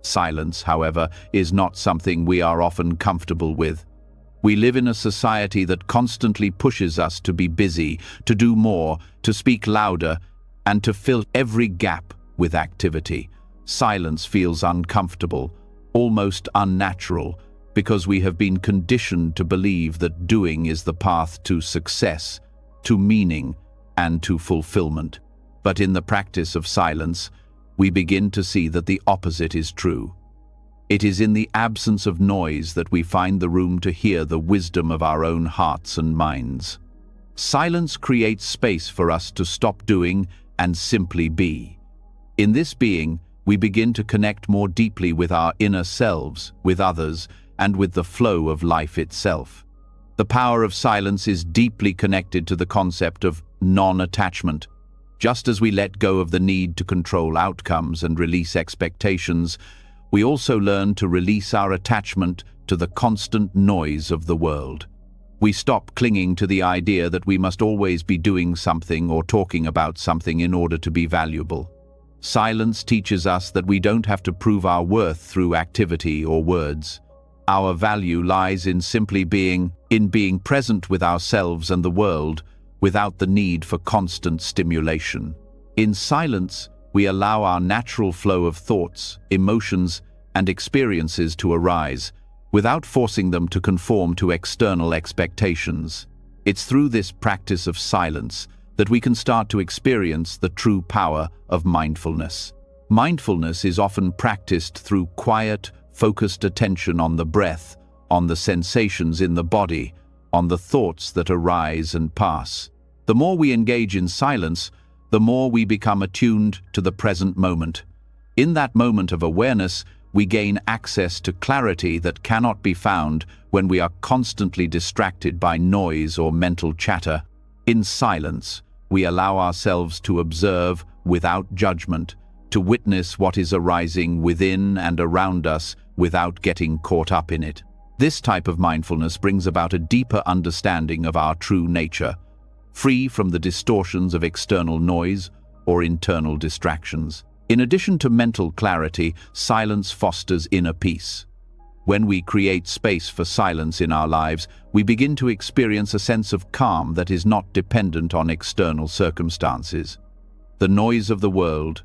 Silence, however, is not something we are often comfortable with. We live in a society that constantly pushes us to be busy, to do more, to speak louder, and to fill every gap with activity. Silence feels uncomfortable, almost unnatural, because we have been conditioned to believe that doing is the path to success, to meaning, and to fulfillment. But in the practice of silence, we begin to see that the opposite is true. It is in the absence of noise that we find the room to hear the wisdom of our own hearts and minds. Silence creates space for us to stop doing and simply be. In this being, we begin to connect more deeply with our inner selves, with others, and with the flow of life itself. The power of silence is deeply connected to the concept of non-attachment. Just as we let go of the need to control outcomes and release expectations, we also learn to release our attachment to the constant noise of the world. We stop clinging to the idea that we must always be doing something or talking about something in order to be valuable. Silence teaches us that we don't have to prove our worth through activity or words. Our value lies in simply being present with ourselves and the world, without the need for constant stimulation. In silence, we allow our natural flow of thoughts, emotions, and experiences to arise, without forcing them to conform to external expectations. It's through this practice of silence that we can start to experience the true power of mindfulness. Mindfulness is often practiced through quiet, focused attention on the breath, on the sensations in the body, on the thoughts that arise and pass. The more we engage in silence, the more we become attuned to the present moment. In that moment of awareness, we gain access to clarity that cannot be found when we are constantly distracted by noise or mental chatter. In silence, we allow ourselves to observe without judgment, to witness what is arising within and around us without getting caught up in it. This type of mindfulness brings about a deeper understanding of our true nature, free from the distortions of external noise or internal distractions. In addition to mental clarity, silence fosters inner peace. When we create space for silence in our lives, we begin to experience a sense of calm that is not dependent on external circumstances. The noise of the world,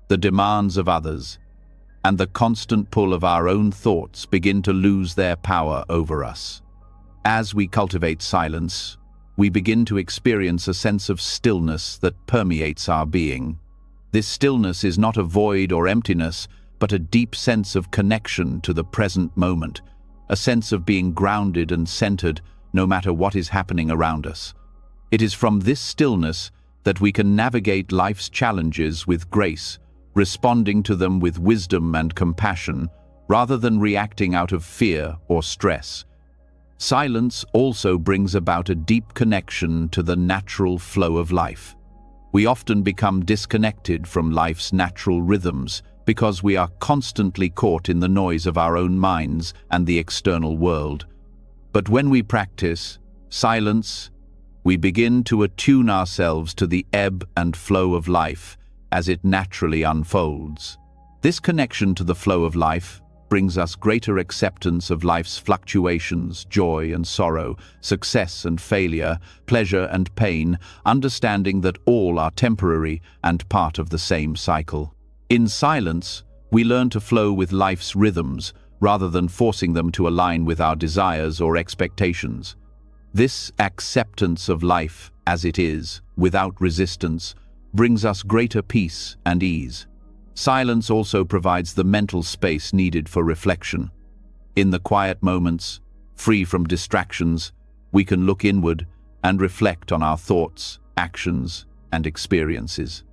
the demands of others, and the constant pull of our own thoughts begin to lose their power over us. As we cultivate silence, we begin to experience a sense of stillness that permeates our being. This stillness is not a void or emptiness, but a deep sense of connection to the present moment, a sense of being grounded and centered no matter what is happening around us. It is from this stillness that we can navigate life's challenges with grace, responding to them with wisdom and compassion, rather than reacting out of fear or stress. Silence also brings about a deep connection to the natural flow of life. We often become disconnected from life's natural rhythms because we are constantly caught in the noise of our own minds and the external world. But when we practice silence, we begin to attune ourselves to the ebb and flow of life as it naturally unfolds. This connection to the flow of life brings us greater acceptance of life's fluctuations, joy and sorrow, success and failure, pleasure and pain, understanding that all are temporary and part of the same cycle. In silence, we learn to flow with life's rhythms rather than forcing them to align with our desires or expectations. This acceptance of life as it is, without resistance, brings us greater peace and ease. Silence also provides the mental space needed for reflection. In the quiet moments, free from distractions, we can look inward and reflect on our thoughts, actions, and experiences.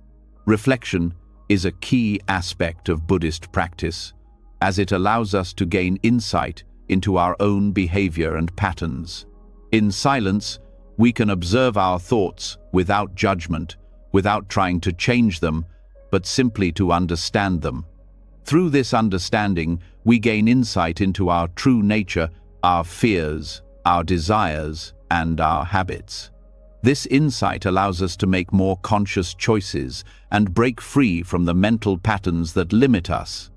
Reflection is a key aspect of Buddhist practice, as it allows us to gain insight into our own behavior and patterns. In silence, we can observe our thoughts without judgment, without trying to change them, but simply to understand them. Through this understanding, we gain insight into our true nature, our fears, our desires, and our habits. This insight allows us to make more conscious choices and break free from the mental patterns that limit us.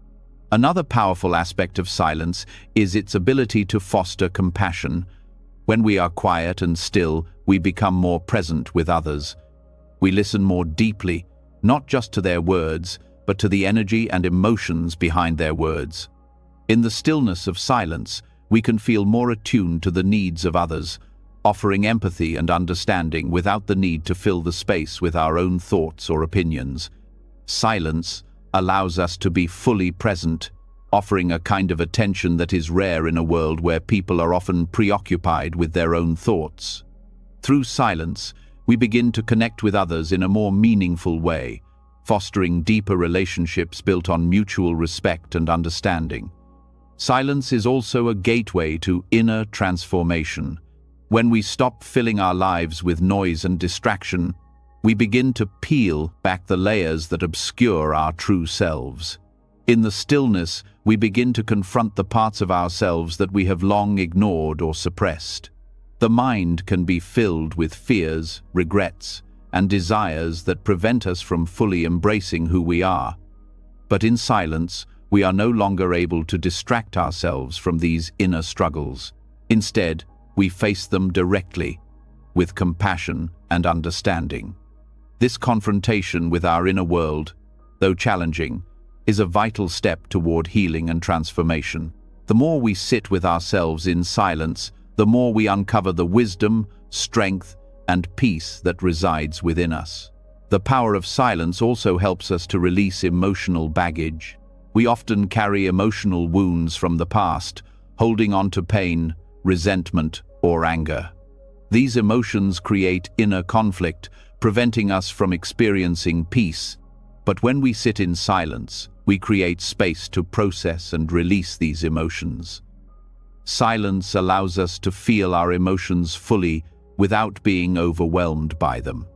Another powerful aspect of silence is its ability to foster compassion. When we are quiet and still, we become more present with others. We listen more deeply, not just to their words, but to the energy and emotions behind their words. In the stillness of silence, we can feel more attuned to the needs of others, offering empathy and understanding without the need to fill the space with our own thoughts or opinions. Silence allows us to be fully present, offering a kind of attention that is rare in a world where people are often preoccupied with their own thoughts. Through silence, we begin to connect with others in a more meaningful way, fostering deeper relationships built on mutual respect and understanding. Silence is also a gateway to inner transformation. When we stop filling our lives with noise and distraction, we begin to peel back the layers that obscure our true selves. In the stillness, we begin to confront the parts of ourselves that we have long ignored or suppressed. The mind can be filled with fears, regrets, and desires that prevent us from fully embracing who we are. But in silence, we are no longer able to distract ourselves from these inner struggles. Instead, we face them directly, with compassion and understanding. This confrontation with our inner world, though challenging, is a vital step toward healing and transformation. The more we sit with ourselves in silence, the more we uncover the wisdom, strength, and peace that resides within us. The power of silence also helps us to release emotional baggage. We often carry emotional wounds from the past, holding on to pain, resentment, or anger. These emotions create inner conflict, preventing us from experiencing peace. But when we sit in silence, we create space to process and release these emotions. Silence allows us to feel our emotions fully without being overwhelmed by them.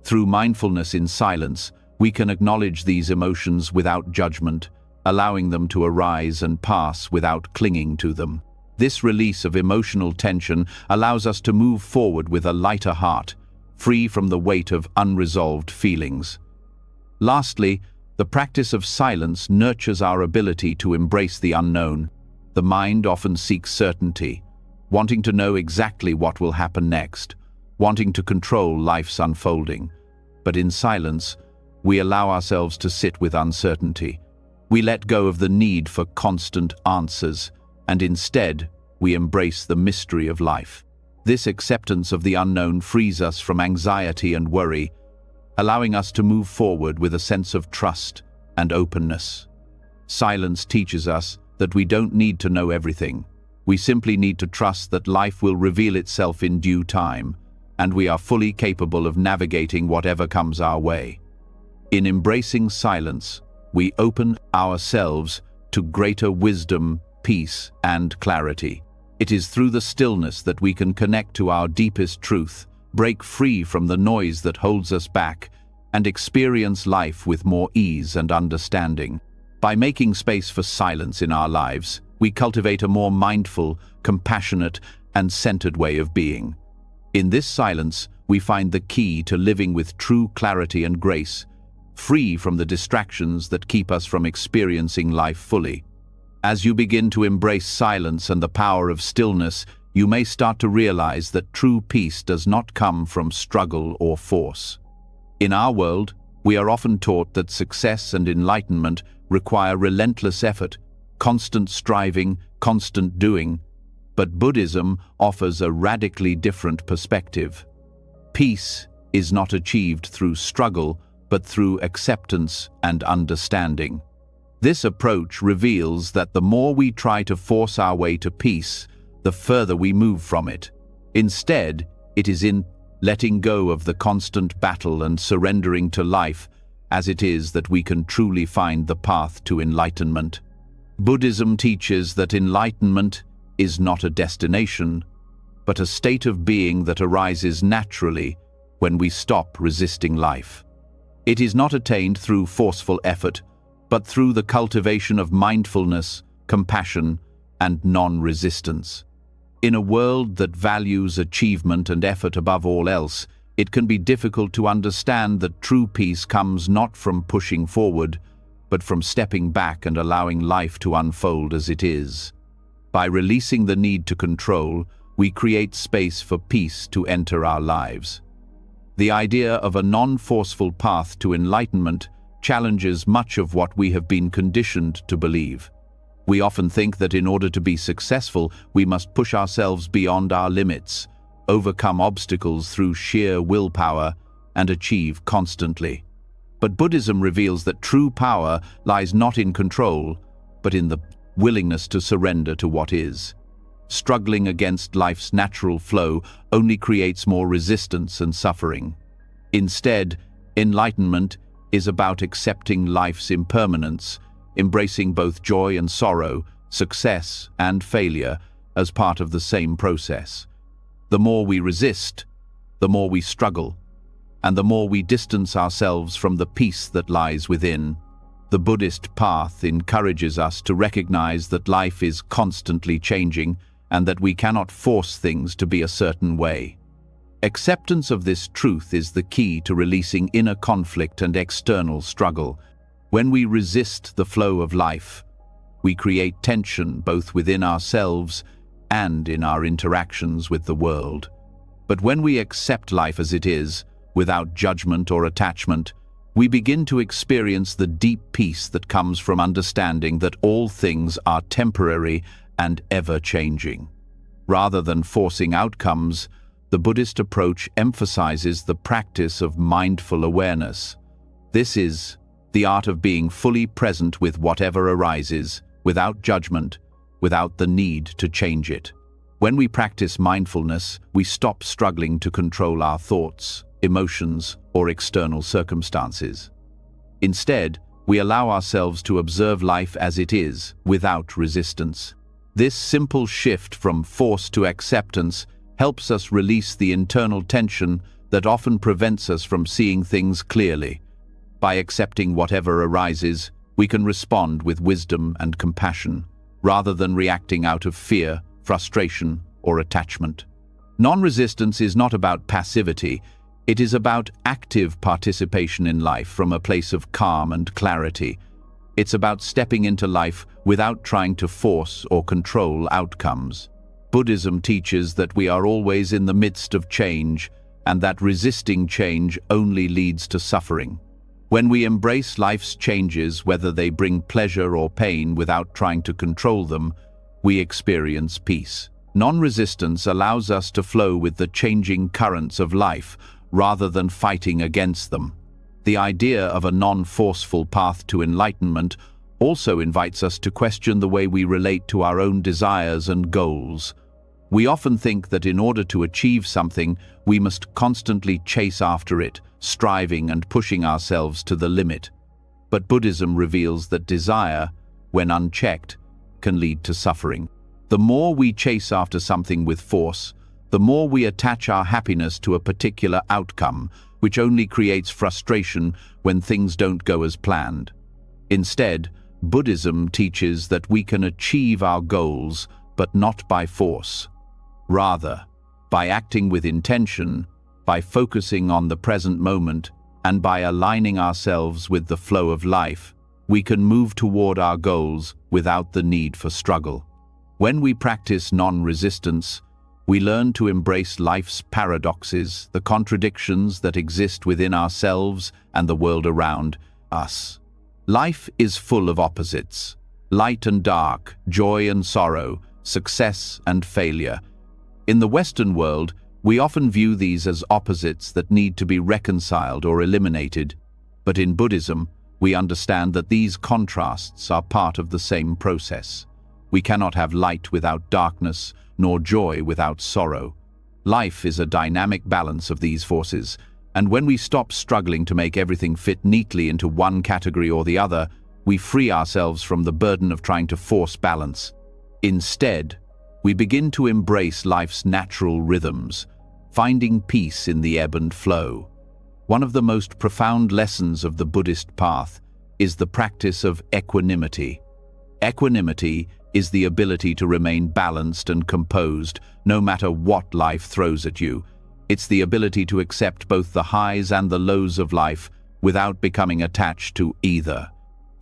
Through mindfulness in silence, we can acknowledge these emotions without judgment, allowing them to arise and pass without clinging to them. This release of emotional tension allows us to move forward with a lighter heart, free from the weight of unresolved feelings. Lastly, the practice of silence nurtures our ability to embrace the unknown. The mind often seeks certainty, wanting to know exactly what will happen next, wanting to control life's unfolding. But in silence, we allow ourselves to sit with uncertainty. We let go of the need for constant answers, and instead, we embrace the mystery of life. This acceptance of the unknown frees us from anxiety and worry, allowing us to move forward with a sense of trust and openness. Silence teaches us that we don't need to know everything. We simply need to trust that life will reveal itself in due time, and we are fully capable of navigating whatever comes our way. In embracing silence, we open ourselves to greater wisdom, peace, and clarity. It is through the stillness that we can connect to our deepest truth, break free from the noise that holds us back, and experience life with more ease and understanding. By making space for silence in our lives, we cultivate a more mindful, compassionate, and centered way of being. In this silence, we find the key to living with true clarity and grace, free from the distractions that keep us from experiencing life fully. As you begin to embrace silence and the power of stillness, you may start to realize that true peace does not come from struggle or force. In our world, we are often taught that success and enlightenment require relentless effort, constant striving, constant doing. But Buddhism offers a radically different perspective. Peace is not achieved through struggle, but through acceptance and understanding. This approach reveals that the more we try to force our way to peace, the further we move from it. Instead, it is in letting go of the constant battle and surrendering to life as it is that we can truly find the path to enlightenment. Buddhism teaches that enlightenment is not a destination, but a state of being that arises naturally when we stop resisting life. It is not attained through forceful effort, but through the cultivation of mindfulness, compassion, and non-resistance. In a world that values achievement and effort above all else, it can be difficult to understand that true peace comes not from pushing forward, but from stepping back and allowing life to unfold as it is. By releasing the need to control, we create space for peace to enter our lives. The idea of a non-forceful path to enlightenment challenges much of what we have been conditioned to believe. We often think that in order to be successful, we must push ourselves beyond our limits, overcome obstacles through sheer willpower, and achieve constantly. But Buddhism reveals that true power lies not in control, but in the willingness to surrender to what is. Struggling against life's natural flow only creates more resistance and suffering. Instead, enlightenment is about accepting life's impermanence, embracing both joy and sorrow, success and failure as part of the same process. The more we resist, the more we struggle, and the more we distance ourselves from the peace that lies within. The Buddhist path encourages us to recognize that life is constantly changing and that we cannot force things to be a certain way. Acceptance of this truth is the key to releasing inner conflict and external struggle. When we resist the flow of life, we create tension both within ourselves and in our interactions with the world. But when we accept life as it is, without judgment or attachment, we begin to experience the deep peace that comes from understanding that all things are temporary and ever-changing. Rather than forcing outcomes, the Buddhist approach emphasizes the practice of mindful awareness. This is the art of being fully present with whatever arises, without judgment, without the need to change it. When we practice mindfulness, we stop struggling to control our thoughts, emotions, or external circumstances. Instead, we allow ourselves to observe life as it is, without resistance. This simple shift from force to acceptance helps us release the internal tension that often prevents us from seeing things clearly. By accepting whatever arises, we can respond with wisdom and compassion, rather than reacting out of fear, frustration, or attachment. Non-resistance is not about passivity. It is about active participation in life from a place of calm and clarity. It's about stepping into life without trying to force or control outcomes. Buddhism teaches that we are always in the midst of change, and that resisting change only leads to suffering. When we embrace life's changes, whether they bring pleasure or pain without trying to control them, we experience peace. Non-resistance allows us to flow with the changing currents of life, rather than fighting against them. The idea of a non-forceful path to enlightenment also invites us to question the way we relate to our own desires and goals. We often think that in order to achieve something, we must constantly chase after it, striving and pushing ourselves to the limit. But Buddhism reveals that desire, when unchecked, can lead to suffering. The more we chase after something with force, the more we attach our happiness to a particular outcome, which only creates frustration when things don't go as planned. Instead, Buddhism teaches that we can achieve our goals, but not by force. Rather, by acting with intention, by focusing on the present moment, and by aligning ourselves with the flow of life, we can move toward our goals without the need for struggle. When we practice non-resistance, we learn to embrace life's paradoxes, the contradictions that exist within ourselves and the world around us. Life is full of opposites, light and dark, joy and sorrow, success and failure. In the Western world, we often view these as opposites that need to be reconciled or eliminated. But in Buddhism, we understand that these contrasts are part of the same process. We cannot have light without darkness, nor joy without sorrow. Life is a dynamic balance of these forces, And when we stop struggling to make everything fit neatly into one category or the other, we free ourselves from the burden of trying to force balance. Instead, we begin to embrace life's natural rhythms, finding peace in the ebb and flow. One of the most profound lessons of the Buddhist path is the practice of equanimity. Equanimity is the ability to remain balanced and composed no matter what life throws at you. It's the ability to accept both the highs and the lows of life without becoming attached to either.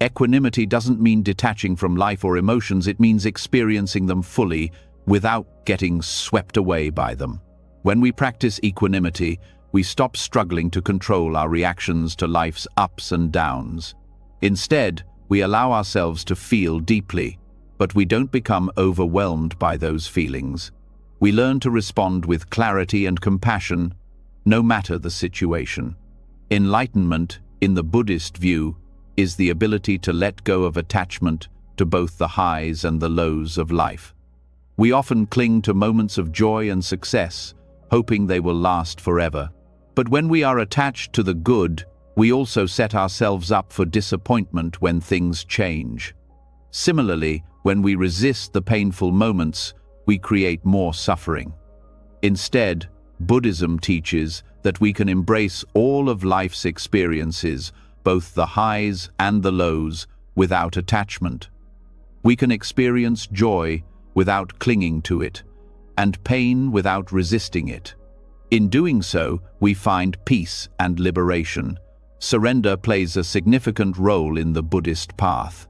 Equanimity doesn't mean detaching from life or emotions, it means experiencing them fully without getting swept away by them. When we practice equanimity, we stop struggling to control our reactions to life's ups and downs. Instead, we allow ourselves to feel deeply, but we don't become overwhelmed by those feelings. We learn to respond with clarity and compassion, no matter the situation. Enlightenment, in the Buddhist view, is the ability to let go of attachment to both the highs and the lows of life. We often cling to moments of joy and success, hoping they will last forever. But when we are attached to the good, we also set ourselves up for disappointment when things change. Similarly, when we resist the painful moments, we create more suffering. Instead, Buddhism teaches that we can embrace all of life's experiences, both the highs and the lows, without attachment. We can experience joy without clinging to it, and pain without resisting it. In doing so, we find peace and liberation. Surrender plays a significant role in the Buddhist path.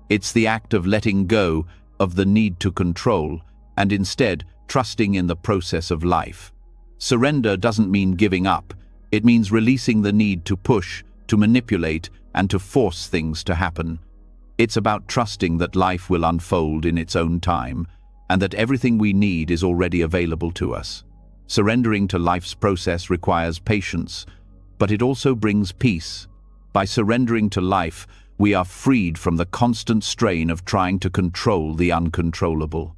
It's the act of letting go of the need to control and instead trusting in the process of life. Surrender doesn't mean giving up. It means releasing the need to push, to manipulate, and to force things to happen. It's about trusting that life will unfold in its own time and that everything we need is already available to us. Surrendering to life's process requires patience, but it also brings peace. By surrendering to life, we are freed from the constant strain of trying to control the uncontrollable.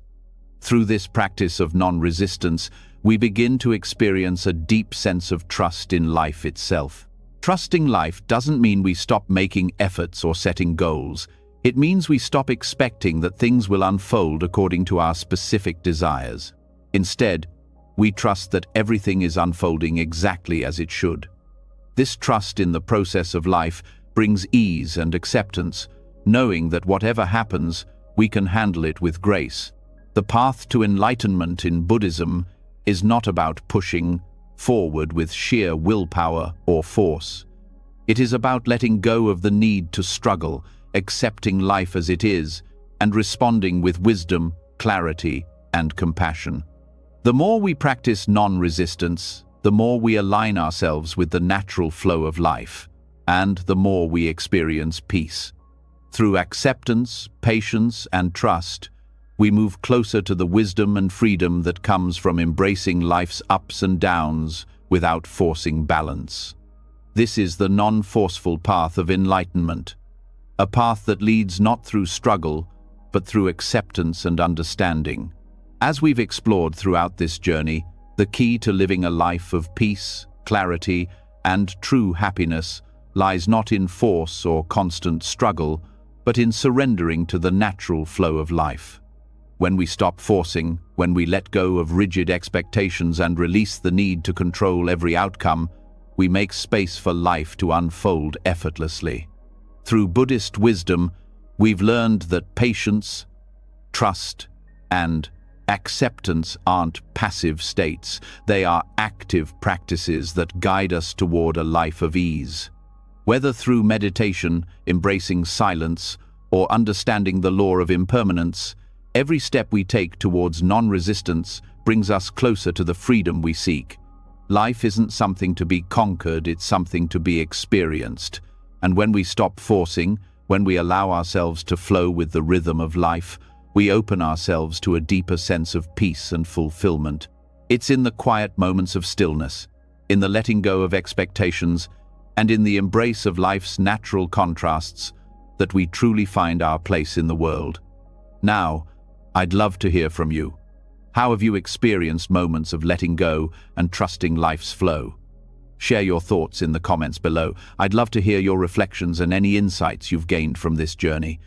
Through this practice of non-resistance, we begin to experience a deep sense of trust in life itself. Trusting life doesn't mean we stop making efforts or setting goals. It means we stop expecting that things will unfold according to our specific desires. Instead, we trust that everything is unfolding exactly as it should. This trust in the process of life brings ease and acceptance, knowing that whatever happens, we can handle it with grace. The path to enlightenment in Buddhism is not about pushing forward with sheer willpower or force. It is about letting go of the need to struggle, accepting life as it is, and responding with wisdom, clarity, and compassion. The more we practice non-resistance, the more we align ourselves with the natural flow of life, and the more we experience peace. Through acceptance, patience, and trust, we move closer to the wisdom and freedom that comes from embracing life's ups and downs without forcing balance. This is the non-forceful path of enlightenment, a path that leads not through struggle, but through acceptance and understanding. As we've explored throughout this journey, the key to living a life of peace, clarity, and true happiness lies not in force or constant struggle, but in surrendering to the natural flow of life. When we stop forcing, when we let go of rigid expectations and release the need to control every outcome, we make space for life to unfold effortlessly. Through Buddhist wisdom, we've learned that patience, trust, and acceptance aren't passive states. They are active practices that guide us toward a life of ease. Whether through meditation, embracing silence, or understanding the law of impermanence, every step we take towards non-resistance brings us closer to the freedom we seek. Life isn't something to be conquered, it's something to be experienced. And when we stop forcing, when we allow ourselves to flow with the rhythm of life, we open ourselves to a deeper sense of peace and fulfillment. It's in the quiet moments of stillness, in the letting go of expectations, and in the embrace of life's natural contrasts that we truly find our place in the world. Now, I'd love to hear from you. How have you experienced moments of letting go and trusting life's flow? Share your thoughts in the comments below. I'd love to hear your reflections and any insights you've gained from this journey.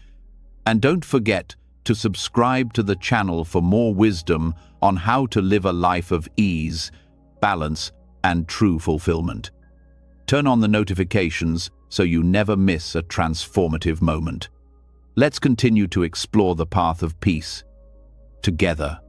And don't forget to subscribe to the channel for more wisdom on how to live a life of ease, balance, and true fulfillment. Turn on the notifications so you never miss a transformative moment. Let's continue to explore the path of peace together.